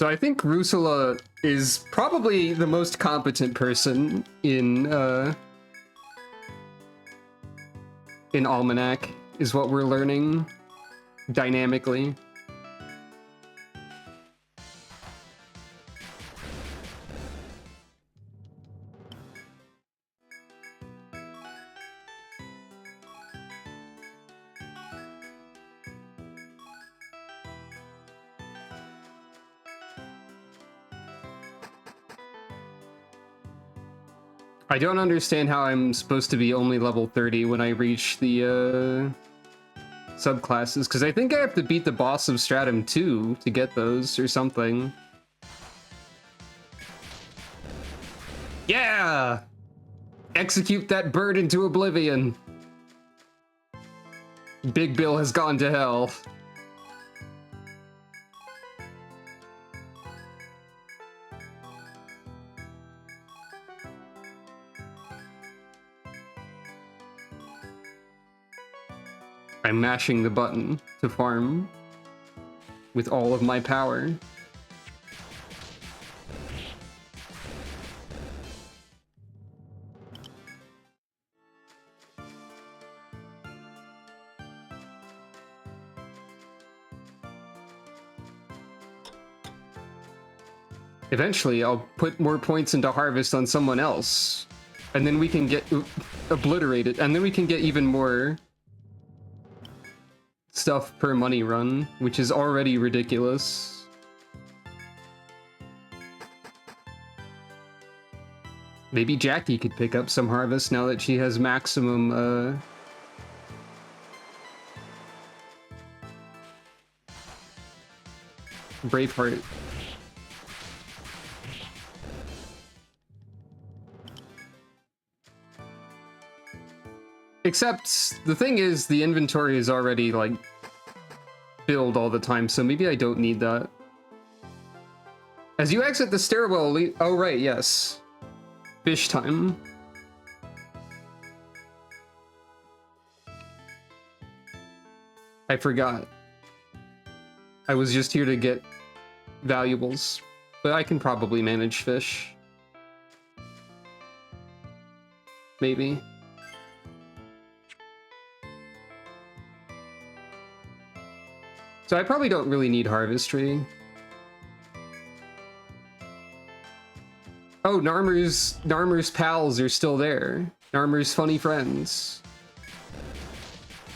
So I think Rusula is probably the most competent person in Almanac, is what we're learning dynamically. I don't understand how I'm supposed to be only level 30 when I reach the subclasses, because I think I have to beat the boss of Stratum 2 to get those or something. Yeah! Execute that bird into oblivion. Big Bill has gone to hell. I'm mashing the button to farm with all of my power. Eventually, I'll put more points into Harvest on someone else, and then we can get obliterated, and then we can get even more stuff per money run, which is already ridiculous. Maybe Jackie could pick up some Harvest now that she has maximum, Braveheart. Except, the thing is, the inventory is already, like, filled all the time, so maybe I don't need that. As you exit the stairwell, oh right, yes. Fish time. I forgot. I was just here to get valuables, but I can probably manage fish. Maybe. So I probably don't really need Harvestry. Oh, Narmer's pals are still there. Narmer's funny friends.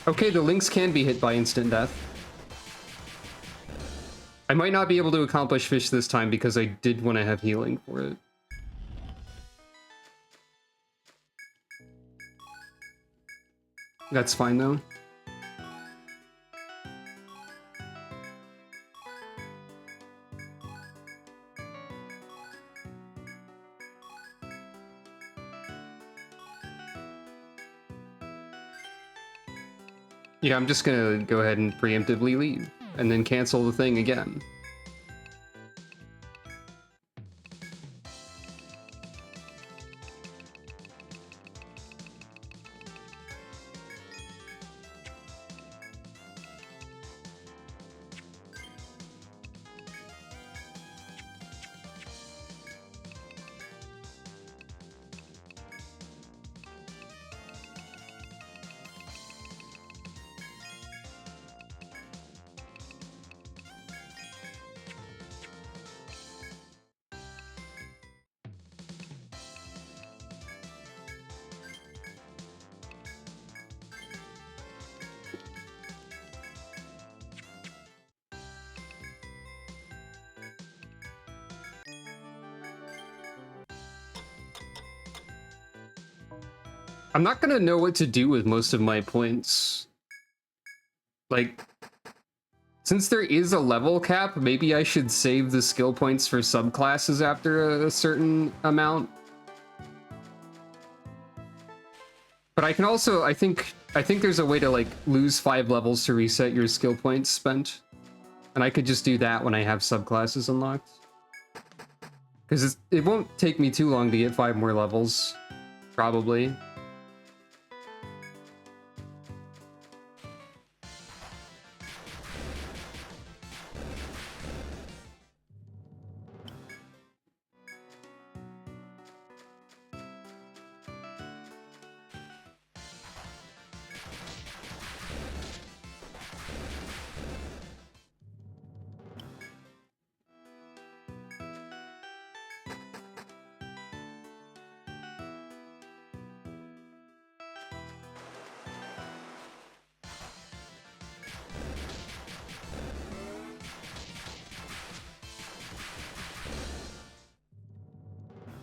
Okay, the Lynx can be hit by instant death. I might not be able to accomplish fish this time because I did want to have healing for it. That's fine though. Yeah, I'm just gonna go ahead and preemptively leave, and then cancel the thing again. I'm not gonna know what to do with most of my points. Like, since there is a level cap, maybe I should save the skill points for subclasses after a certain amount. But I can also, I think there's a way to, like, lose 5 levels to reset your skill points spent. And I could just do that when I have subclasses unlocked. Because it won't take me too long to get 5 more levels. Probably.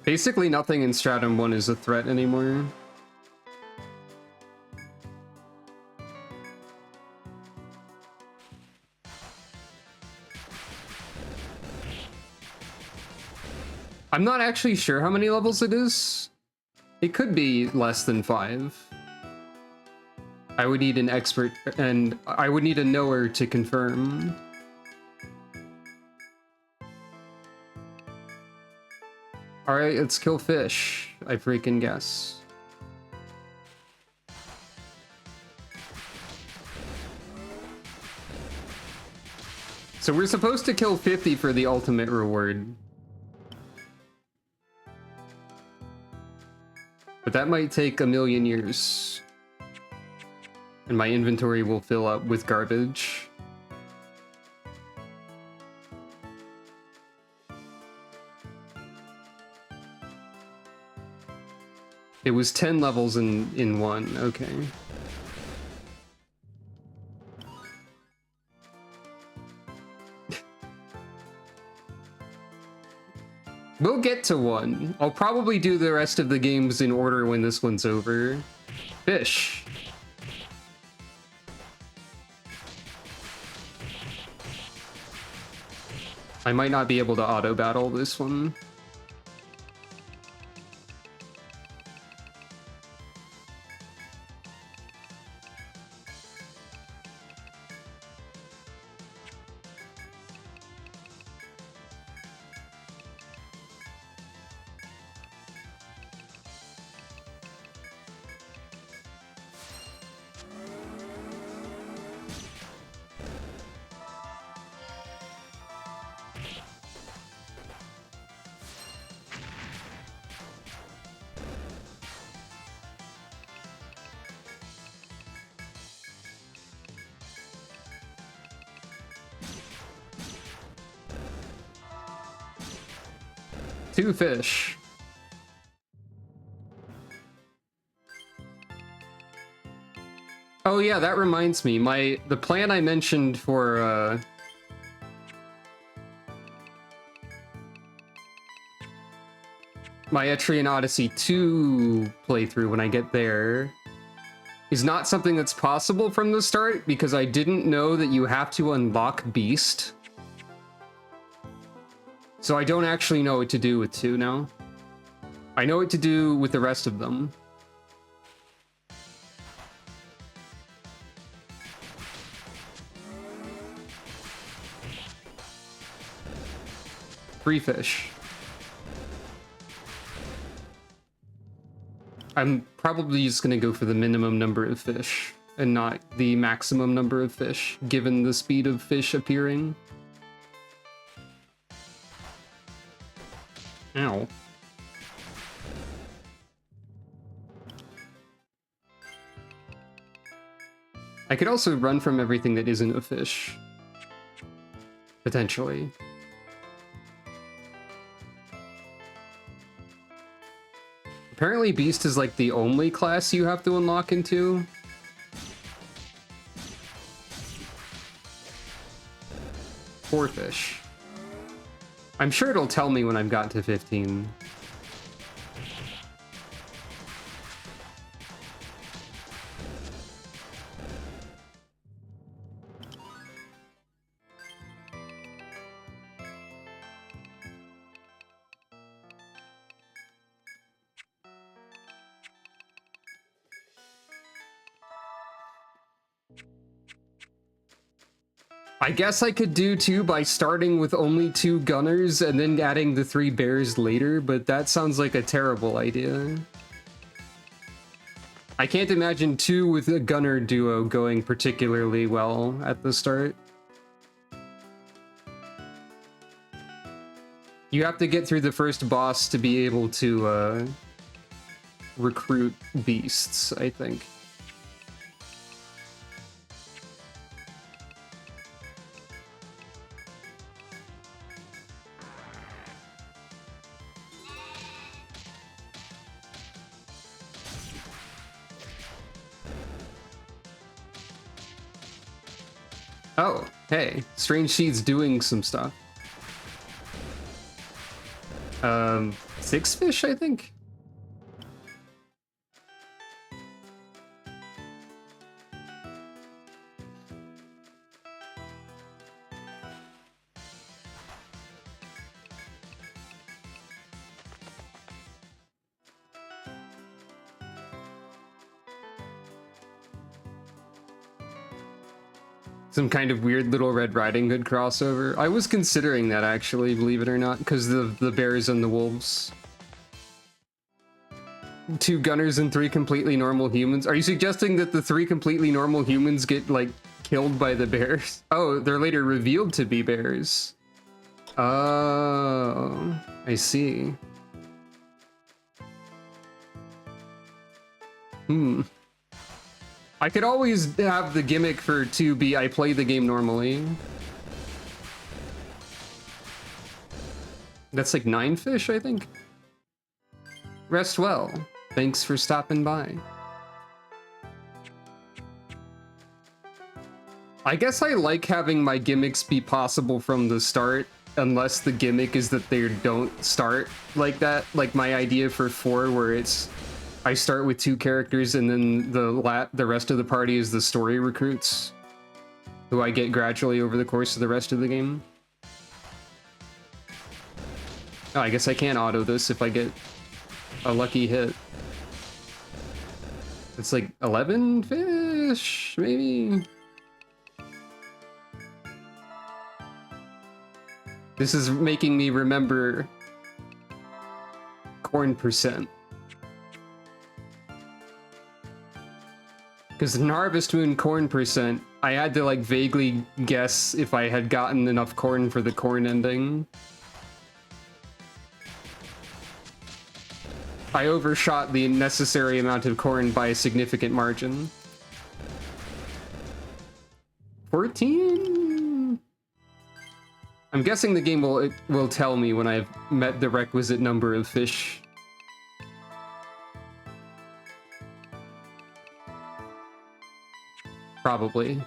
Basically nothing in Stratum 1 is a threat anymore. I'm not actually sure how many levels it is. It could be less than 5. I would need an expert, and I would need a knower to confirm. Alright, let's kill fish. I freaking guess. So we're supposed to kill 50 for the ultimate reward. But that might take a million years. And my inventory will fill up with garbage. It was 10 levels in one, okay. We'll get to 1. I'll probably do the rest of the games in order when this one's over. Fish. I might not be able to auto-battle this one. Two fish. Oh yeah, that reminds me. The plan I mentioned for my Etrian Odyssey 2 playthrough when I get there is not something that's possible from the start because I didn't know that you have to unlock Beast. So I don't actually know what to do with 2 now. I know what to do with the rest of them. Three fish. I'm probably just gonna go for the minimum number of fish and not the maximum number of fish, given the speed of fish appearing. Ow. I could also run from everything that isn't a fish. Potentially. Apparently Beast is like the only class you have to unlock into. Four fish. I'm sure it'll tell me when I've got to 15. I guess I could do 2 by starting with only 2 gunners and then adding the 3 bears later, but that sounds like a terrible idea. I can't imagine 2 with a gunner duo going particularly well at the start. You have to get through the first boss to be able to recruit beasts, I think. Oh, hey, Strange Seed's doing some stuff. 6 fish, I think. Some kind of weird little Red Riding Hood crossover. I was considering that, actually, believe it or not, because the bears and the wolves. 2 gunners and 3 completely normal humans. Are you suggesting that the 3 completely normal humans get, like, killed by the bears? Oh, they're later revealed to be bears. Oh, I see. I could always have the gimmick for 2 be I play the game normally. That's like 9 fish, I think. Rest well. Thanks for stopping by. I guess I like having my gimmicks be possible from the start, unless the gimmick is that they don't start like that. Like my idea for 4, where it's I start with 2 characters and then the rest of the party is the story recruits, who I get gradually over the course of the rest of the game. Oh, I guess I can't auto this if I get a lucky hit. It's like 11 fish, maybe? This is making me remember corn percent. Because in Harvest Moon corn percent, I had to like vaguely guess if I had gotten enough corn for the corn ending. I overshot the necessary amount of corn by a significant margin. 14? I'm guessing the game will tell me when I've met the requisite number of fish. Probably.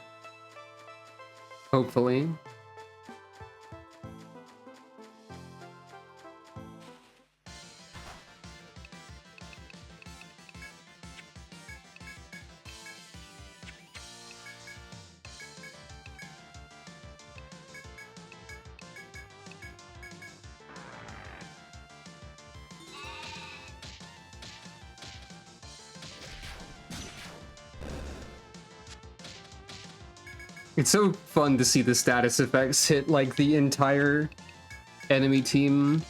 Hopefully. It's so fun to see the status effects hit like the entire enemy team.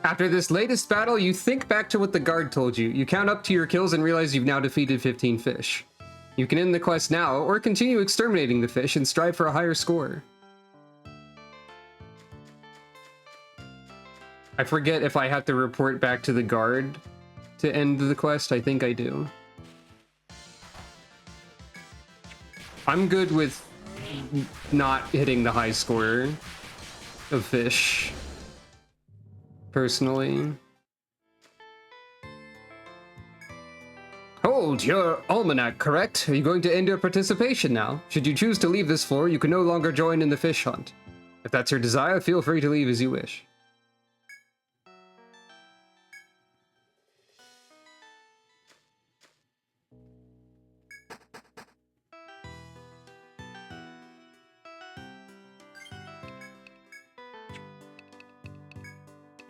After this latest battle, you think back to what the guard told you. You count up to your kills and realize you've now defeated 15 fish. You can end the quest now, or continue exterminating the fish and strive for a higher score. I forget if I have to report back to the guard to end the quest. I think I do. I'm good with not hitting the high score of fish. Personally. Hold, your almanac, correct? Are you going to end your participation now? Should you choose to leave this floor, you can no longer join in the fish hunt. If that's your desire, feel free to leave as you wish.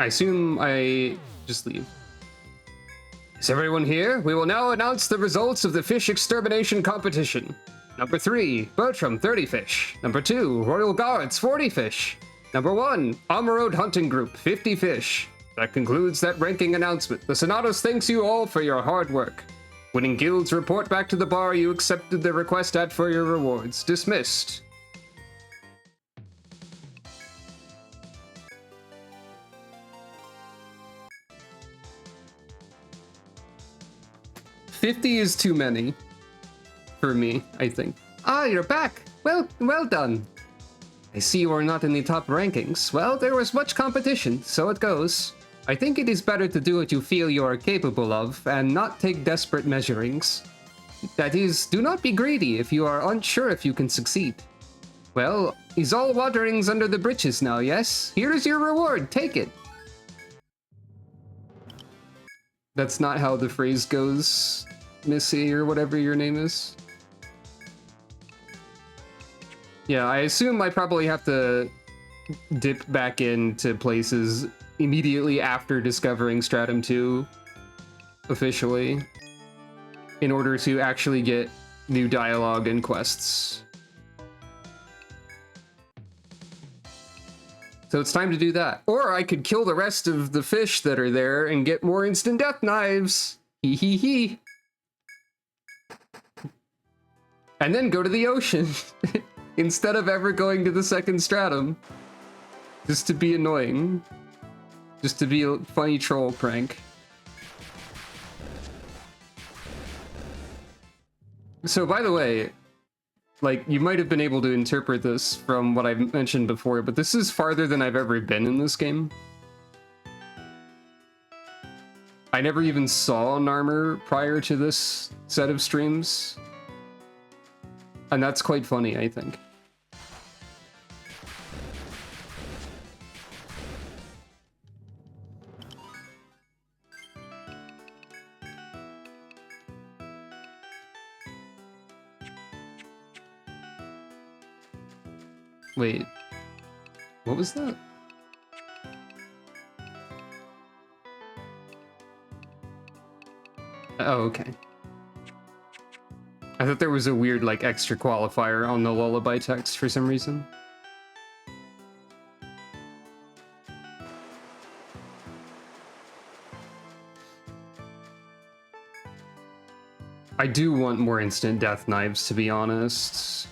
I assume I just leave. Is everyone here? We will now announce the results of the fish extermination competition. Number 3, Bertram, 30 fish. Number 2, Royal Guards, 40 fish. Number 1, Amarode Hunting Group, 50 fish. That concludes that ranking announcement. The Sonatos thanks you all for your hard work. Winning guilds report back to the bar you accepted the request at for your rewards. Dismissed. 50 is too many for me, I think. Ah, you're back. Well done. I see you are not in the top rankings. Well, there was much competition, so it goes. I think it is better to do what you feel you are capable of and not take desperate measurings. That is, do not be greedy if you are unsure if you can succeed. Well, is all waterings under the britches now, yes? Here is your reward, take it. That's not how the phrase goes, Missy, or whatever your name is. Yeah, I assume I probably have to dip back into places immediately after discovering Stratum 2 officially in order to actually get new dialogue and quests. So it's time to do that. Or I could kill the rest of the fish that are there and get more instant death knives. Hee hee hee. And then go to the ocean instead of ever going to the second stratum. Just to be annoying. Just to be a funny troll prank. So by the way, like, you might have been able to interpret this from what I've mentioned before, but this is farther than I've ever been in this game. I never even saw Narmer prior to this set of streams. And that's quite funny, I think. Wait, what was that? Oh, okay. I thought there was a weird, like, extra qualifier on the lullaby text for some reason. I do want more instant death knives, to be honest.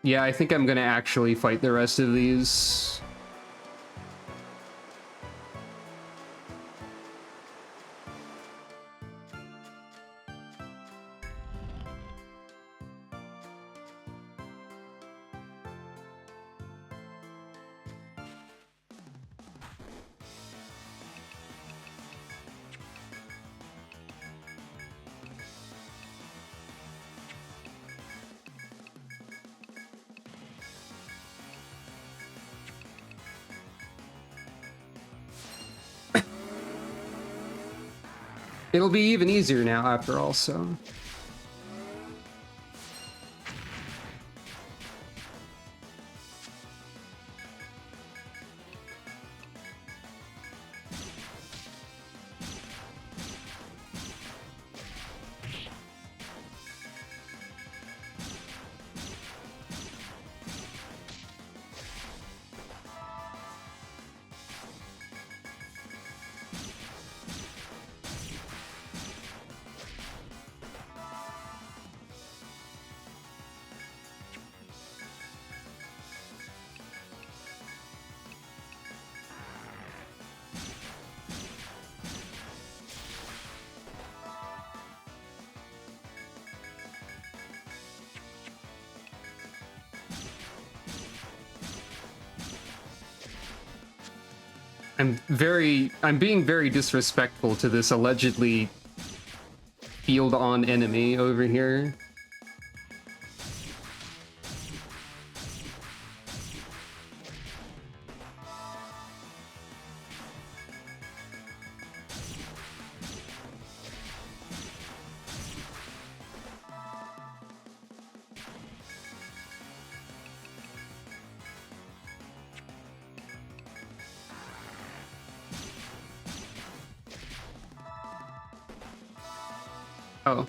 Yeah, I think I'm gonna actually fight the rest of these. It'll be even easier now after all, so... I'm being very disrespectful to this allegedly field-on enemy over here. Oh.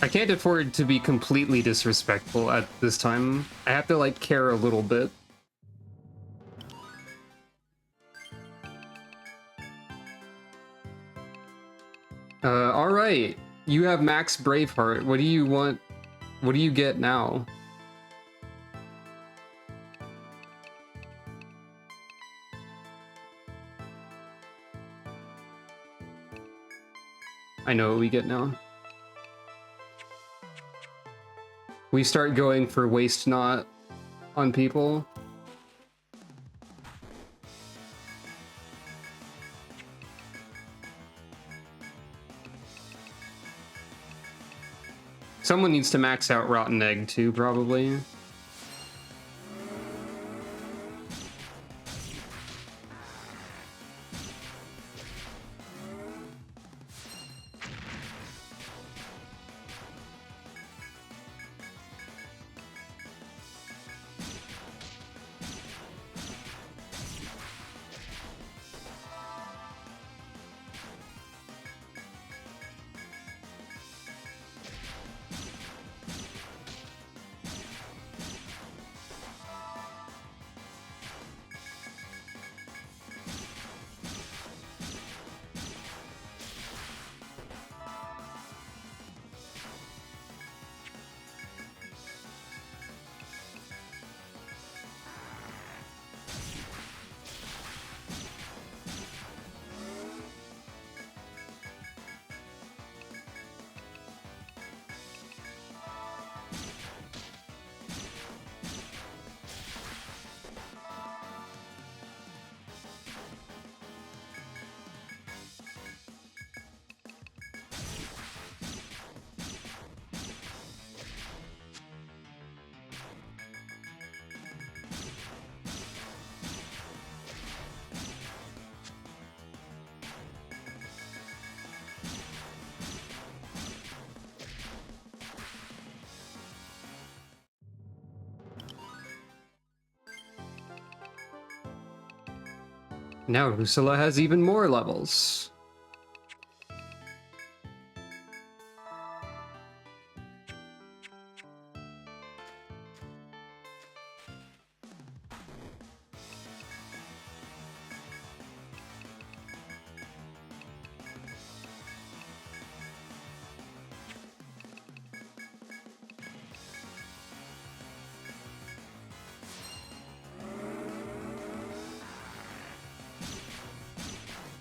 I can't afford to be completely disrespectful at this time. I have to, like, care a little bit. Alright. You have Max Braveheart. What do you want? What do you get now? I know what we get now. We start going for Waste Not on people. Someone needs to max out Rotten Egg too, probably. Now Rusula has even more levels.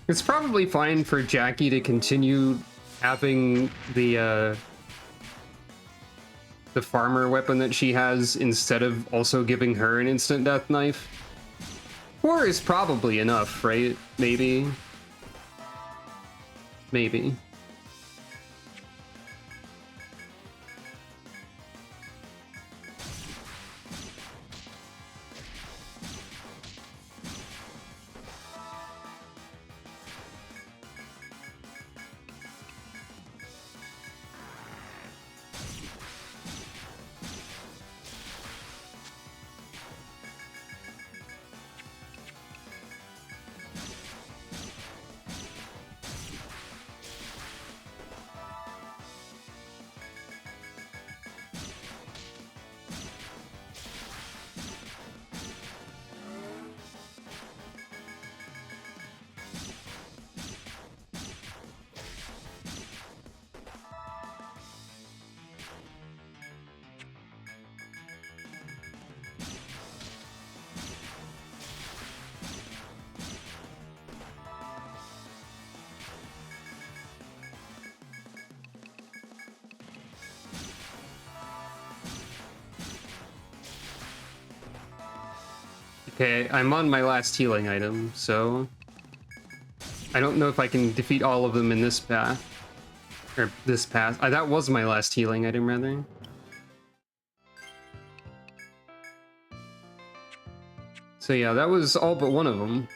It's probably fine for Jackie to continue having the farmer weapon that she has instead of also giving her an instant death knife. 4 is probably enough, right? Maybe. Maybe. Okay, I'm on my last healing item, so I don't know if I can defeat all of them in this path. Or this path. That was my last healing item, rather. So yeah, that was all but one of them.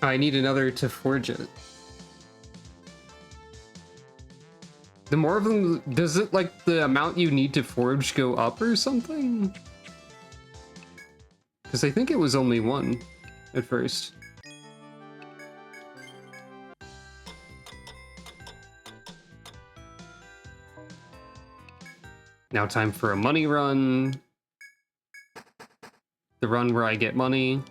I need another to forge it. The more of them, does it like the amount you need to forge go up or something? Because I think it was only one at first. Now time for a money run. The run where I get money.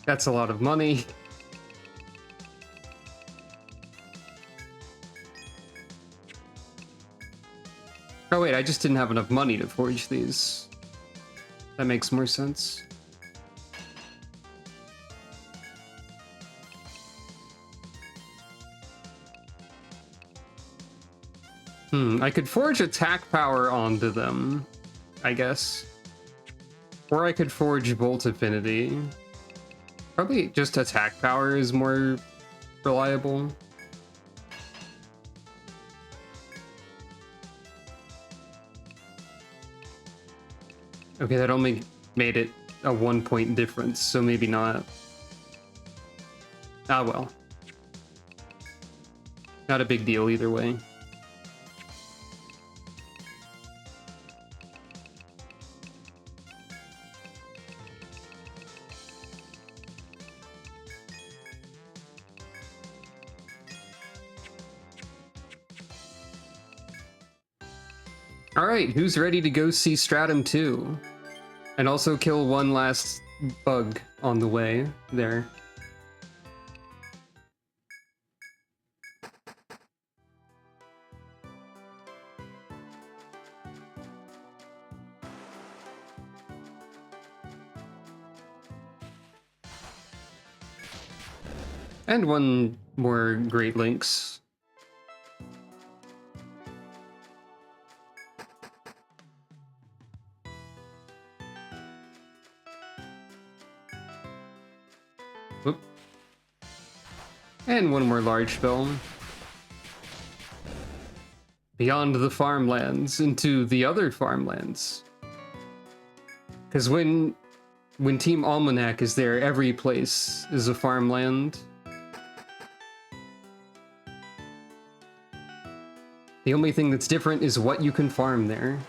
That's a lot of money. Oh wait, I just didn't have enough money to forge these. That makes more sense. I could forge attack power onto them, I guess. Or I could forge Volt Affinity. Probably just attack power is more reliable. Okay, that only made it a 1-point difference, so maybe not. Ah well. Not a big deal either way. Alright, who's ready to go see Stratum 2? And also kill one last bug on the way there. And one more Great Lynx. Whoop. And one more large film. Beyond the farmlands, into the other farmlands. Because when Team Almanac is there, every place is a farmland. The only thing that's different is what you can farm there.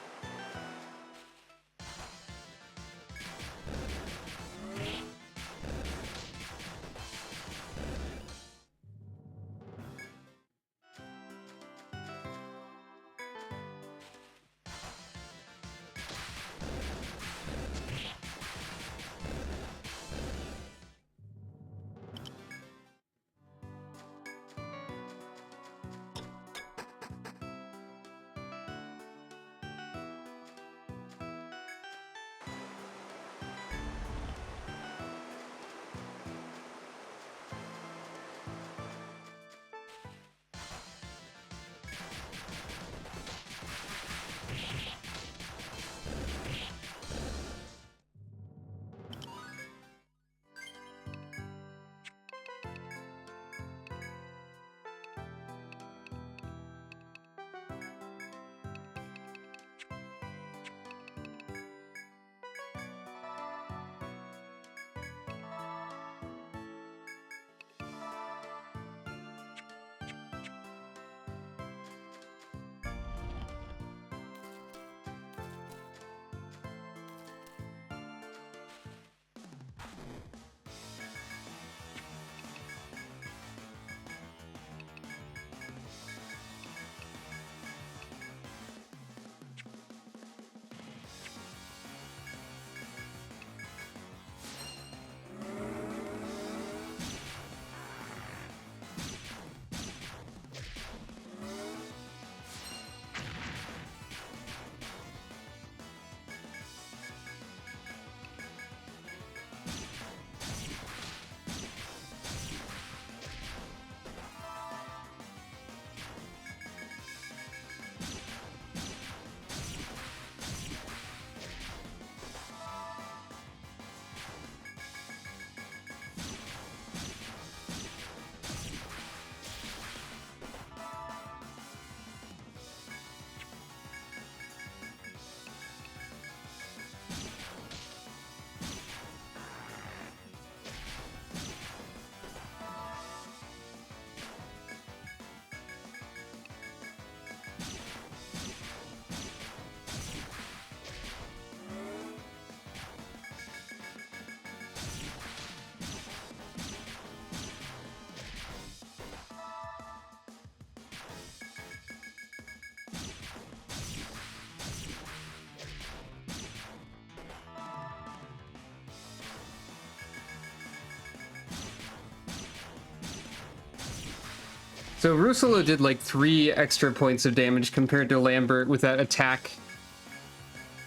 So Rusula did like 3 extra points of damage compared to Lambert with that attack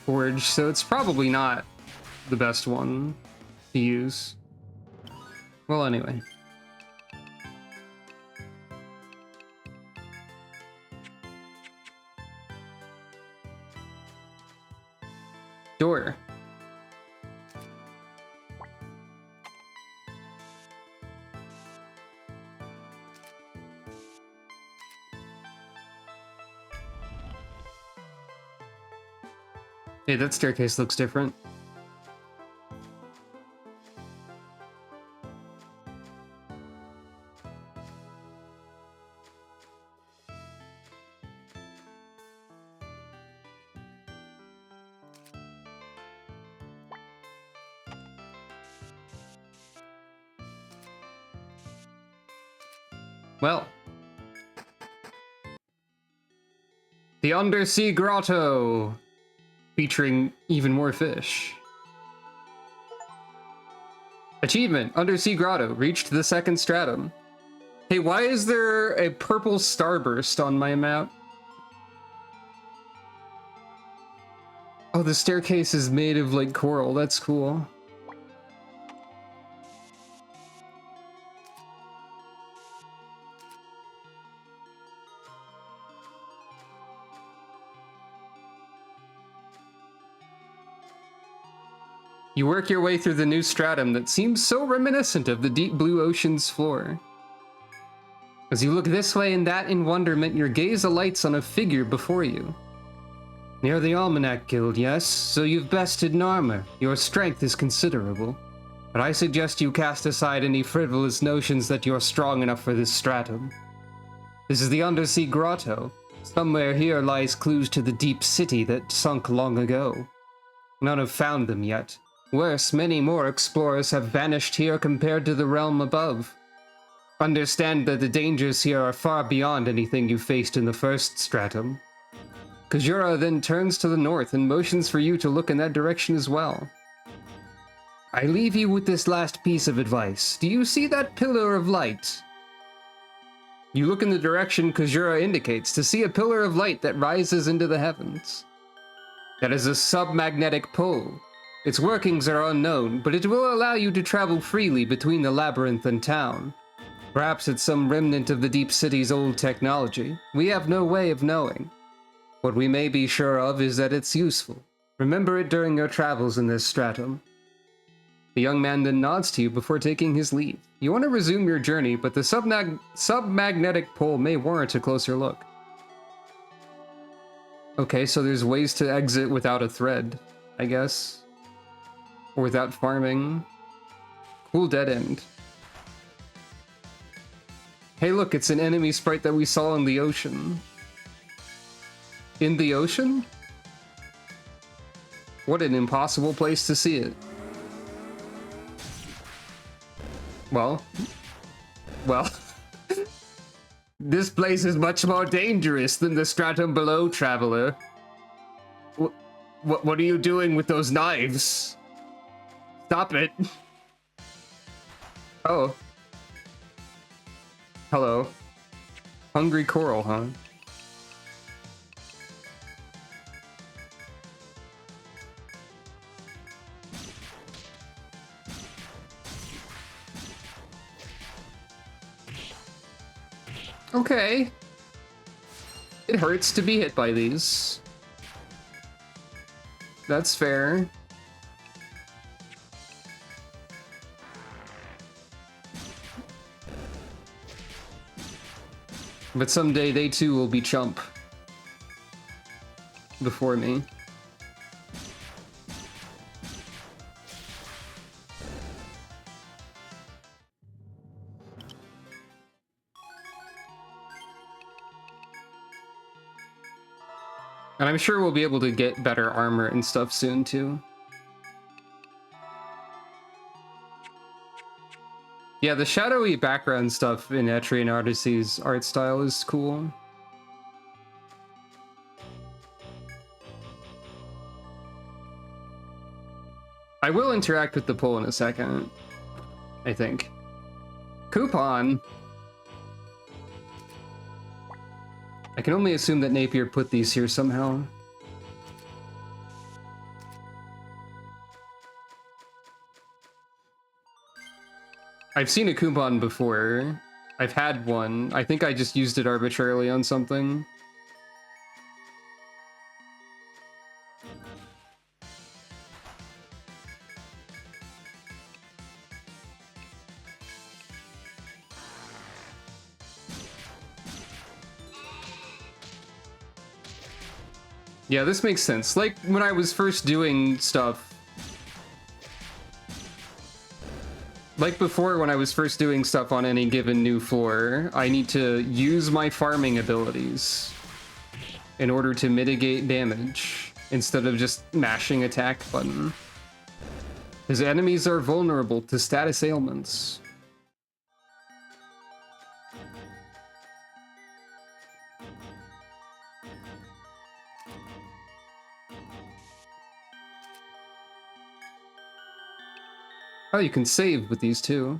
forge, so it's probably not the best one to use. Well, anyway. Door. Hey, that staircase looks different. Well. The Undersea Grotto! Featuring even more fish. Achievement, Undersea Grotto, reached the 2nd stratum. Hey, why is there a purple starburst on my map? Oh, the staircase is made of, like, coral. That's cool. You work your way through the new stratum that seems so reminiscent of the deep blue ocean's floor. As you look this way and that in wonderment, your gaze alights on a figure before you. Near the Almanac Guild, yes, so you've bested Narmer. Your strength is considerable. But I suggest you cast aside any frivolous notions that you're strong enough for this stratum. This is the undersea grotto. Somewhere here lies clues to the deep city that sunk long ago. None have found them yet. Worse, many more explorers have vanished here compared to the realm above. Understand that the dangers here are far beyond anything you faced in the first stratum. Kajura then turns to the north and motions for you to look in that direction as well. I leave you with this last piece of advice. Do you see that pillar of light? You look in the direction Kajura indicates to see a pillar of light that rises into the heavens. That is a submagnetic pole. Its workings are unknown, but it will allow you to travel freely between the labyrinth and town. Perhaps it's some remnant of the deep city's old technology. We have no way of knowing. What we may be sure of is that it's useful. Remember it during your travels in this stratum. The young man then nods to you before taking his leave. You want to resume your journey, but the submagnetic pole may warrant a closer look. Okay, so there's ways to exit without a thread, I guess. Or without farming. Cool dead end. Hey look, it's an enemy sprite that we saw in the ocean. In the ocean? What an impossible place to see it. Well. This place is much more dangerous than the stratum below, traveler. What are you doing with those knives? Stop it. Oh. Hello. Hungry coral, huh? Okay. It hurts to be hit by these. That's fair. But someday they too will be chump. Before me. And I'm sure we'll be able to get better armor and stuff soon too. Yeah, the shadowy background stuff in Etrian Odyssey's art style is cool. I will interact with the pole in a second, I think. Coupon! I can only assume that Napier put these here somehow. I've seen a coupon before. I've had one. I think I just used it arbitrarily on something. Yeah, this makes sense. Like, when I was first doing stuff... Like before, when I was first doing stuff on any given new floor, I need to use my farming abilities in order to mitigate damage, instead of just mashing attack button. Because enemies are vulnerable to status ailments. Oh, you can save with these too.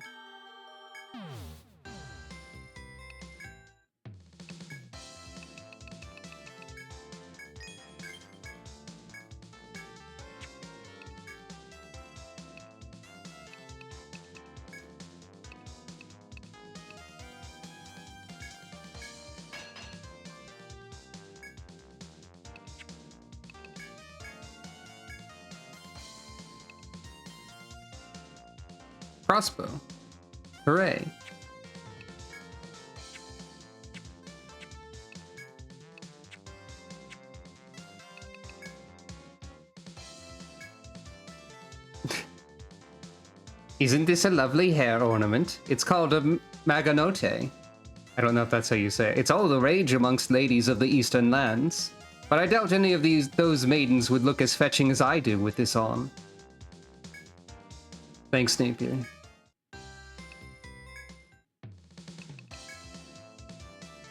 crossbow. Hooray. Isn't this a lovely hair ornament? It's called a maganote. I don't know if that's how you say it. It's all the rage amongst ladies of the eastern lands. But I doubt any of those maidens would look as fetching as I do with this on. Thanks, Napier.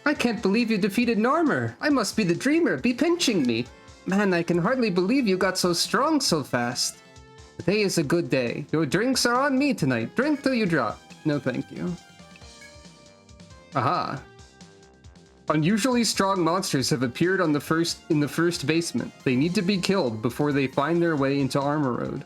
I can't believe you defeated Narmer. I must be the dreamer. Be pinching me. Man, I can hardly believe you got so strong so fast. Today is a good day. Your drinks are on me tonight. Drink till you drop. No, thank you. Aha. Unusually strong monsters have appeared in the first basement. They need to be killed before they find their way into Armor Road.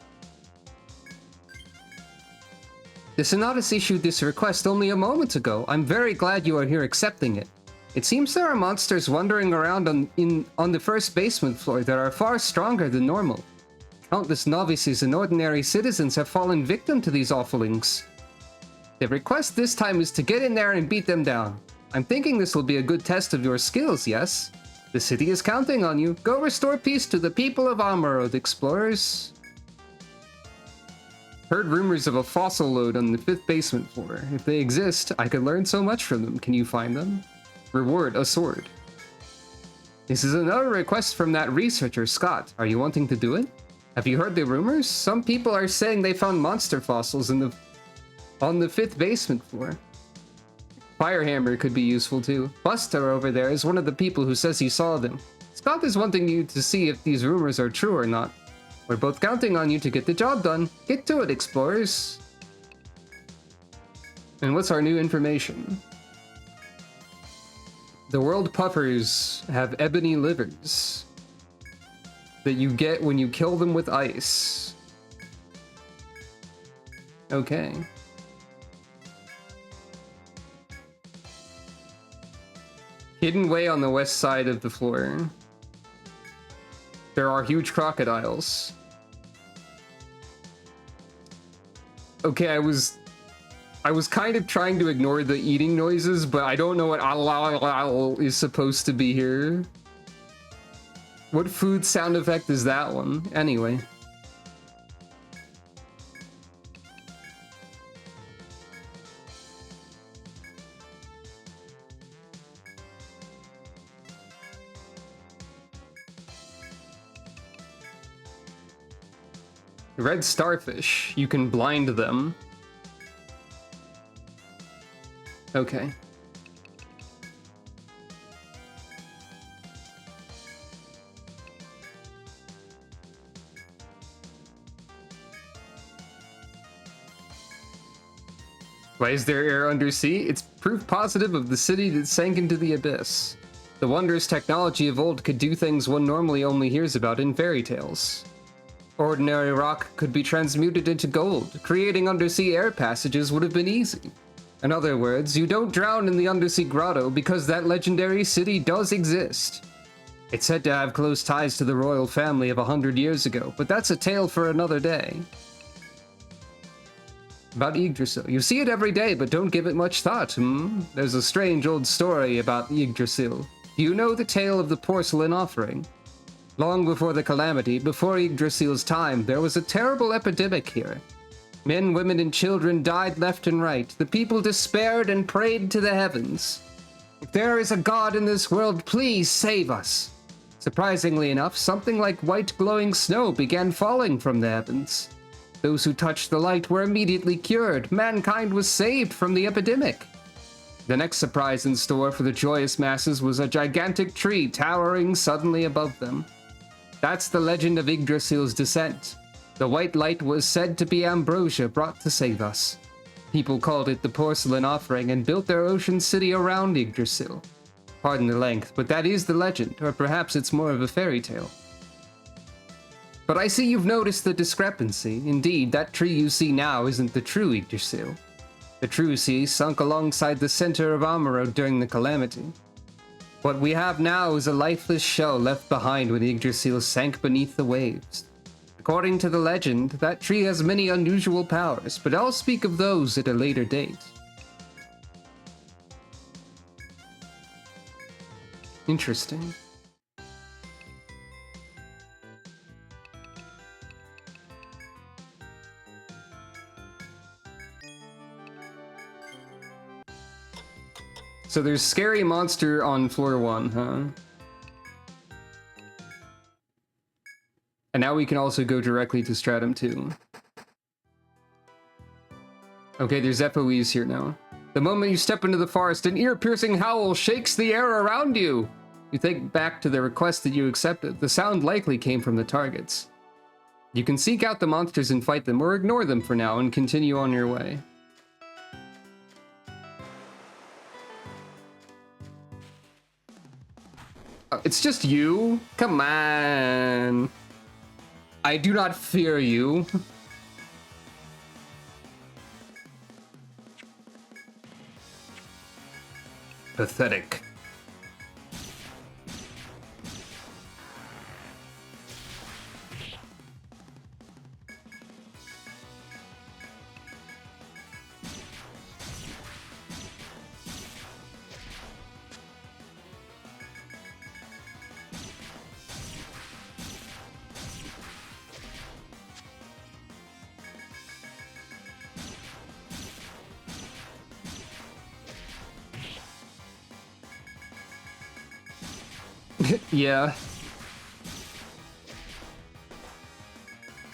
The Sonatus issued this request only a moment ago. I'm very glad you are here accepting it. It seems there are monsters wandering around on the first basement floor that are far stronger than normal. Countless novices and ordinary citizens have fallen victim to these awfulings. The request this time is to get in there and beat them down. I'm thinking this will be a good test of your skills, yes? The city is counting on you. Go restore peace to the people of Armor Road, explorers. Heard rumors of a fossil load on the 5th basement floor. If they exist, I could learn so much from them. Can you find them? Reward, a sword. This is another request from that researcher, Scott. Are you wanting to do it? Have you heard the rumors? Some people are saying they found monster fossils on the 5th basement floor. Firehammer could be useful too. Buster over there is one of the people who says he saw them. Scott is wanting you to see if these rumors are true or not. We're both counting on you to get the job done. Get to it, explorers. And what's our new information? The world puffers have ebony livers that you get when you kill them with ice. Okay. Hidden way on the west side of the floor. There are huge crocodiles. Okay, I was kind of trying to ignore the eating noises, but I don't know what owl is supposed to be here. What food sound effect is that one? Anyway. Red starfish. You can blind them. Okay. Why is there air undersea? It's proof positive of the city that sank into the abyss. The wondrous technology of old could do things one normally only hears about in fairy tales. Ordinary rock could be transmuted into gold. Creating undersea air passages would have been easy. In other words, you don't drown in the undersea grotto because that legendary city does exist. It's said to have close ties to the royal family of 100 years ago, but that's a tale for another day. About Yggdrasil. You see it every day, but don't give it much thought, There's a strange old story about Yggdrasil. Do you know the tale of the porcelain offering? Long before the calamity, before Yggdrasil's time, there was a terrible epidemic here. Men, women, and children died left and right. The people despaired and prayed to the heavens. If there is a god in this world, please save us. Surprisingly enough, something like white glowing snow began falling from the heavens. Those who touched the light were immediately cured. Mankind was saved from the epidemic. The next surprise in store for the joyous masses was a gigantic tree towering suddenly above them. That's the legend of Yggdrasil's descent. The white light was said to be ambrosia brought to save us. People called it the porcelain offering and built their ocean city around Yggdrasil. Pardon the length, but that is the legend, or perhaps it's more of a fairy tale. But I see you've noticed the discrepancy. Indeed, that tree you see now isn't the true Yggdrasil. The true sea sunk alongside the center of Amaro during the calamity. What we have now is a lifeless shell left behind when Yggdrasil sank beneath the waves. The According to the legend, that tree has many unusual powers, but I'll speak of those at a later date. Interesting. So there's scary monster on floor 1, huh? And now we can also go directly to Stratum 2. Okay, there's FOEs here now. The moment you step into the forest, an ear-piercing howl shakes the air around you. You think back to the request that you accepted. The sound likely came from the targets. You can seek out the monsters and fight them, or ignore them for now and continue on your way. It's just you? Come on. I do not fear you. Pathetic. Yeah.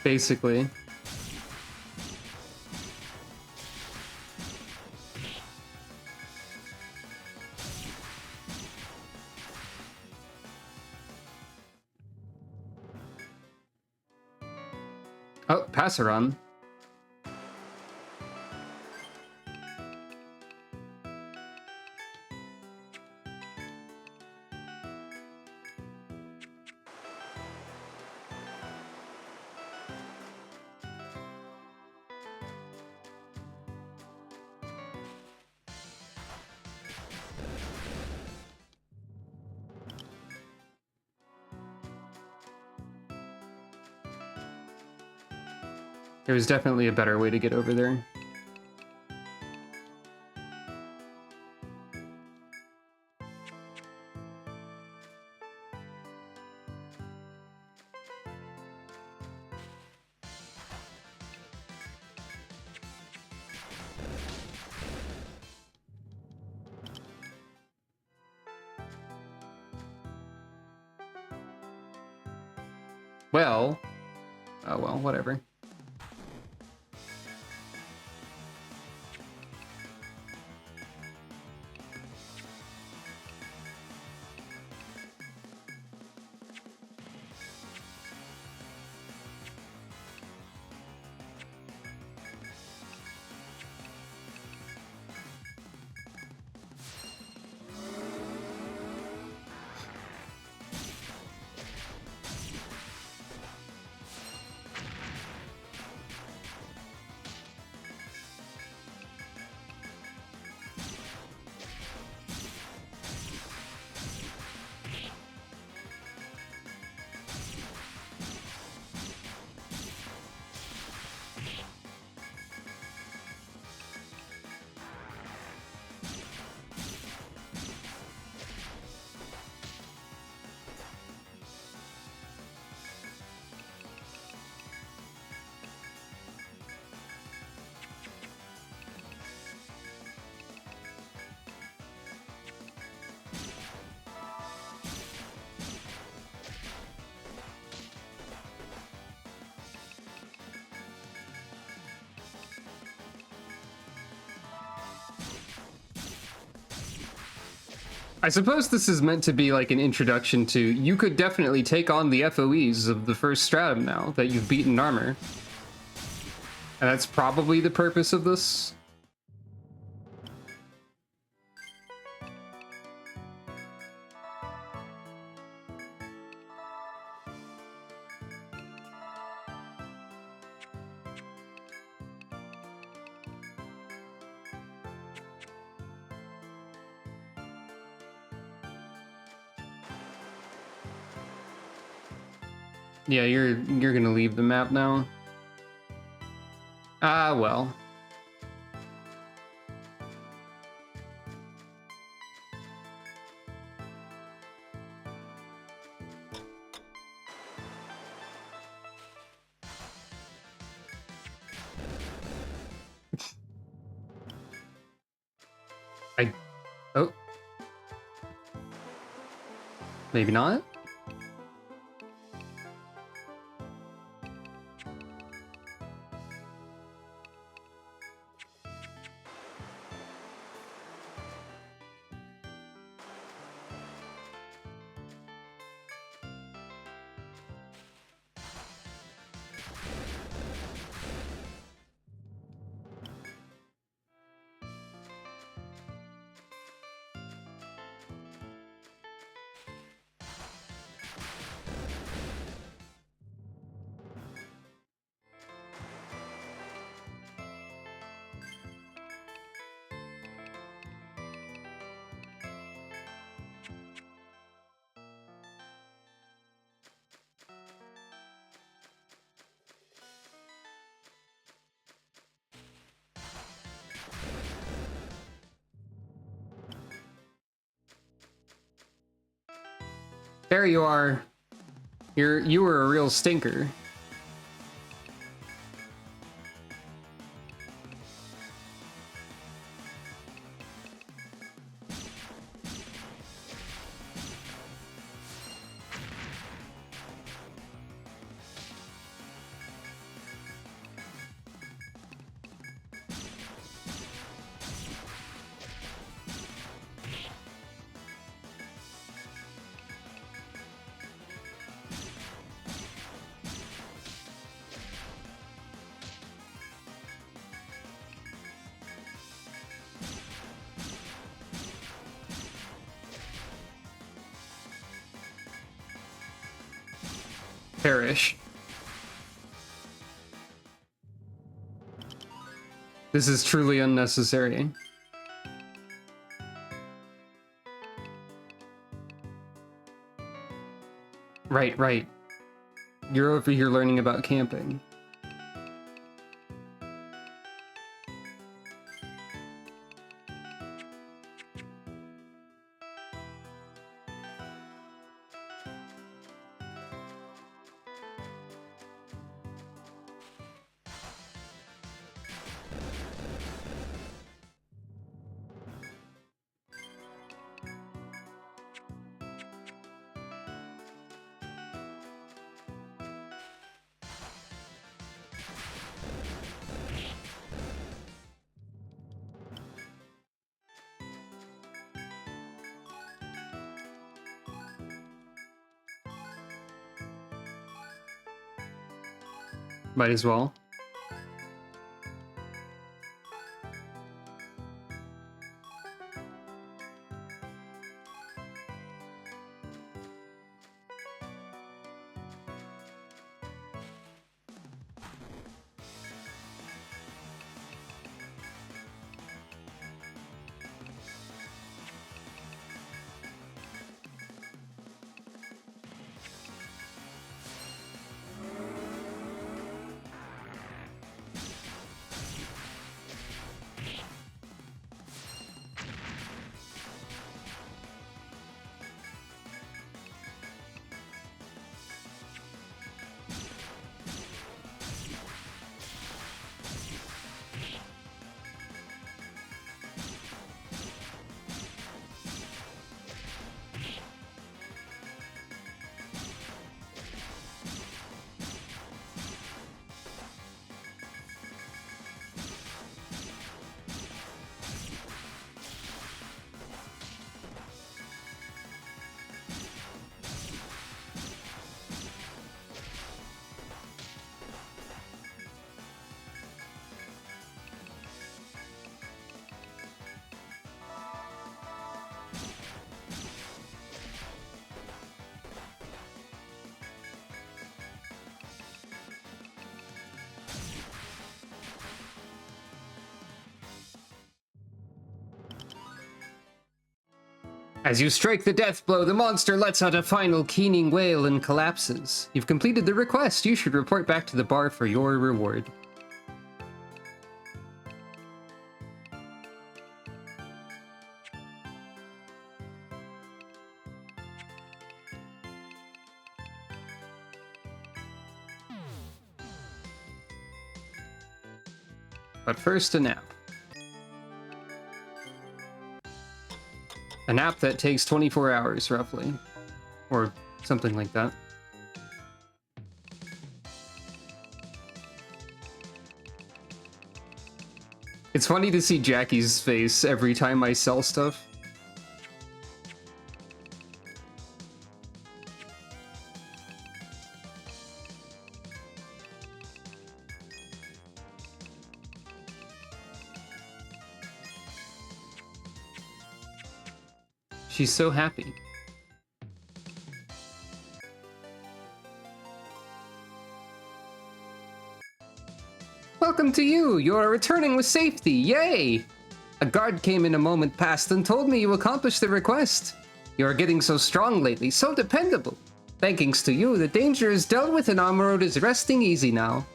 Basically. Oh, Passeron. There's definitely a better way to get over there. Well, oh well, whatever. I suppose this is meant to be like an introduction to, you could definitely take on the FOEs of the first stratum now that you've beaten Narmer. And that's probably the purpose of this. Yeah, you're gonna leave the map now. Ah, well. Oh. Maybe not? There you are. You were a real stinker. Perish. This is truly unnecessary. Right, right. You're over here learning about camping. Might as well. As you strike the death blow, the monster lets out a final keening wail and collapses. You've completed the request. You should report back to the bar for your reward. But first, a nap. A nap that takes 24 hours, roughly. Or something like that. It's funny to see Jackie's face every time I sell stuff. She's so happy. Welcome to you! You are returning with safety! Yay! A guard came in a moment past and told me you accomplished the request. You are getting so strong lately, so dependable. Thanks to you, the danger is dealt with and Narmer is resting easy now.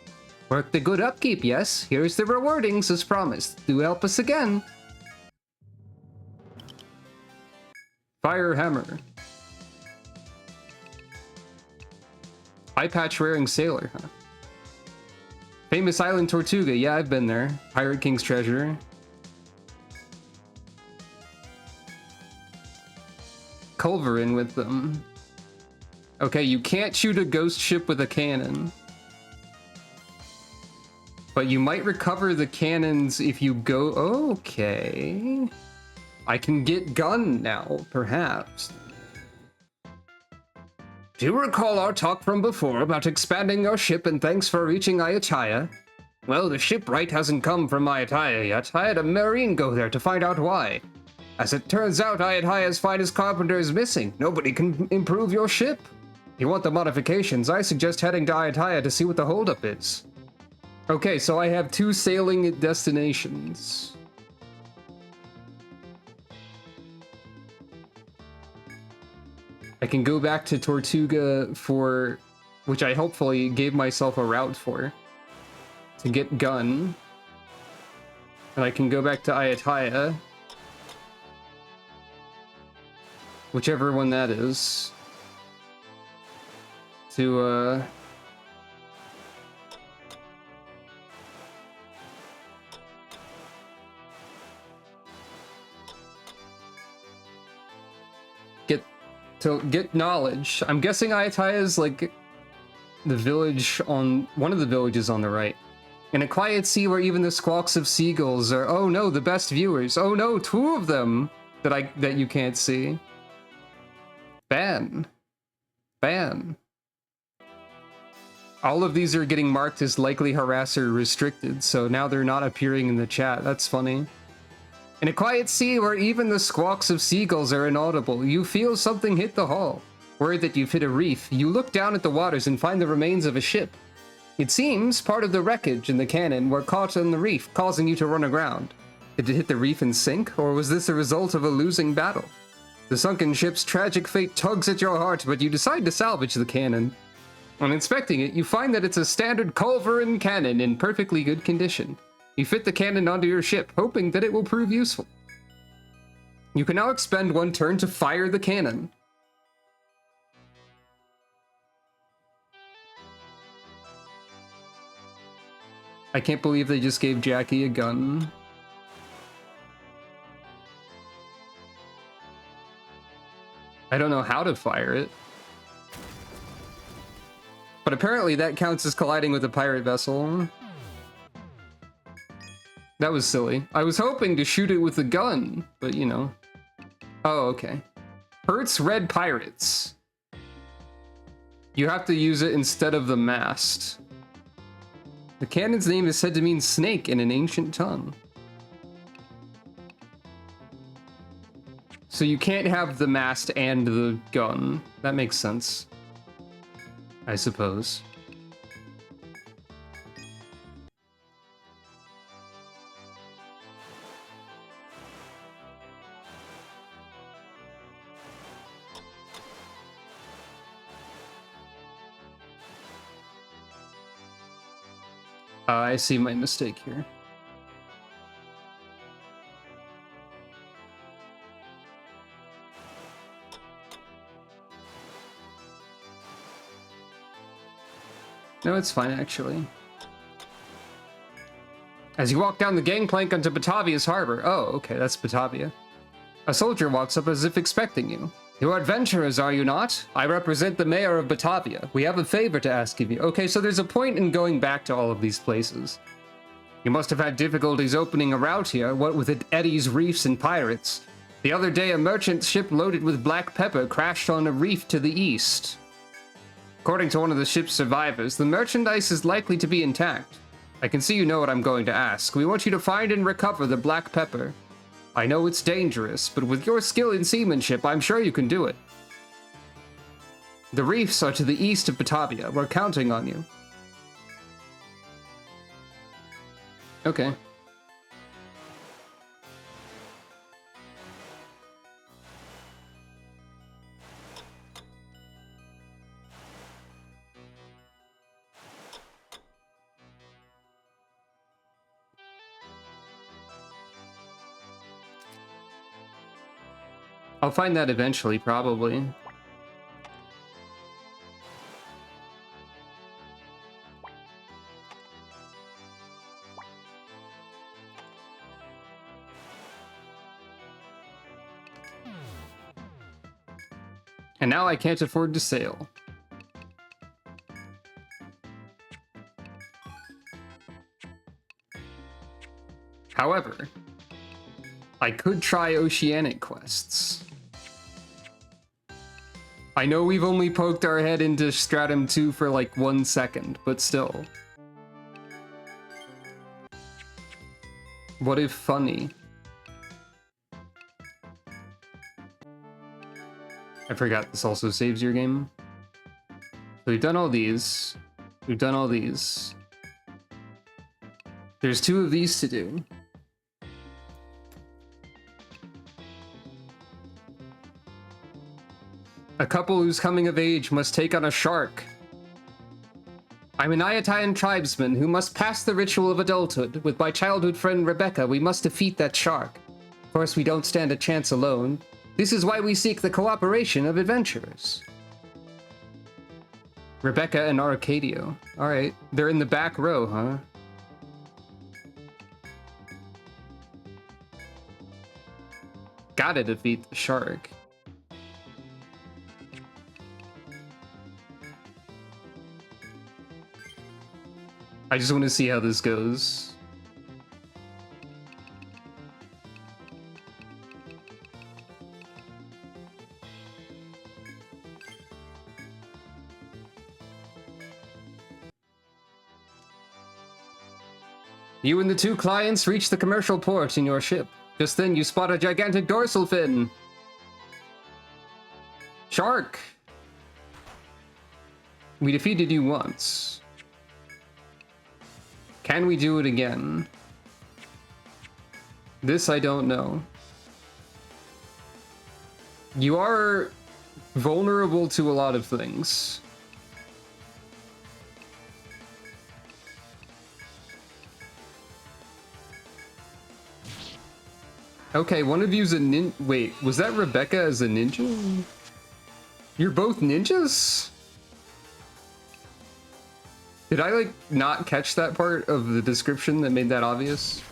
Work the good upkeep, yes? Here's the rewardings as promised. Do help us again. Fire hammer. Eye patch wearing sailor, huh? Famous Island Tortuga, yeah, I've been there. Pirate King's treasure. Culverin with them. Okay, you can't shoot a ghost ship with a cannon. But you might recover the cannons if you go... Okay. I can get gun now, perhaps. Do you recall our talk from before about expanding your ship and thanks for reaching Ayataya? Well, the shipwright hasn't come from Ayataya yet. I had a marine go there to find out why. As it turns out, Ayataya's finest carpenter is missing. Nobody can improve your ship. If you want the modifications, I suggest heading to Ayataya to see what the holdup is. Okay, so I have 2 sailing destinations. I can go back to Tortuga for, which I hopefully gave myself a route for, to get gun. And I can go back to Ayataya, whichever one that is, to, get knowledge. I'm guessing Ayataya is like the village on one of the villages on the right. In a quiet sea where even the squawks of seagulls are, oh no, the best viewers. Oh no, 2 of them that you can't see. Ban. All of these are getting marked as likely harasser restricted, so now they're not appearing in the chat. That's funny. In a quiet sea where even the squawks of seagulls are inaudible, you feel something hit the hull. Worried that you've hit a reef, you look down at the waters and find the remains of a ship. It seems part of the wreckage and the cannon were caught on the reef, causing you to run aground. Did it hit the reef and sink, or was this a result of a losing battle? The sunken ship's tragic fate tugs at your heart, but you decide to salvage the cannon. On inspecting it, you find that it's a standard culverin cannon in perfectly good condition. You fit the cannon onto your ship, hoping that it will prove useful. You can now expend 1 turn to fire the cannon. I can't believe they just gave Jackie a gun. I don't know how to fire it. But apparently that counts as colliding with a pirate vessel. That was silly. I was hoping to shoot it with a gun, but you know. Oh, okay. Hurts red pirates. You have to use it instead of the mast. The cannon's name is said to mean snake in an ancient tongue. So you can't have the mast and the gun. That makes sense, I suppose. I see my mistake here. No, it's fine, actually. As you walk down the gangplank onto Batavia's harbor. Oh, okay, that's Batavia. A soldier walks up as if expecting you. You are adventurers, are you not? I represent the mayor of Batavia. We have a favor to ask of you. Okay, so there's a point in going back to all of these places. You must have had difficulties opening a route here, what with eddies, reefs, and pirates. The other day, a merchant ship loaded with black pepper crashed on a reef to the east. According to one of the ship's survivors, the merchandise is likely to be intact. I can see you know what I'm going to ask. We want you to find and recover the black pepper. I know it's dangerous, but with your skill in seamanship, I'm sure you can do it. The reefs are to the east of Batavia. We're counting on you. Okay. I'll find that eventually, probably. And now I can't afford to sail. However, I could try oceanic quests. I know we've only poked our head into Stratum 2 for like 1 second, but still. What if funny? I forgot this also saves your game. So we've done all these. We've done all these. There's 2 of these to do. A couple who's coming of age must take on a shark. I'm an Ayatayan tribesman who must pass the ritual of adulthood. With my childhood friend Rebecca, we must defeat that shark. Of course, we don't stand a chance alone. This is why we seek the cooperation of adventurers. Rebecca and Arcadio. Alright, they're in the back row, huh? Gotta defeat the shark. I just want to see how this goes. You and the 2 clients reach the commercial port in your ship. Just then you spot a gigantic dorsal fin. Shark! We defeated you once. Can we do it again? This I don't know. You are vulnerable to a lot of things. Okay, one of you's a wait, was that Rebecca as a ninja? You're both ninjas? Did I, like, not catch that part of the description that made that obvious?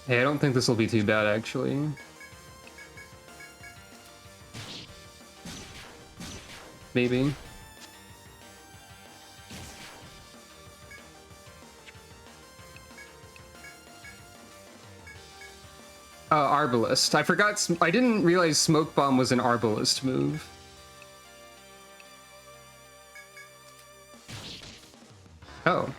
Hey, I don't think this will be too bad, actually. Maybe. Arbalist. I forgot. I didn't realize Smoke Bomb was an Arbalist move. Oh.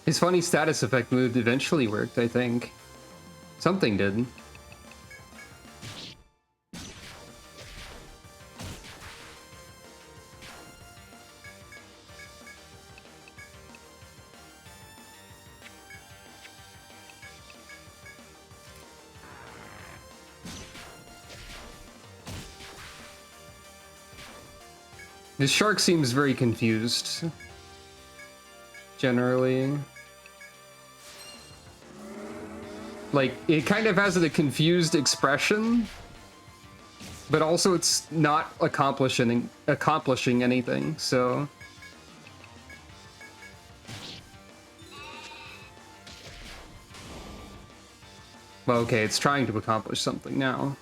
His funny status effect move eventually worked, I think. Something did. This shark seems very confused. Generally. Like, it kind of has a confused expression, but also it's not accomplishing anything, so... Well, okay, it's trying to accomplish something now.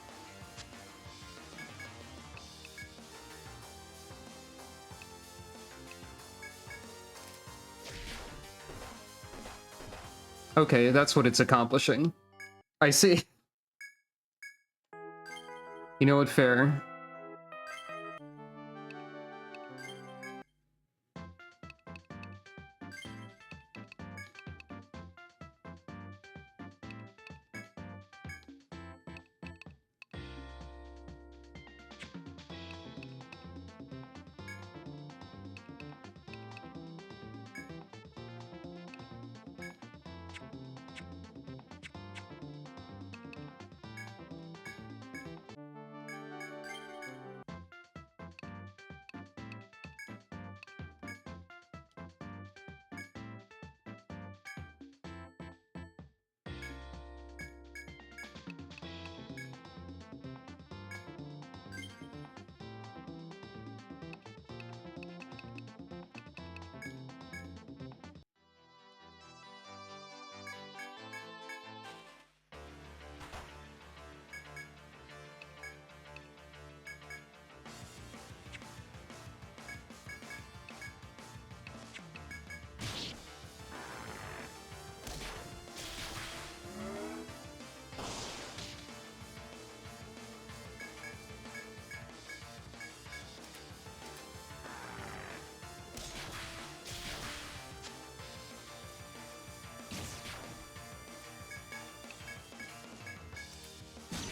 Okay, that's what it's accomplishing. I see. You know what, fair.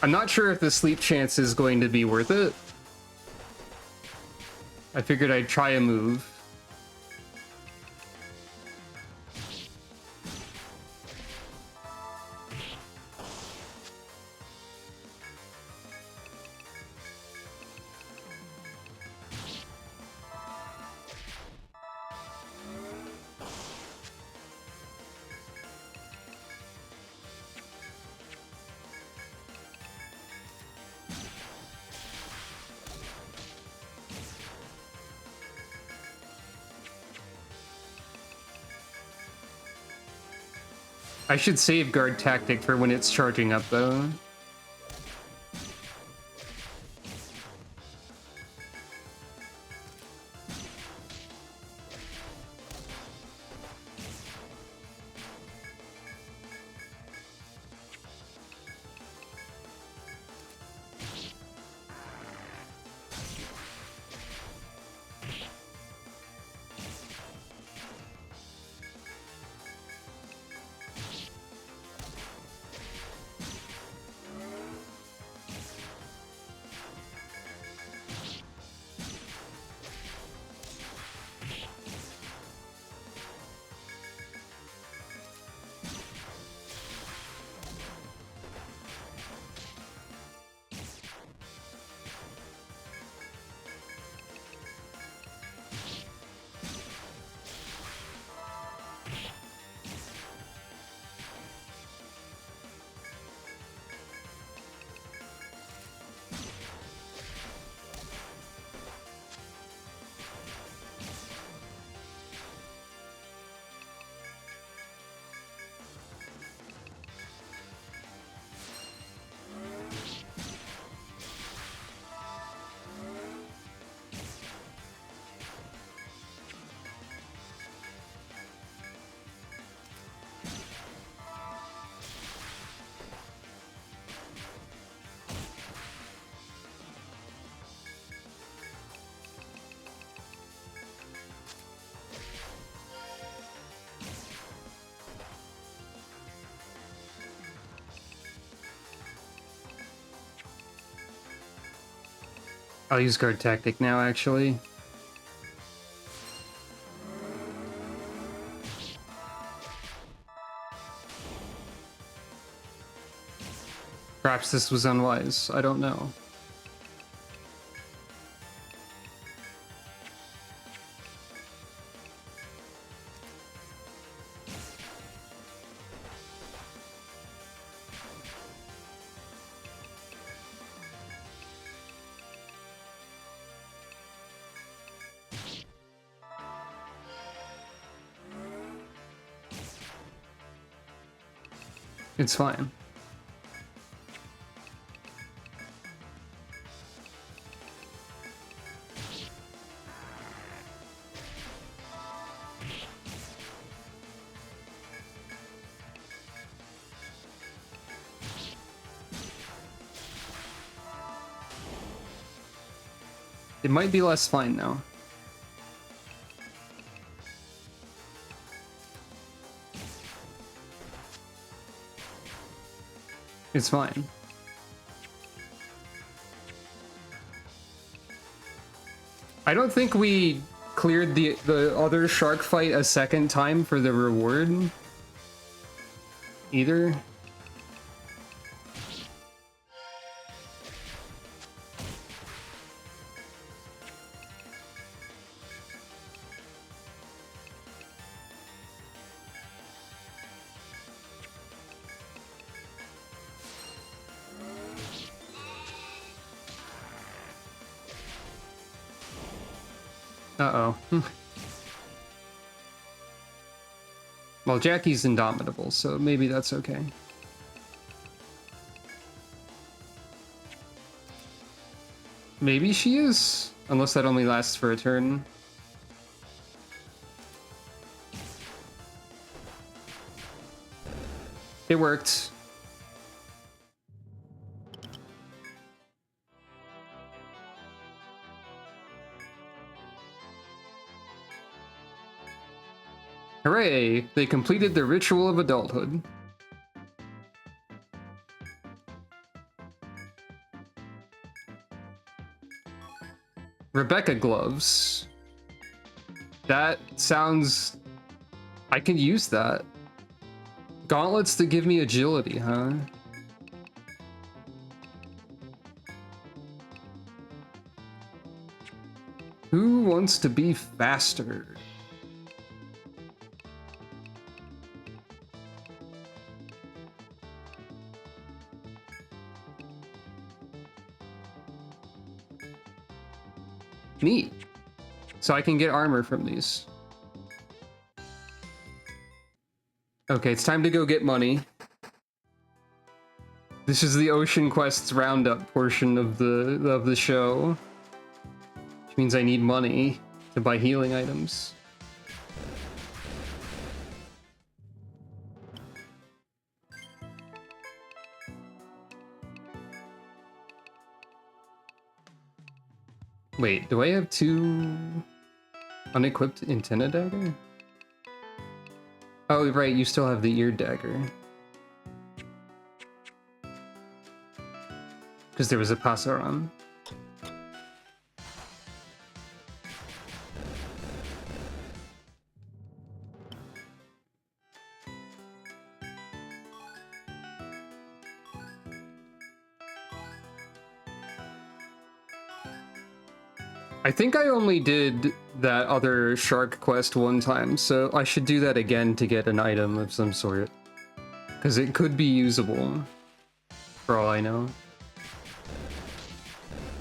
I'm not sure if the sleep chance is going to be worth it. I figured I'd try a move. I should safeguard tactic for when it's charging up, though. I'll use guard tactic now, actually. Perhaps this was unwise. I don't know. It's fine. It might be less fine now. It's fine. I don't think we cleared the other shark fight a second time for the reward either. Uh-oh. Well, Jackie's indomitable, so maybe that's okay. Maybe she is, unless that only lasts for a turn. It worked. Hooray! They completed the ritual of adulthood. Rebecca gloves. That sounds... I can use that. Gauntlets to give me agility, huh? Who wants to be faster? Neat. So I can get armor from these. Okay, it's time to go get money. This is the Ocean Quests roundup portion of the show. Which means I need money to buy healing items. Wait, do I have 2 unequipped antenna dagger? Oh, right, you still have the ear dagger. Because there was a Passaran. I think I only did that other shark quest one time, so I should do that again to get an item of some sort. Because it could be usable, for all I know.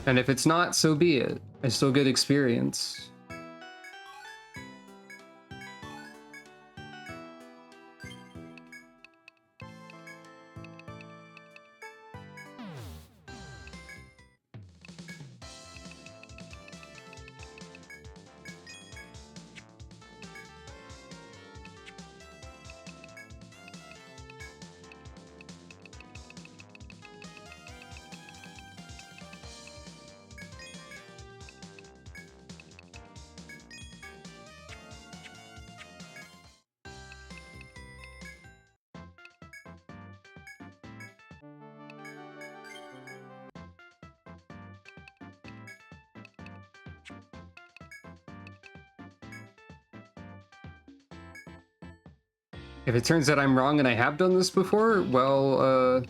And if it's not, so be it. I still get experience. If it turns out I'm wrong and I have done this before, well,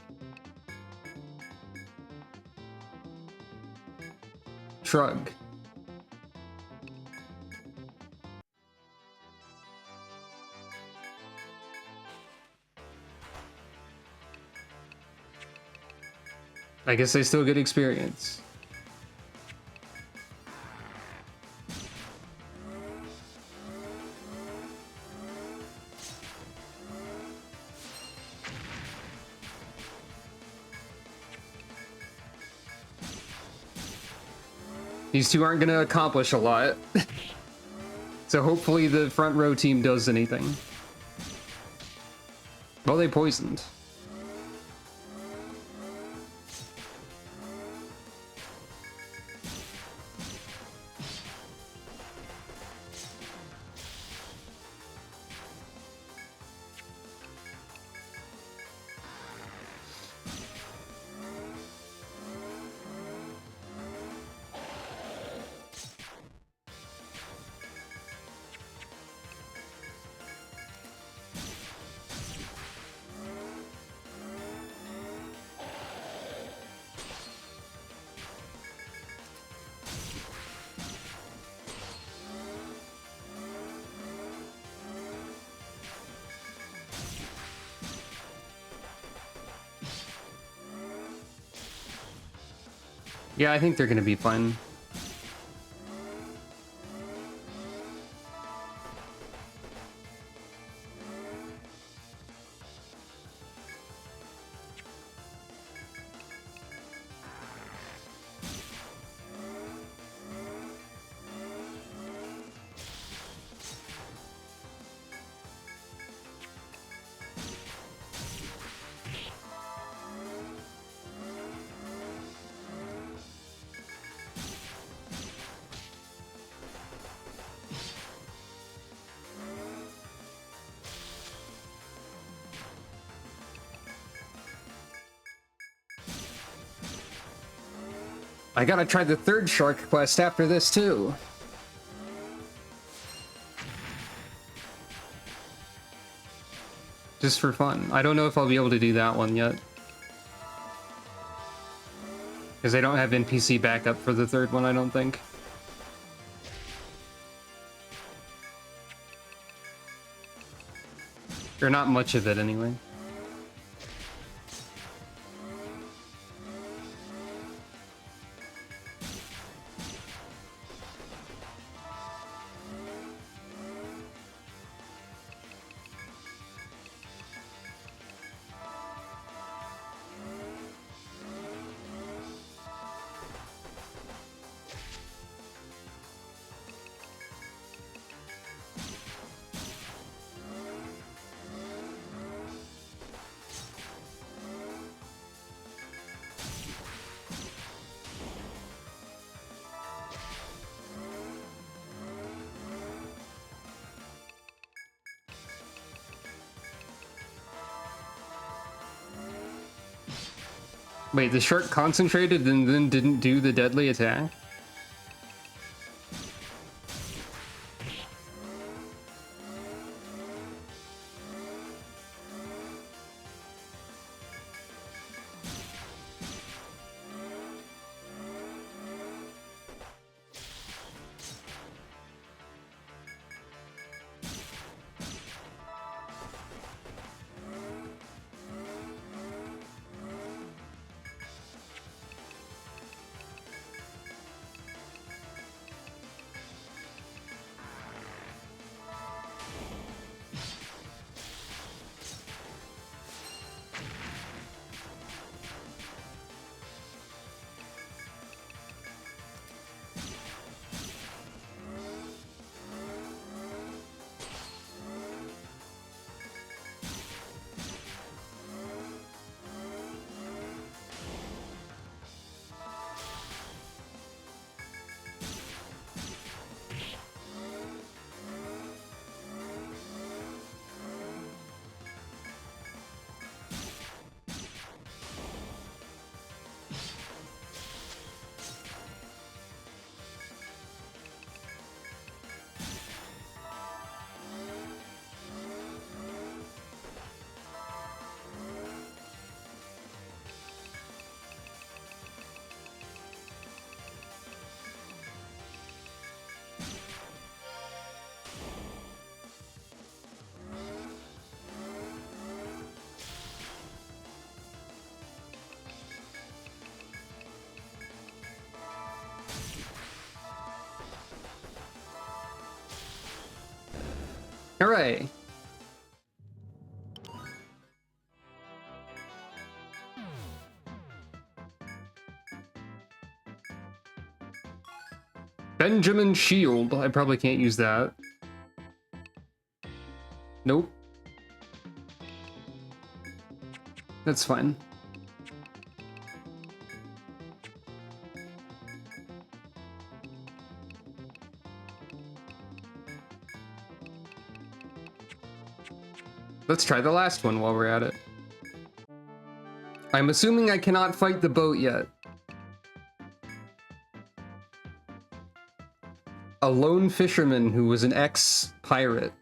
shrug. I guess I still get experience. These two aren't gonna accomplish a lot. So hopefully the front row team does anything. Well, they poisoned. Yeah, I think they're gonna be fine. I gotta try the third shark quest after this too. Just for fun. I don't know if I'll be able to do that one yet. Because I don't have NPC backup for the third one, I don't think. Or not much of it anyway. Wait, the shark concentrated and then didn't do the deadly attack? Hooray! Benjamin Shield. I probably can't use that. Nope. That's fine. Let's try the last one while we're at it. I'm assuming I cannot fight the boat yet. A lone fisherman who was an ex-pirate.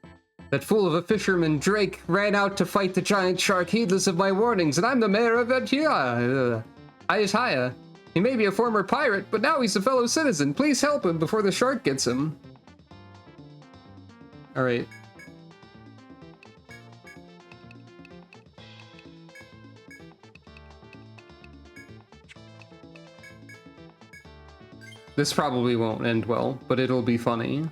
That fool of a fisherman, Drake, ran out to fight the giant shark heedless of my warnings, and I'm the mayor of Etrian. Ayashaya. He may be a former pirate, but now he's a fellow citizen. Please help him before the shark gets him. Alright. This probably won't end well, but it'll be funny.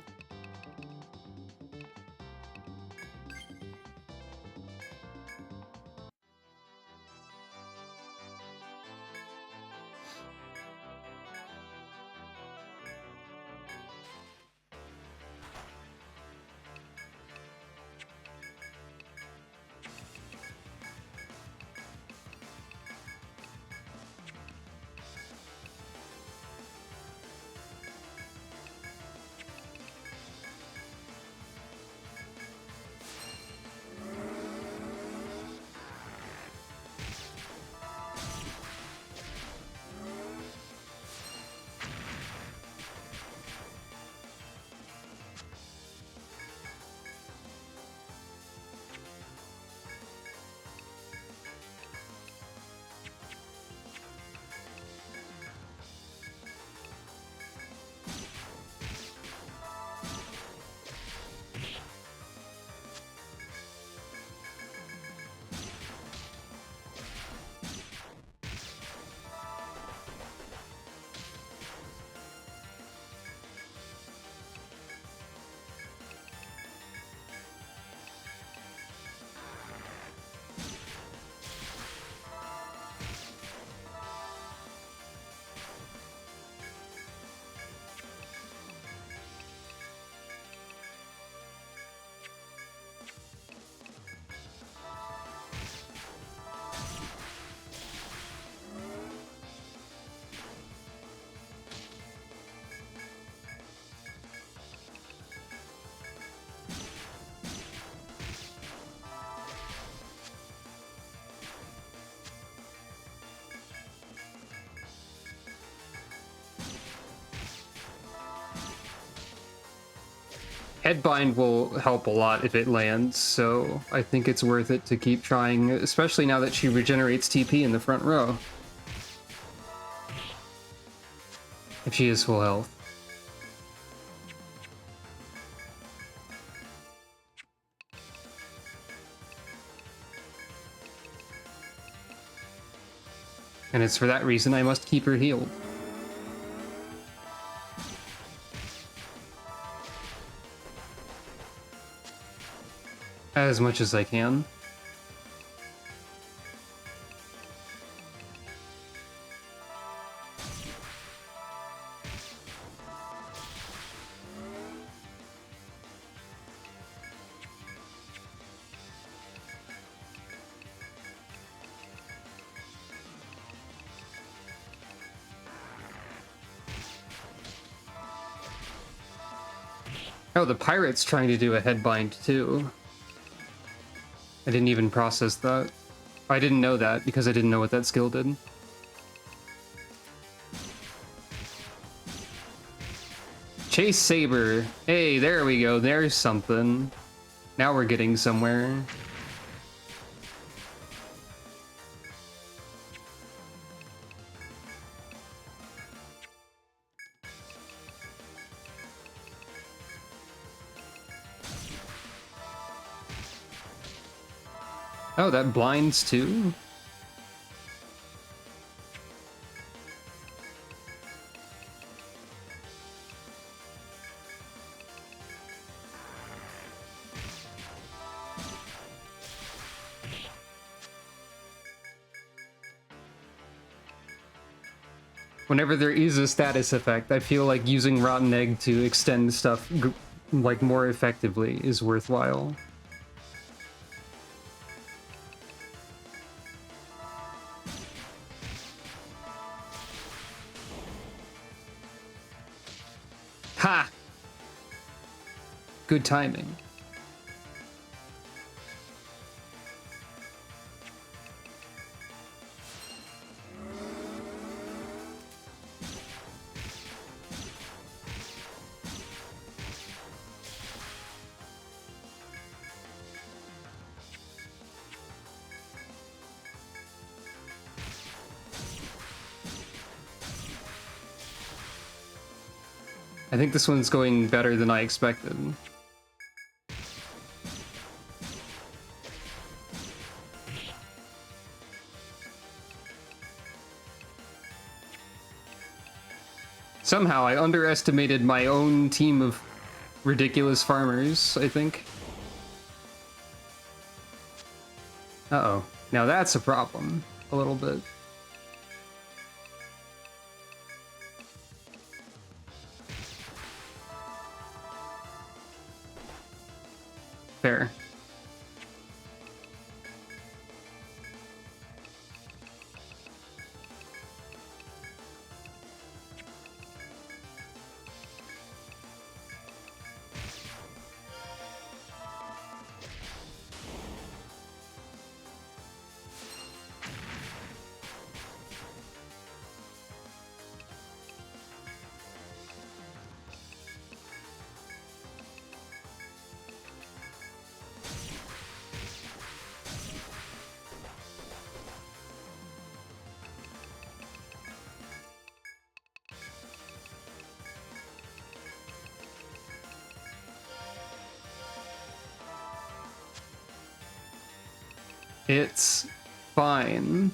Headbind will help a lot if it lands, so I think it's worth it to keep trying, especially now that she regenerates TP in the front row. If she is full health. And it's for that reason I must keep her healed. As much as I can. Oh, the pirate's trying to do a headbind too. I didn't even process that. I didn't know that because I didn't know what that skill did. Chase Saber. Hey, there we go. There's something. Now we're getting somewhere. Oh, that blinds too? Whenever there is a status effect, I feel like using Rotten Egg to extend stuff like more effectively is worthwhile. Ha! Good timing. I think this one's going better than I expected. Somehow I underestimated my own team of ridiculous farmers, I think. Uh-oh. Now that's a problem. A little bit. Fair. It's fine.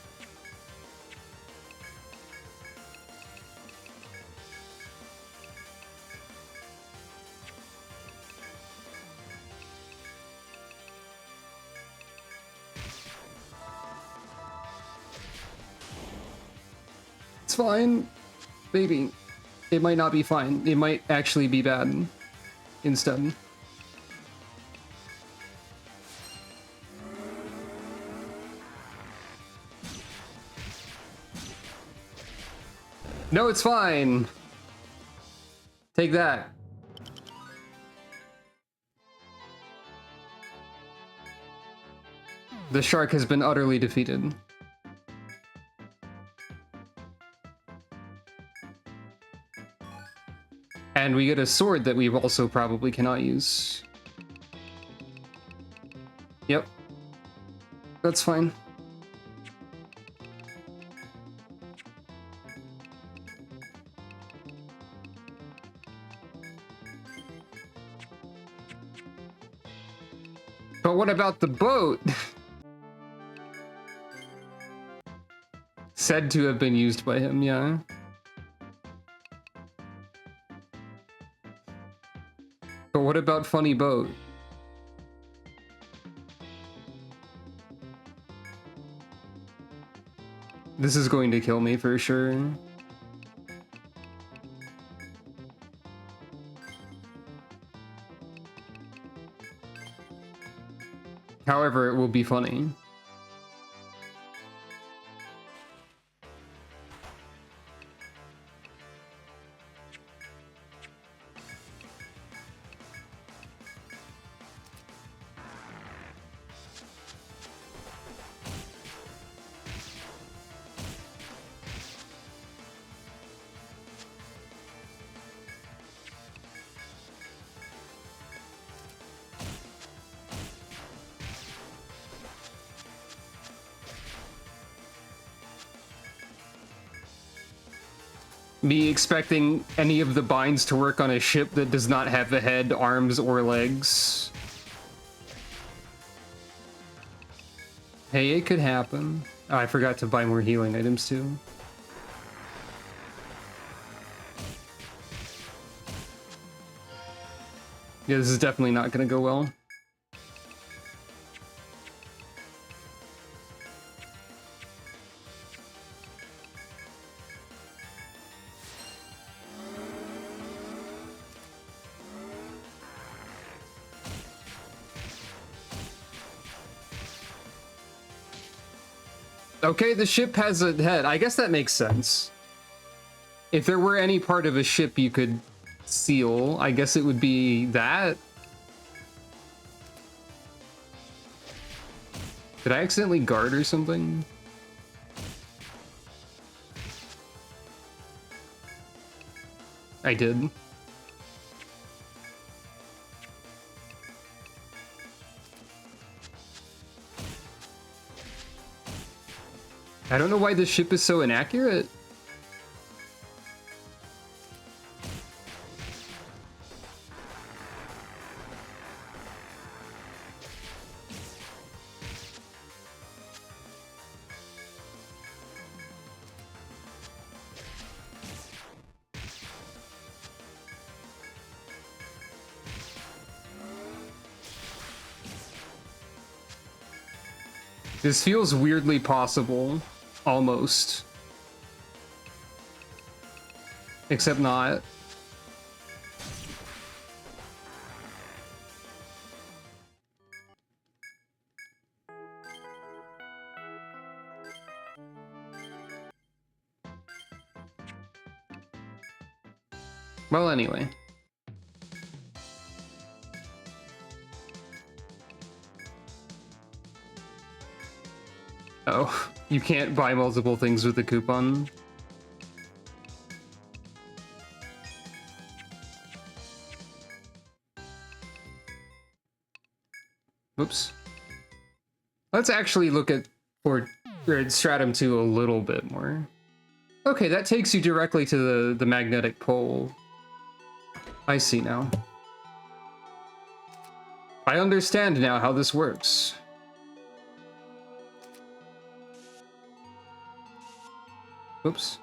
It's fine. Maybe. It might not be fine. It might actually be bad instead. No, it's fine. Take that. The shark has been utterly defeated. And we get a sword that we also probably cannot use. Yep. That's fine. But what about the boat? Said to have been used by him, yeah. But what about Funny Boat? This is going to kill me for sure. However, it will be funny. Me expecting any of the binds to work on a ship that does not have a head, arms, or legs. Hey, it could happen. Oh, I forgot to buy more healing items too. Yeah, this is definitely not gonna go well. Okay, the ship has a head. I guess that makes sense. If there were any part of a ship you could seal, I guess it would be that. Did I accidentally guard or something? I did. I don't know why this ship is so inaccurate. This feels weirdly possible, almost. Except not. Well, anyway. Oh, you can't buy multiple things with the coupon. Whoops. Let's actually look at Stratum 2 a little bit more. Okay, that takes you directly to the magnetic pole. I see now. I understand now how this works. Oops.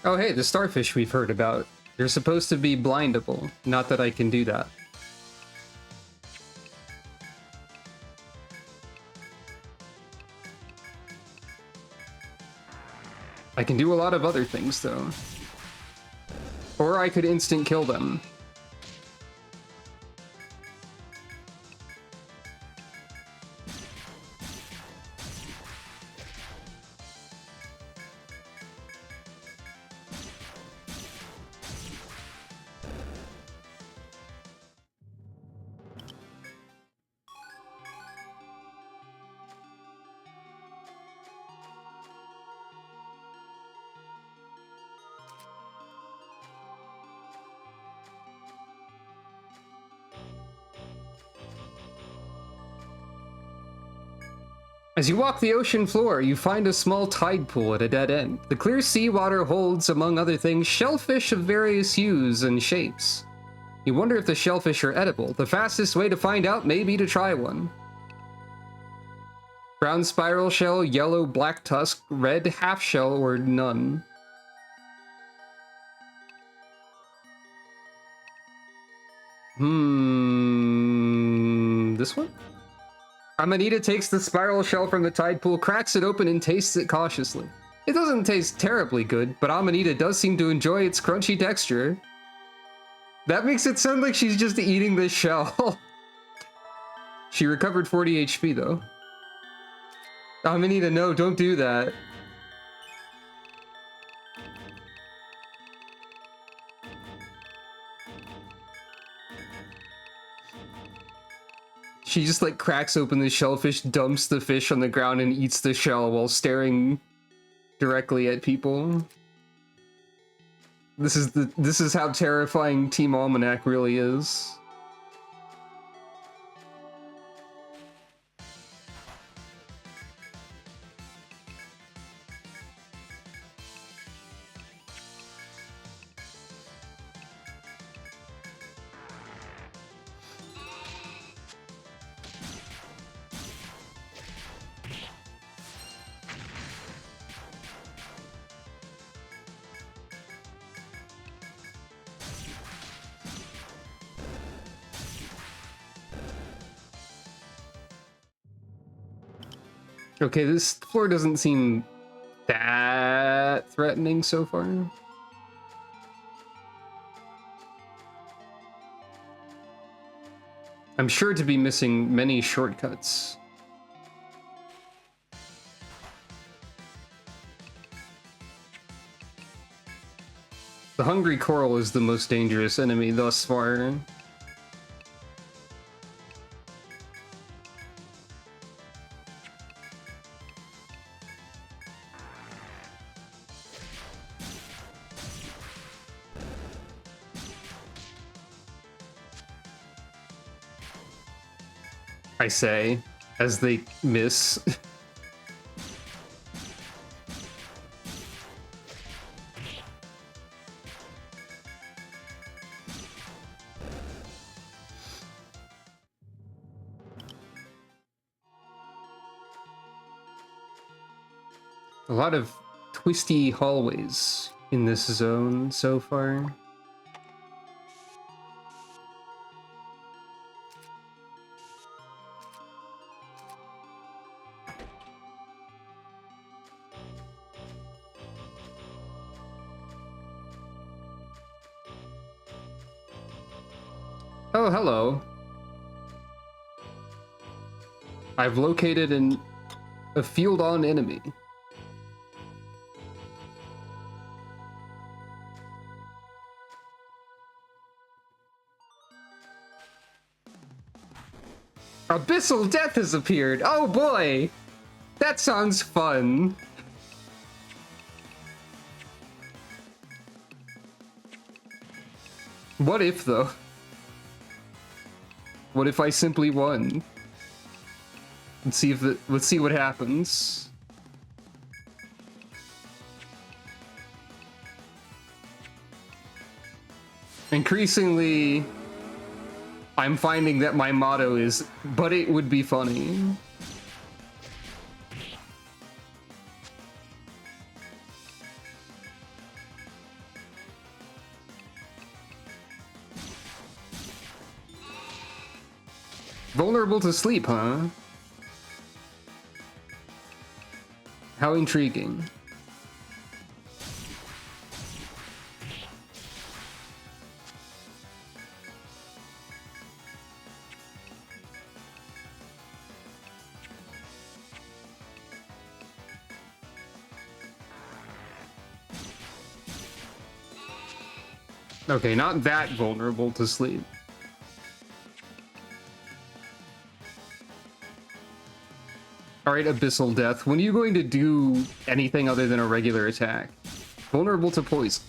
Oh hey, the starfish we've heard about. They're supposed to be blindable. Not that I can do that. I can do a lot of other things, though. Or I could instant kill them. As you walk the ocean floor, you find a small tide pool at a dead end. The clear seawater holds, among other things, shellfish of various hues and shapes. You wonder if the shellfish are edible. The fastest way to find out may be to try one. Brown spiral shell, yellow black tusk, red half shell, or none. This one? Amanita takes the spiral shell from the tide pool, cracks it open, and tastes it cautiously. It doesn't taste terribly good, but Amanita does seem to enjoy its crunchy texture. That makes it sound like she's just eating the shell. She recovered 40 HP, though. Amanita, no, don't do that. She just like cracks open the shellfish, dumps the fish on the ground, and eats the shell while staring directly at people. This is how terrifying Team Almanac really is. Okay, this floor doesn't seem that threatening so far. I'm sure to be missing many shortcuts. The hungry coral is the most dangerous enemy thus far. I say, as they miss. A lot of twisty hallways in this zone so far. Oh, hello. I've located a field-on enemy. Abyssal Death has appeared! Oh boy! That sounds fun. What if, though? What if I simply won? Let's see let's see what happens. Increasingly, I'm finding that my motto is, but it would be funny. Vulnerable to sleep, huh? How intriguing. Okay, not that vulnerable to sleep. Alright, Abyssal Death, when are you going to do anything other than a regular attack? Vulnerable to poison.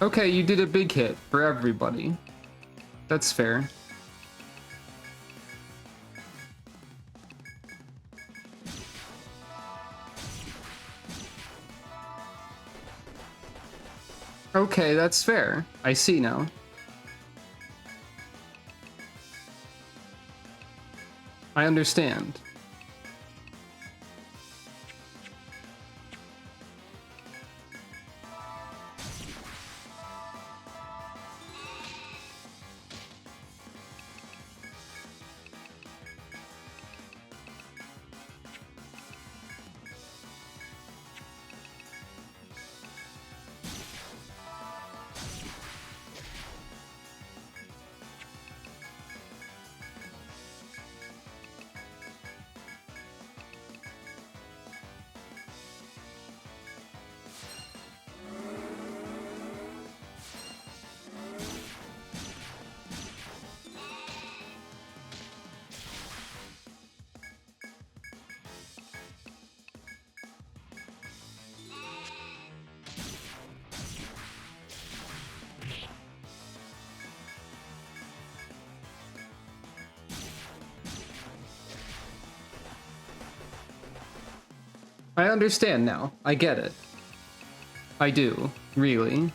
Okay, you did a big hit for everybody. That's fair. Okay, that's fair. I see now. I understand. I understand now. I get it. I do, really.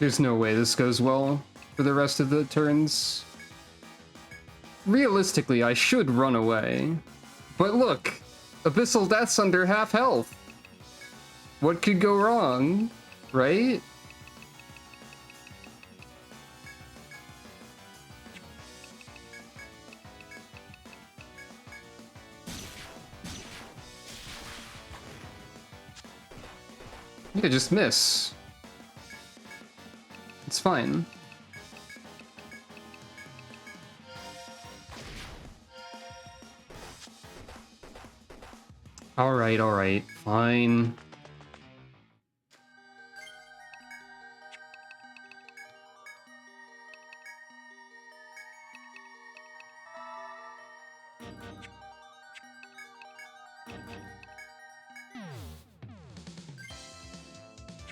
There's no way this goes well for the rest of the turns. Realistically, I should run away. But look, Abyssal Death's under half health. What could go wrong, right? Yeah, just miss. It's fine. Alright, fine.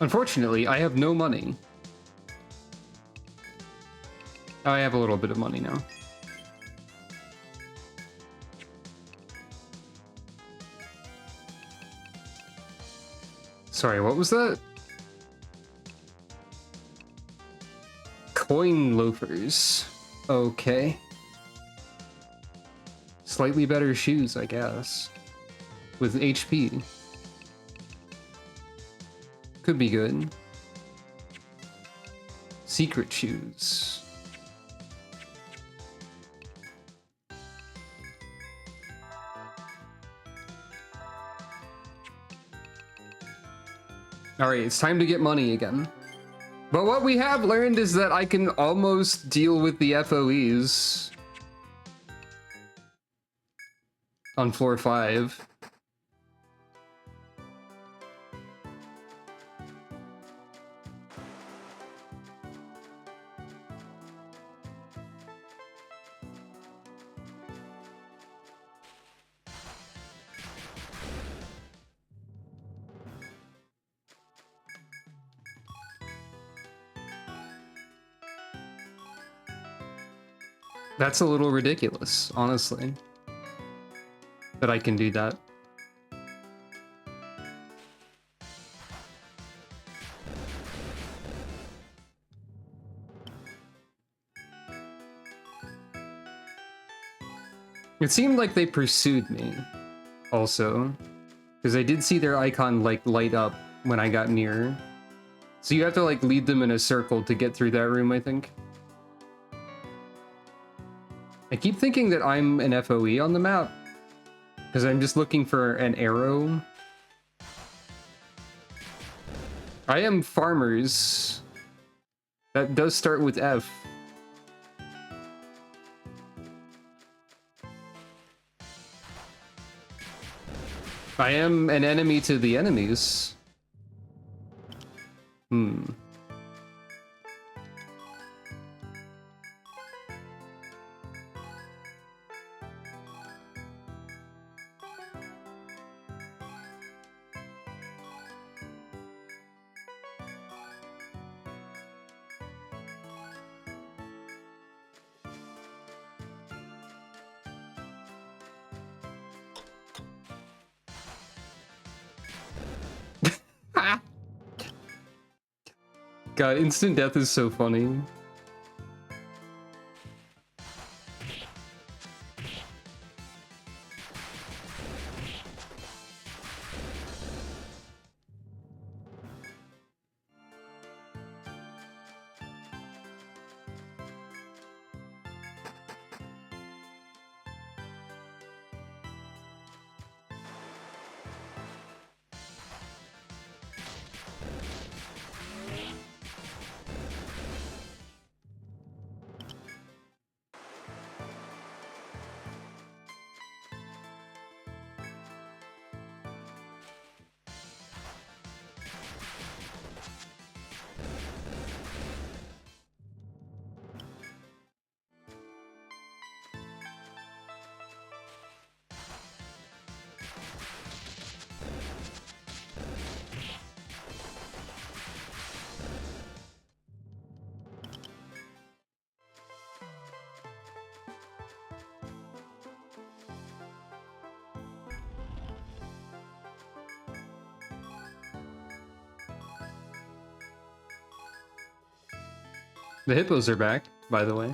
Unfortunately, I have no money. Oh, I have a little bit of money now. Sorry, what was that? Coin loafers. Okay. Slightly better shoes, I guess. With HP. Could be good. Secret shoes. Alright, it's time to get money again. But what we have learned is that I can almost deal with the FOEs on floor 5. That's a little ridiculous, honestly, that I can do that. It seemed like they pursued me, also, because I did see their icon, like, light up when I got near. So you have to, like, lead them in a circle to get through that room, I think. I keep thinking that I'm an FOE on the map, because I'm just looking for an arrow. I am farmers. That does start with F. I am an enemy to the enemies. God, instant death is so funny. The hippos are back, by the way.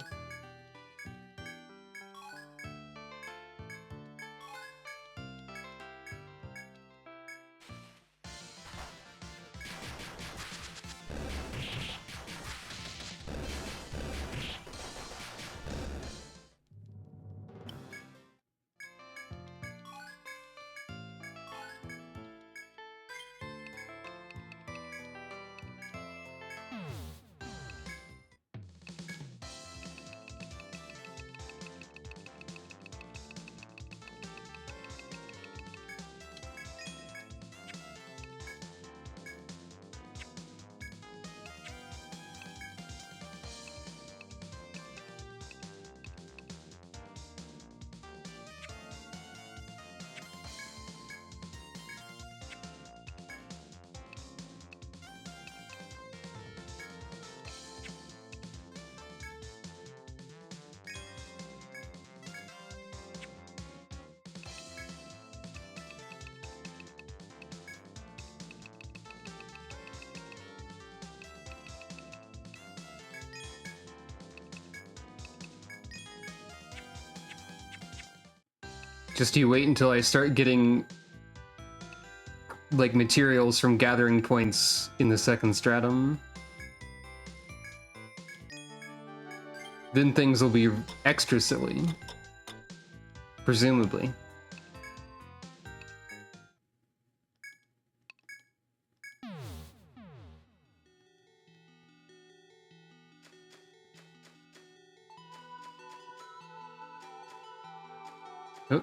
Just you wait until I start getting like materials from gathering points in the second stratum. Then things will be extra silly. Presumably. Oh.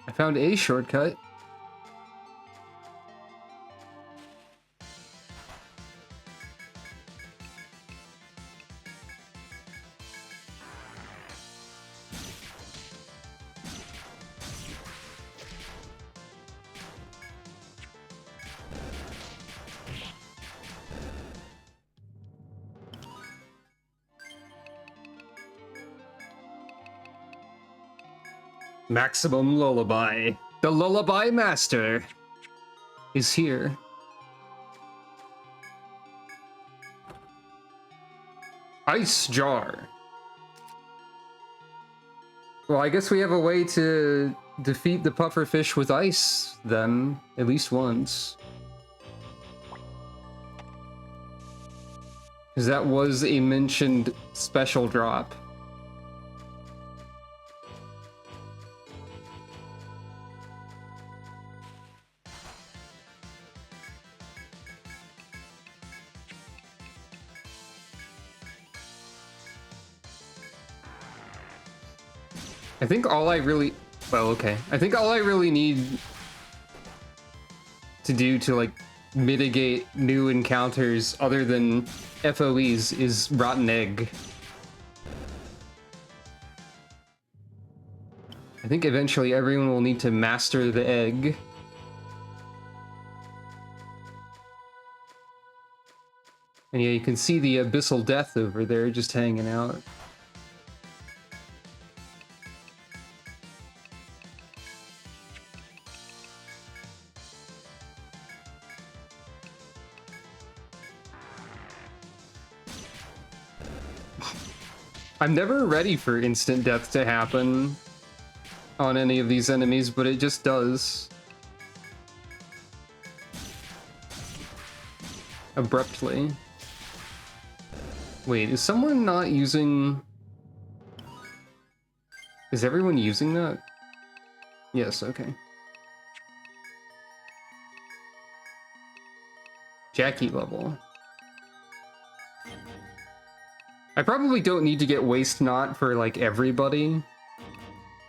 I found a shortcut. Maximum Lullaby. The Lullaby Master is here. Ice Jar. Well, I guess we have a way to defeat the pufferfish with ice, then, at least once. Because that was a mentioned special drop. I think all I really... Well, okay. I think all I really need to do to, like, mitigate new encounters other than FOEs is Rotten Egg. I think eventually everyone will need to master the egg. And yeah, you can see the Abyssal Death over there just hanging out. I'm never ready for instant death to happen on any of these enemies, but it just does. Abruptly. Wait, is someone not using... Is everyone using that? Yes, okay. Jackie level. I probably don't need to get Waste Not for, like, everybody.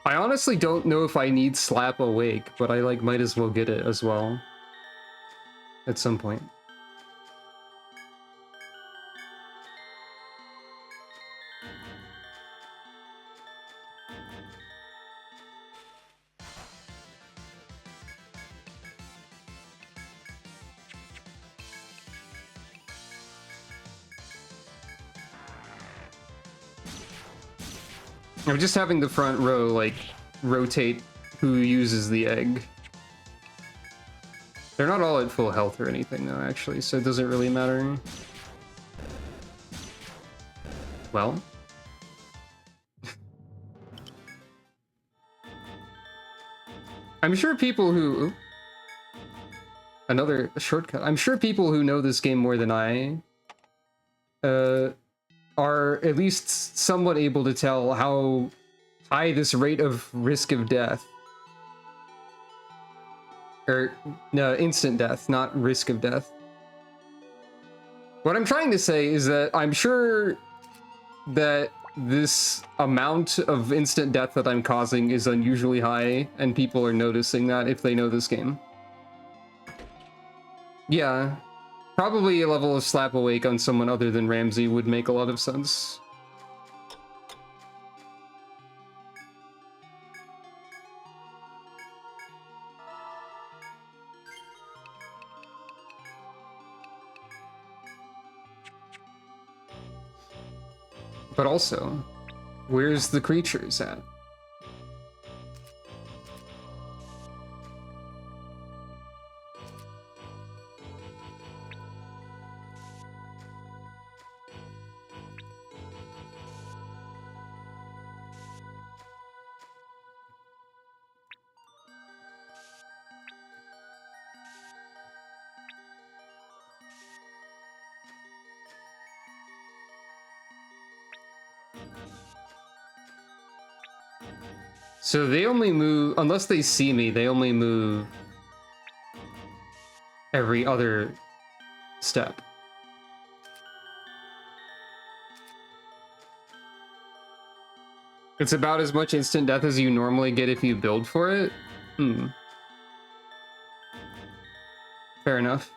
I honestly don't know if I need Slap Awake, but I, like, might as well get it as well. At some point. I'm just having the front row, like, rotate who uses the egg. They're not all at full health or anything, though, actually, so it doesn't really matter. Well. I'm sure people who... Another shortcut. I'm sure people who know this game more than I are at least somewhat able to tell how high this rate of risk of death. Or, no, instant death, not risk of death. What I'm trying to say is that I'm sure that this amount of instant death that I'm causing is unusually high, and people are noticing that if they know this game. Yeah, probably a level of slap awake on someone other than Ramsey would make a lot of sense. But also, where's the creatures at? So they only move, unless they see me, they only move every other step. It's about as much instant death as you normally get if you build for it? Hmm. Fair enough.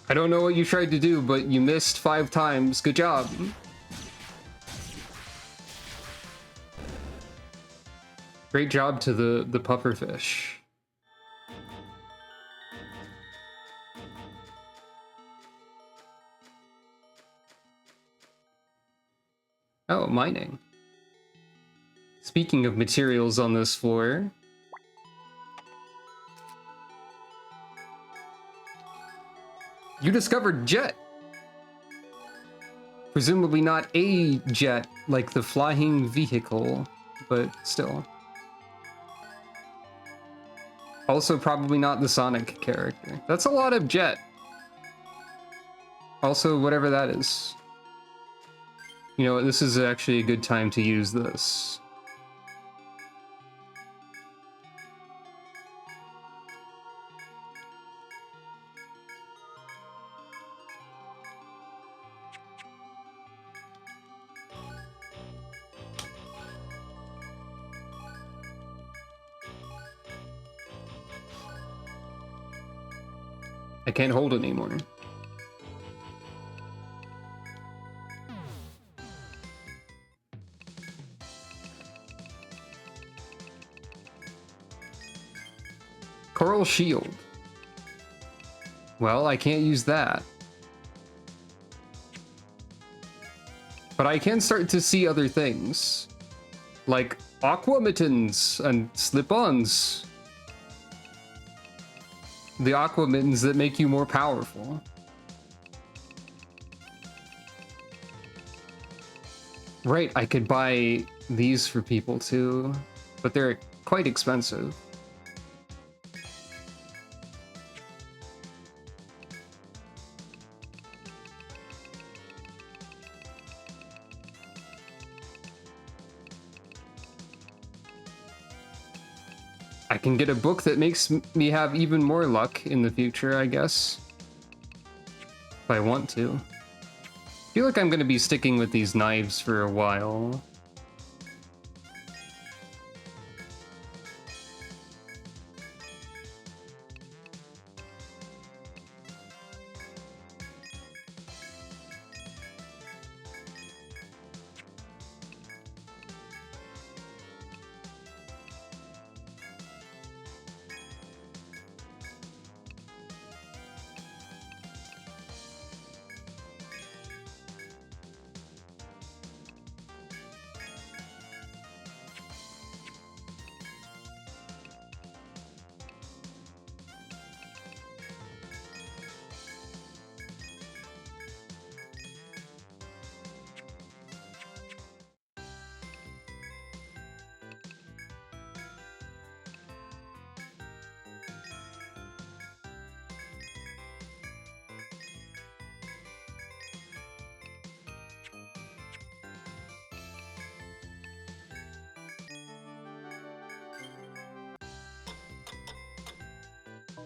I don't know what you tried to do, but you missed 5 times. Good job. Great job to the pufferfish. Oh, mining. Speaking of materials on this floor, you discovered jet. Presumably not a jet like the flying vehicle, but still. Also probably not the Sonic character. That's a lot of jet. Also, whatever that is. You know what, this is actually a good time to use this. I can't hold it anymore. Coral Shield. Well, I can't use that. But I can start to see other things. Like aqua mittens and slip-ons. The aqua mittens that make you more powerful. Right, I could buy these for people too, but they're quite expensive. I can get a book that makes me have even more luck in the future, I guess. If I want to. I feel like I'm gonna be sticking with these knives for a while.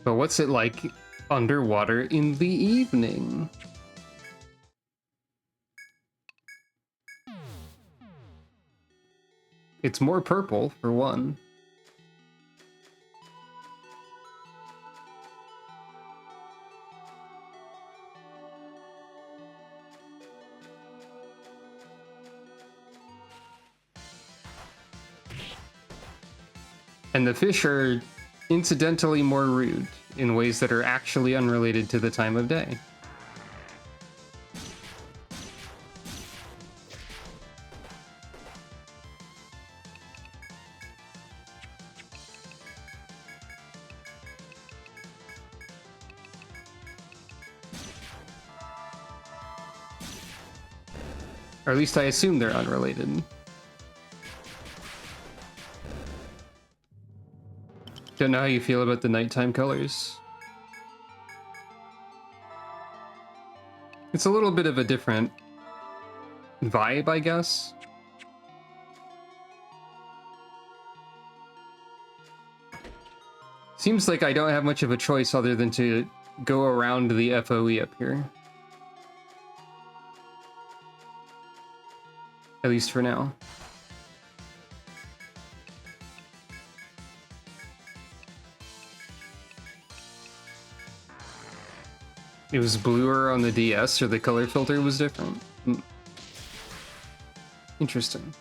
But what's it like underwater in the evening? It's more purple, for one. And the fish are incidentally more rude in ways that are actually unrelated to the time of day. Or at least I assume they're unrelated. Don't know how you feel about the nighttime colors. It's a little bit of a different vibe, I guess. Seems like I don't have much of a choice other than to go around the FOE up here. At least for now. It was bluer on the DS, or the color filter was different. Interesting.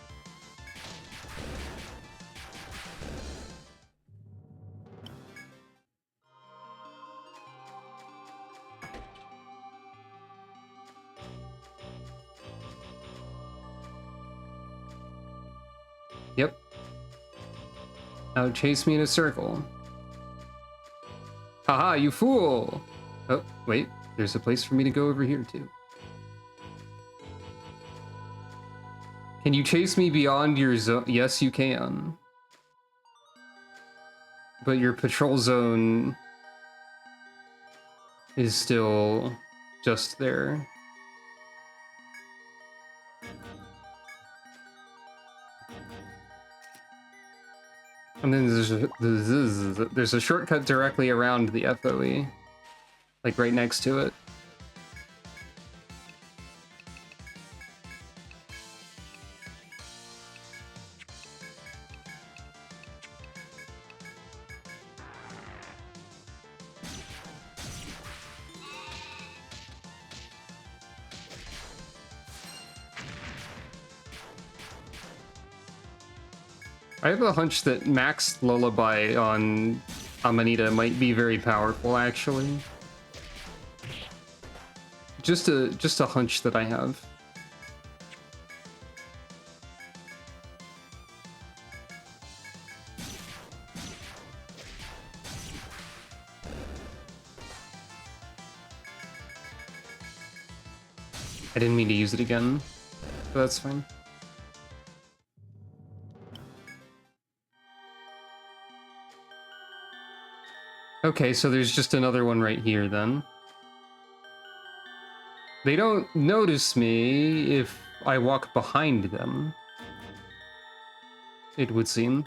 Yep. Now chase me in a circle. Haha, you fool! Oh, wait. There's a place for me to go over here, too. Can you chase me beyond your zone? Yes, you can. But your patrol zone is still just there. And then there's a shortcut directly around the FOE. Like right next to it. I have a hunch that Max Lullaby on Amanita might be very powerful, actually. Just a hunch that I have. I didn't mean to use it again, but that's fine. Okay, so there's just another one right here then. They don't notice me if I walk behind them, it would seem.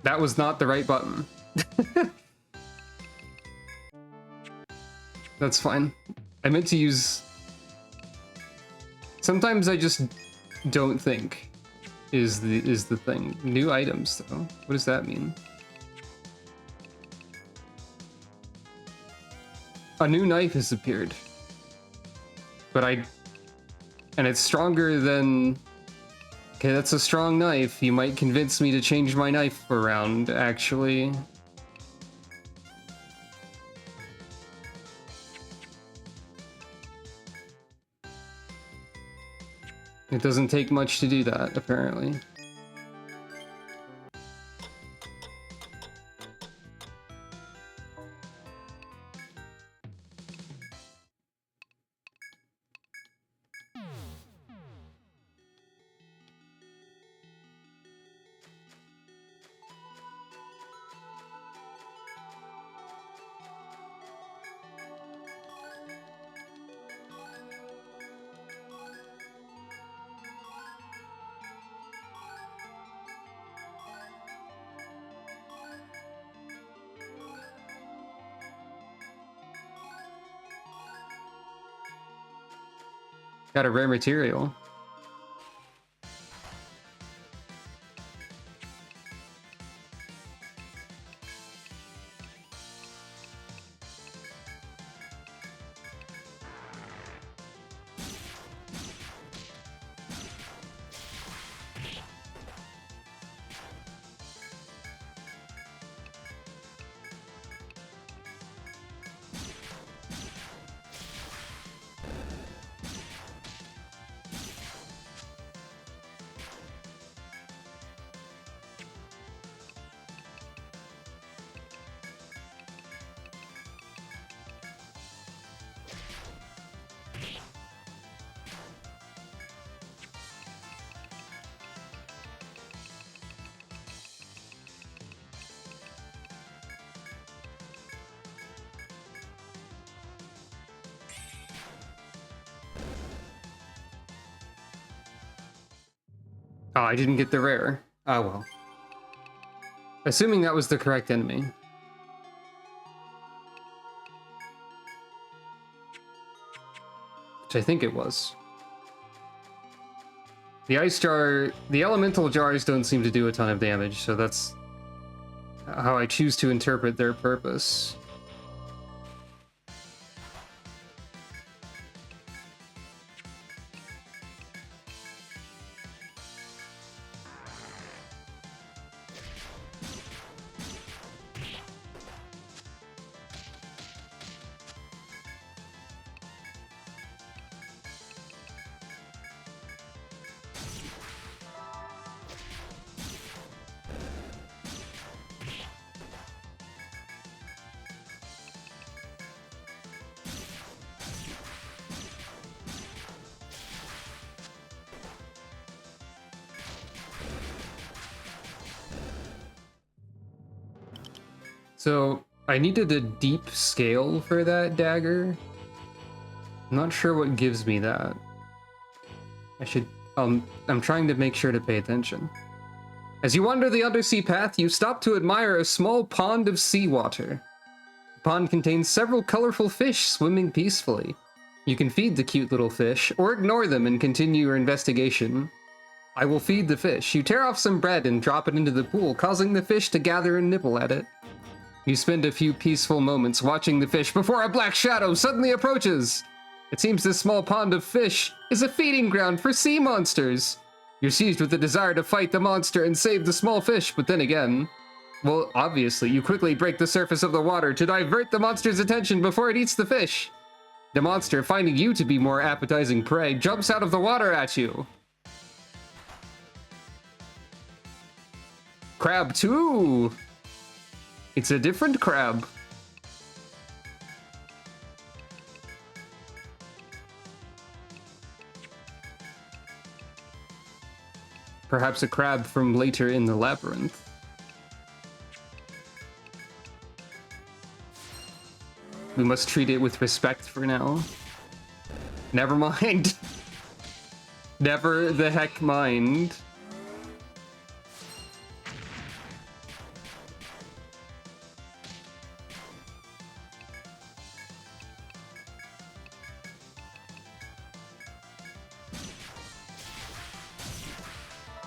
That was not the right button. That's fine. I meant to use... Sometimes I just don't think is the thing. New items, though. What does that mean? A new knife has appeared. But and it's stronger than... Okay, that's a strong knife. You might convince me to change my knife around, actually. It doesn't take much to do that, apparently. Got a rare material. Oh, I didn't get the rare. Oh well. Assuming that was the correct enemy. Which I think it was. The ice jar, the elemental jars don't seem to do a ton of damage, so that's how I choose to interpret their purpose. So, I needed a deep scale for that dagger. I'm not sure what gives me that. I should, I'm trying to make sure to pay attention. As you wander the undersea path, you stop to admire a small pond of seawater. The pond contains several colorful fish swimming peacefully. You can feed the cute little fish, or ignore them and continue your investigation. I will feed the fish. You tear off some bread and drop it into the pool, causing the fish to gather and nibble at it. You spend a few peaceful moments watching the fish before a black shadow suddenly approaches. It seems this small pond of fish is a feeding ground for sea monsters. You're seized with the desire to fight the monster and save the small fish, but then again, well, obviously, you quickly break the surface of the water to divert the monster's attention before it eats the fish. The monster, finding you to be more appetizing prey, jumps out of the water at you. Crab 2! It's a different crab. Perhaps a crab from later in the labyrinth. We must treat it with respect for now. Never mind. Never the heck mind.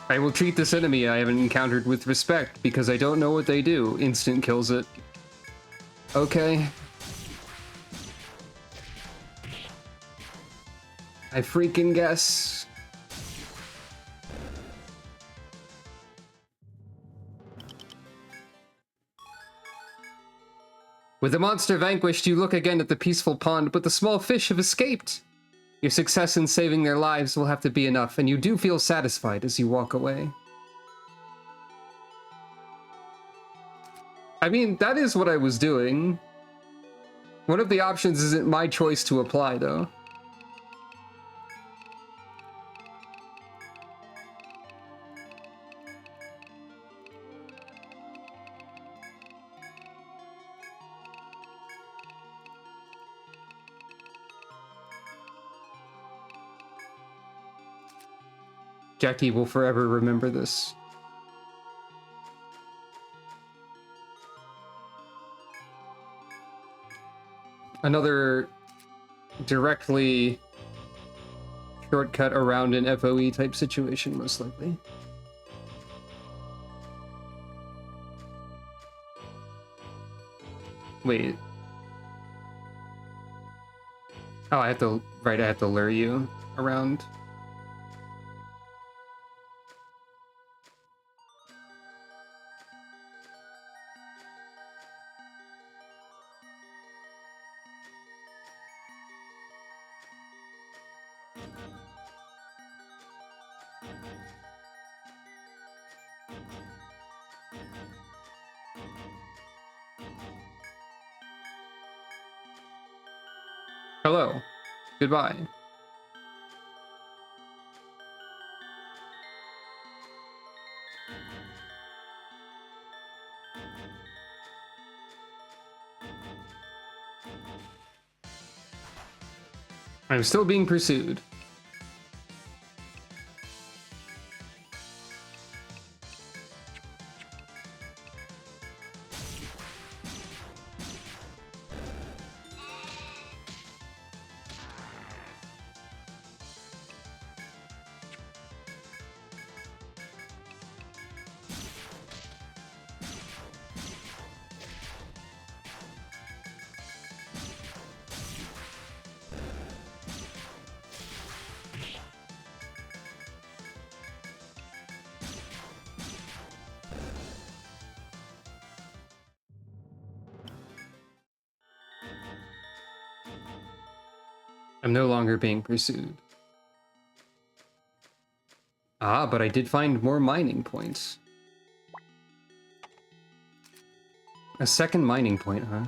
I will treat this enemy I haven't encountered with respect because I don't know what they do. Instant kills it. Okay. I freaking guess. With the monster vanquished, you look again at the peaceful pond, but the small fish have escaped. Your success in saving their lives will have to be enough, and you do feel satisfied as you walk away. I mean, that is what I was doing. One of the options isn't my choice to apply, though. Jackie will forever remember this. Another directly shortcut around an FOE type situation, most likely. Wait. Oh, I have to lure you around. Hello. Goodbye. I'm still being pursued. I'm no longer being pursued. Ah, but I did find more mining points. A second mining point, huh?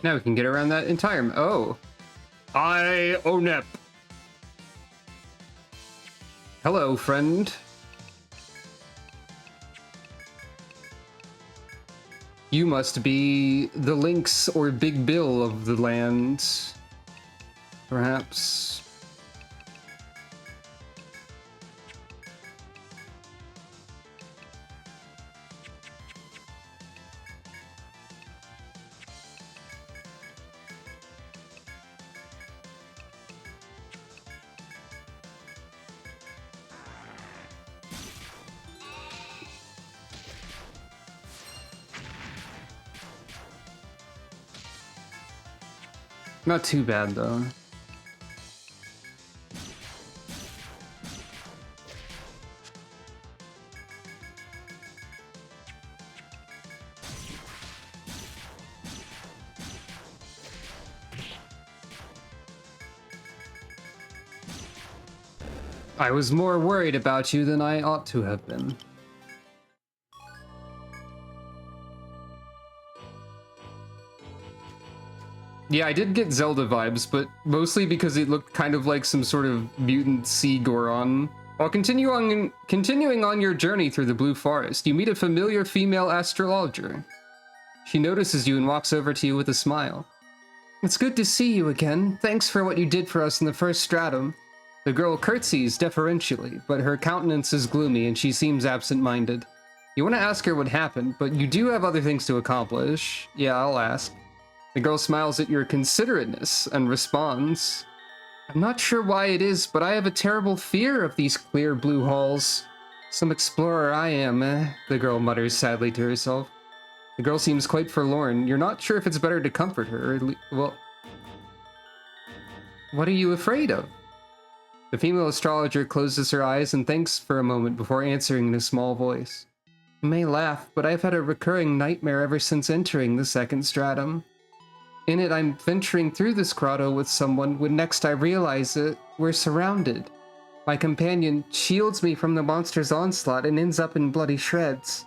Now we can get around that entire... Oh! I Onep! Hello, friend. You must be the Lynx or Big Bill of the land. Perhaps. Not too bad, though. I was more worried about you than I ought to have been. Yeah, I did get Zelda vibes, but mostly because it looked kind of like some sort of mutant sea Goron While continuing on your journey through the Blue Forest, you meet a familiar female astrologer. She notices you and walks over to you with a smile. It's good to see you again. Thanks for what you did for us in the first stratum. The girl curtsies deferentially, but her countenance is gloomy and she seems absent-minded. You want to ask her what happened, but you do have other things to accomplish. Yeah, I'll ask. The girl smiles at your considerateness and responds, I'm not sure why it is, but I have a terrible fear of these clear blue halls. Some explorer I am, the girl mutters sadly to herself. The girl seems quite forlorn. You're not sure if it's better to comfort her, well... What are you afraid of? The female astrologer closes her eyes and thinks for a moment before answering in a small voice. You may laugh, but I've had a recurring nightmare ever since entering the second stratum. In it, I'm venturing through this grotto with someone when next I realize it, we're surrounded. My companion shields me from the monster's onslaught and ends up in bloody shreds.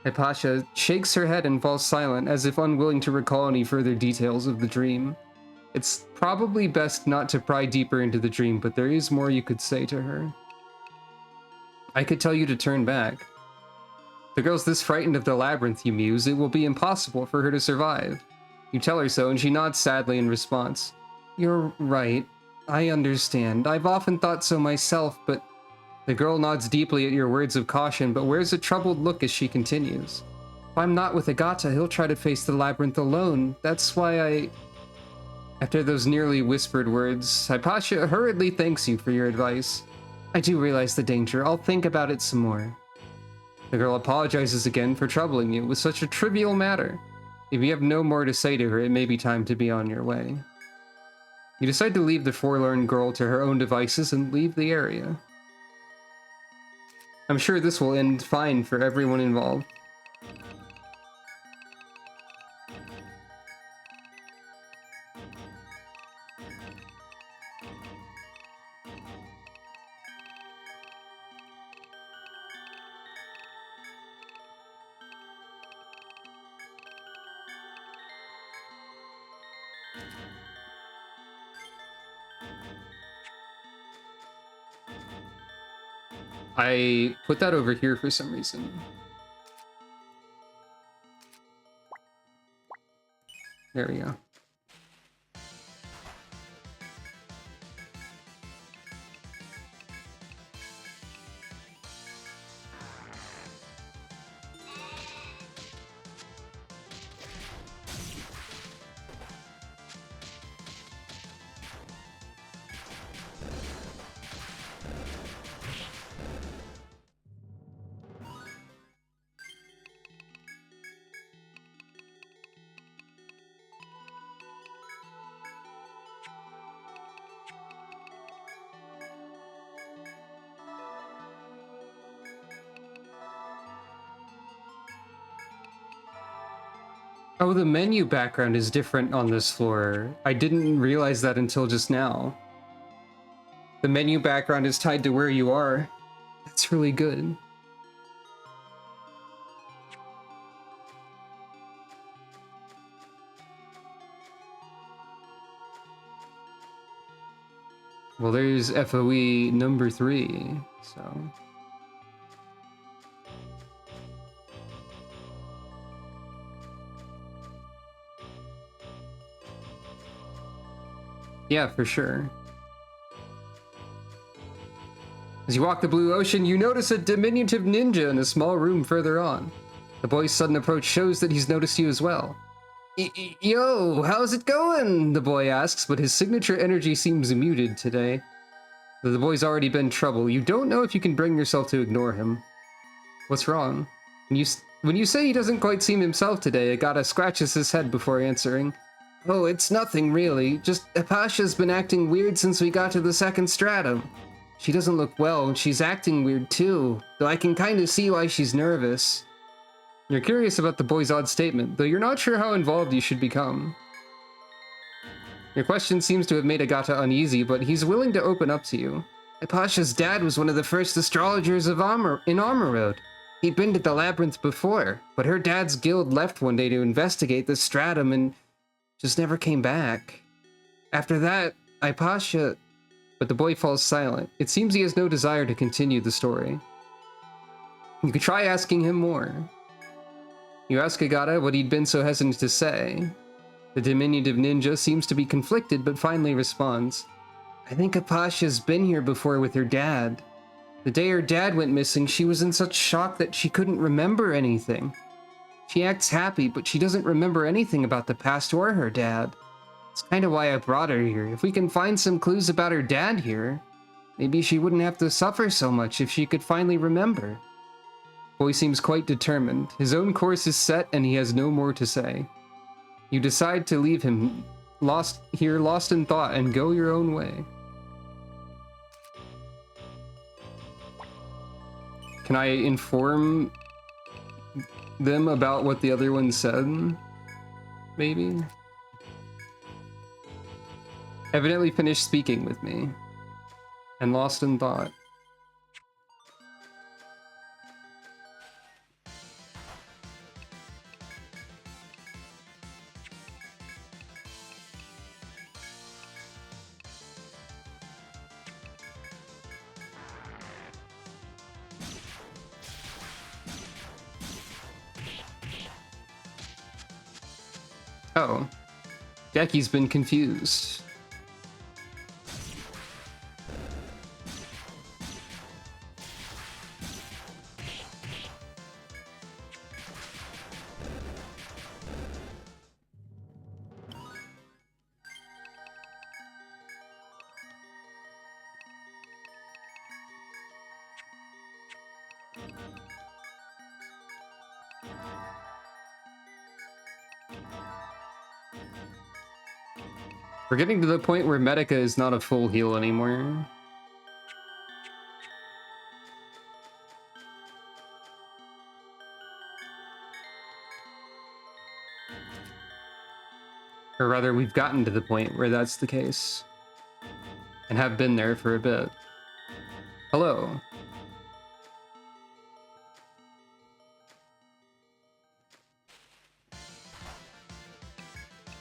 Hypatia shakes her head and falls silent as if unwilling to recall any further details of the dream. It's probably best not to pry deeper into the dream, but there is more you could say to her. I could tell you to turn back. The girl's this frightened of the labyrinth, you muse, it will be impossible for her to survive. You tell her so, and she nods sadly in response. You're right. I understand. I've often thought so myself, but... The girl nods deeply at your words of caution, but wears a troubled look as she continues. If I'm not with Agata, he'll try to face the labyrinth alone. That's why I... After those nearly whispered words, Hypatia hurriedly thanks you for your advice. I do realize the danger. I'll think about it some more. The girl apologizes again for troubling you with such a trivial matter. If you have no more to say to her, it may be time to be on your way. You decide to leave the forlorn girl to her own devices and leave the area. I'm sure this will end fine for everyone involved. I put that over here for some reason. There we go. Oh, the menu background is different on this floor. I didn't realize that until just now. The menu background is tied to where you are. That's really good. Well, there's FOE number 3, so... Yeah, for sure. As you walk the blue ocean, you notice a diminutive ninja in a small room further on. The boy's sudden approach shows that he's noticed you as well. Yo, how's it going? The boy asks, but his signature energy seems muted today. The boy's already been trouble. You don't know if you can bring yourself to ignore him. What's wrong? When you say he doesn't quite seem himself today, Agata scratches his head before answering. Oh, it's nothing really. Just Hypatia's been acting weird since we got to the second stratum. She doesn't look well, and she's acting weird too, though I can kind of see why she's nervous. You're curious about the boy's odd statement, though you're not sure how involved you should become. Your question seems to have made Agata uneasy, but he's willing to open up to you. Hypatia's dad was one of the first astrologers in Armor Road. He'd been to the labyrinth before, but her dad's guild left one day to investigate the stratum and just never came back. After that, Hypatia... But the boy falls silent. It seems he has no desire to continue the story. You could try asking him more. You ask Agata what he'd been so hesitant to say. The diminutive ninja seems to be conflicted, but finally responds, I think Apasha's been here before with her dad. The day her dad went missing, she was in such shock that she couldn't remember anything. She acts happy, but she doesn't remember anything about the past or her dad. It's kind of why I brought her here. If we can find some clues about her dad here, maybe she wouldn't have to suffer so much if she could finally remember. Boy seems quite determined. His own course is set and he has no more to say. You decide to leave him lost in thought, and go your own way. Can I inform them about what the other one said? Maybe? Evidently finished speaking with me. And lost in thought. Oh. Jackie's been confused. We're getting to the point where Medica is not a full heal anymore. Or rather, we've gotten to the point where that's the case. And have been there for a bit. Hello.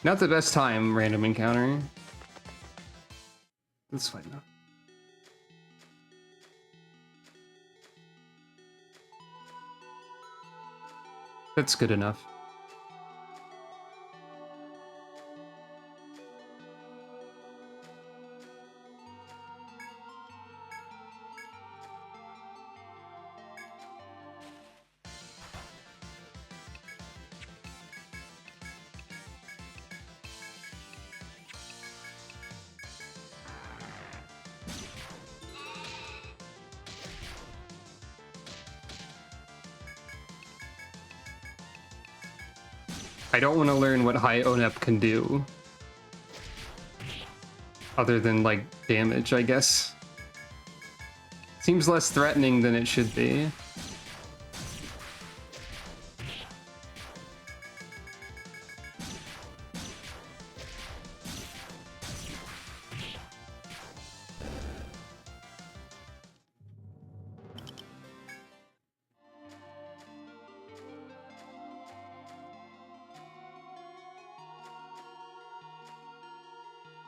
Not the best time, random encounter. That's fine though. That's good enough. I don't want to learn what high ONEP can do. Other than, like, damage, I guess. Seems less threatening than it should be.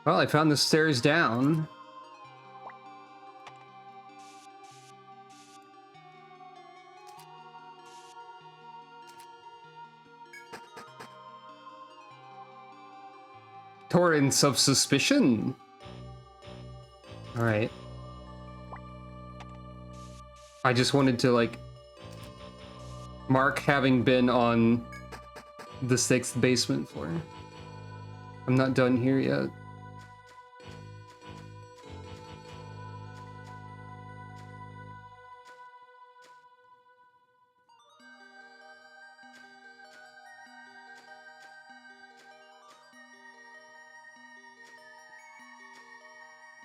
Well, I found the stairs down. Torrents of suspicion. All right. I just wanted to, like, mark having been on the 6th basement floor. I'm not done here yet.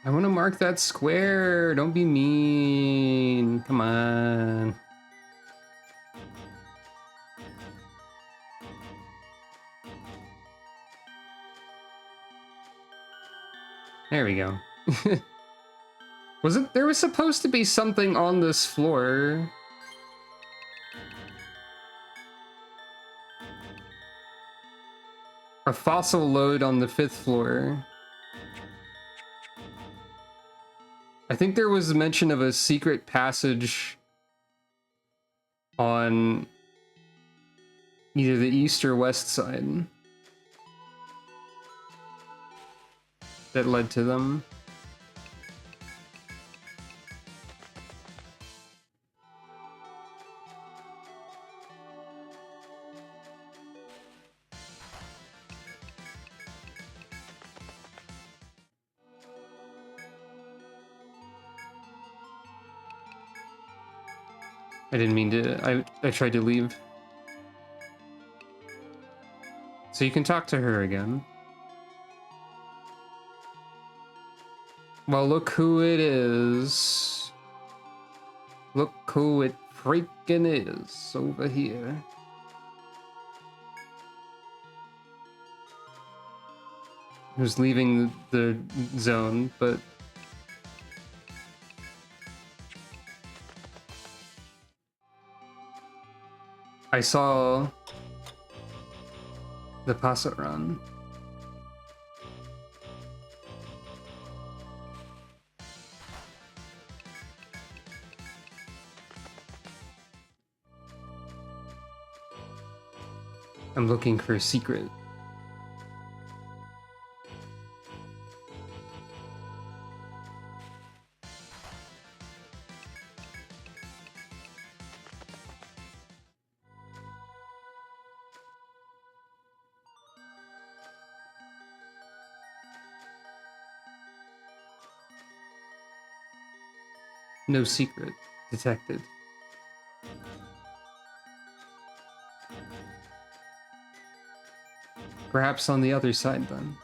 I want to mark that square. Don't be mean. Come on. There we go. There was supposed to be something on this floor. A fossil load on the 5th floor. I think there was mention of a secret passage on either the east or west side that led to them. I didn't mean to. I tried to leave. So you can talk to her again. Well, look who it is. Look who it freaking is over here. Who's leaving the zone, but I saw the Paso run. I'm looking for a secret. No secret detected. Perhaps on the other side then.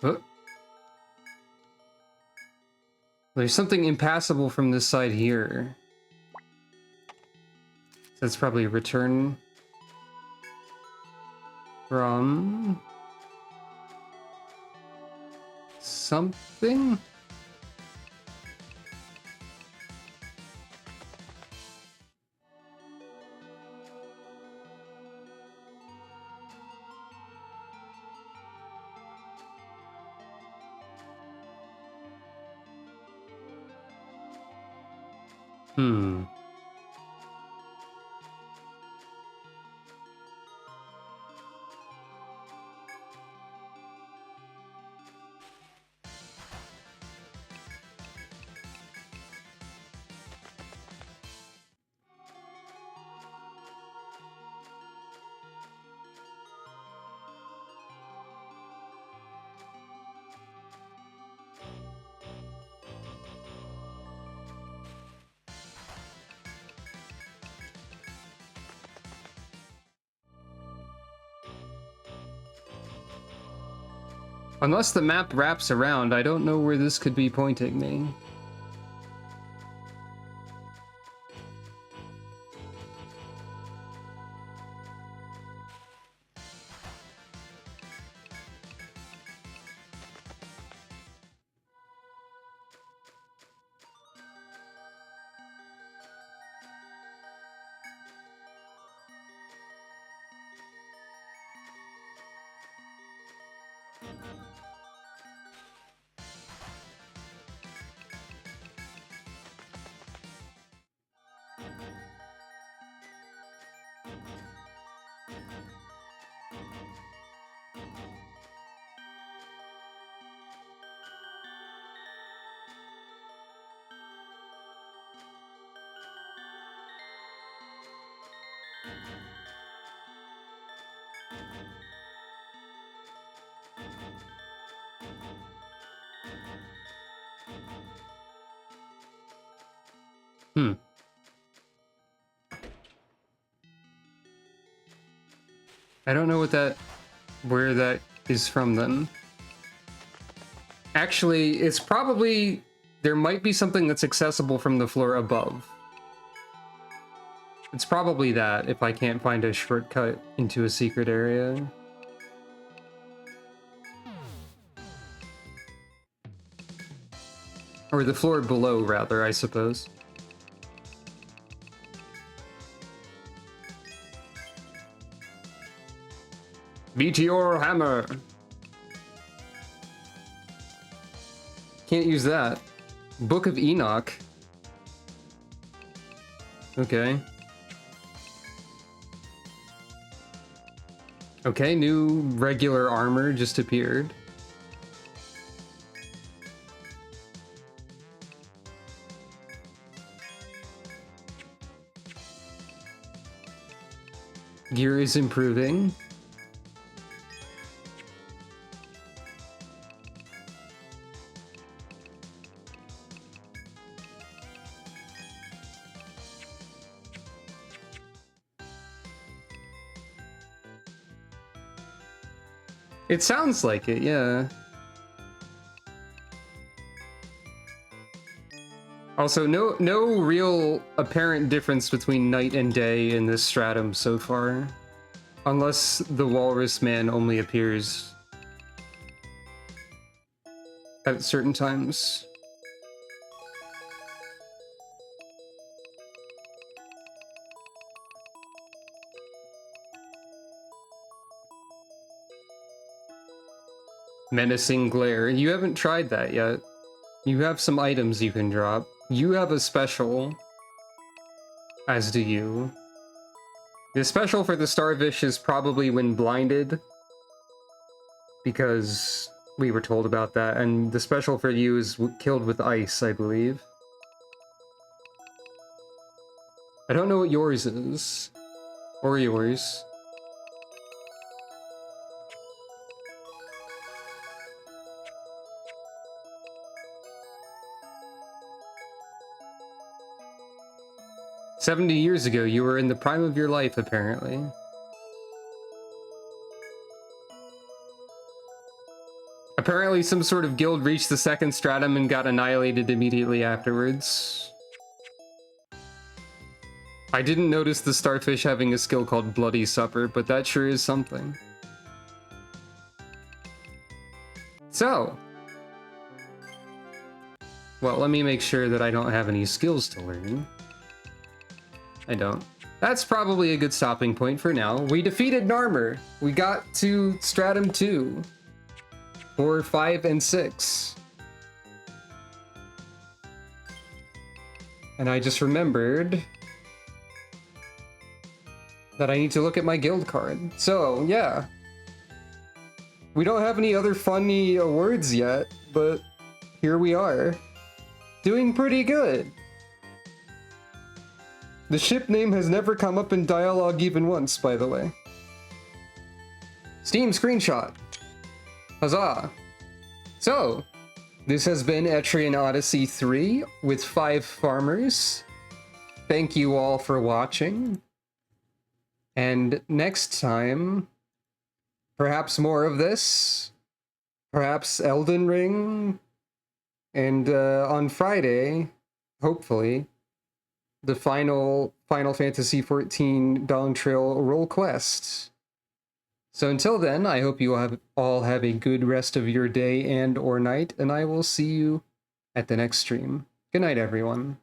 Oh. There's something impassable from this side here. That's probably a return from something? Hmm. Unless the map wraps around, I don't know where this could be pointing me. Hmm. I don't know where that is from then. Actually, it's probably... There might be something that's accessible from the floor above. It's probably that, if I can't find a shortcut into a secret area. Or the floor below, rather, I suppose. Meteor hammer! Can't use that. Book of Enoch. Okay. Okay, new regular armor just appeared. Gear is improving. It sounds like it, yeah. Also, no real apparent difference between night and day in this stratum so far. Unless the Walrus Man only appears at certain times. Menacing glare. You haven't tried that yet. You have some items you can drop. You have a special, as do you. The special for the Starfish is probably when blinded, because we were told about that, and the special for you is killed with ice, I believe. I don't know what yours is, or yours. "70 years ago, you were in the prime of your life, apparently." Apparently some sort of guild reached the second stratum and got annihilated immediately afterwards. I didn't notice the Starfish having a skill called Bloody Supper, but that sure is something. So. Well, let me make sure that I don't have any skills to learn. I don't. That's probably a good stopping point for now. We defeated Narmer. We got to Stratum 2. 4, 5, and 6. And I just remembered that I need to look at my guild card. So, yeah. We don't have any other funny awards yet, but here we are. Doing pretty good. The ship name has never come up in dialogue even once, by the way. Steam screenshot. Huzzah! So, this has been Etrian Odyssey 3 with 5 farmers. Thank you all for watching. And next time, perhaps more of this. Perhaps Elden Ring. And on Friday, hopefully, the final Final Fantasy XIV Dawn Trail role quest. So until then, I hope you all have a good rest of your day and or night, and I will see you at the next stream. Good night, everyone.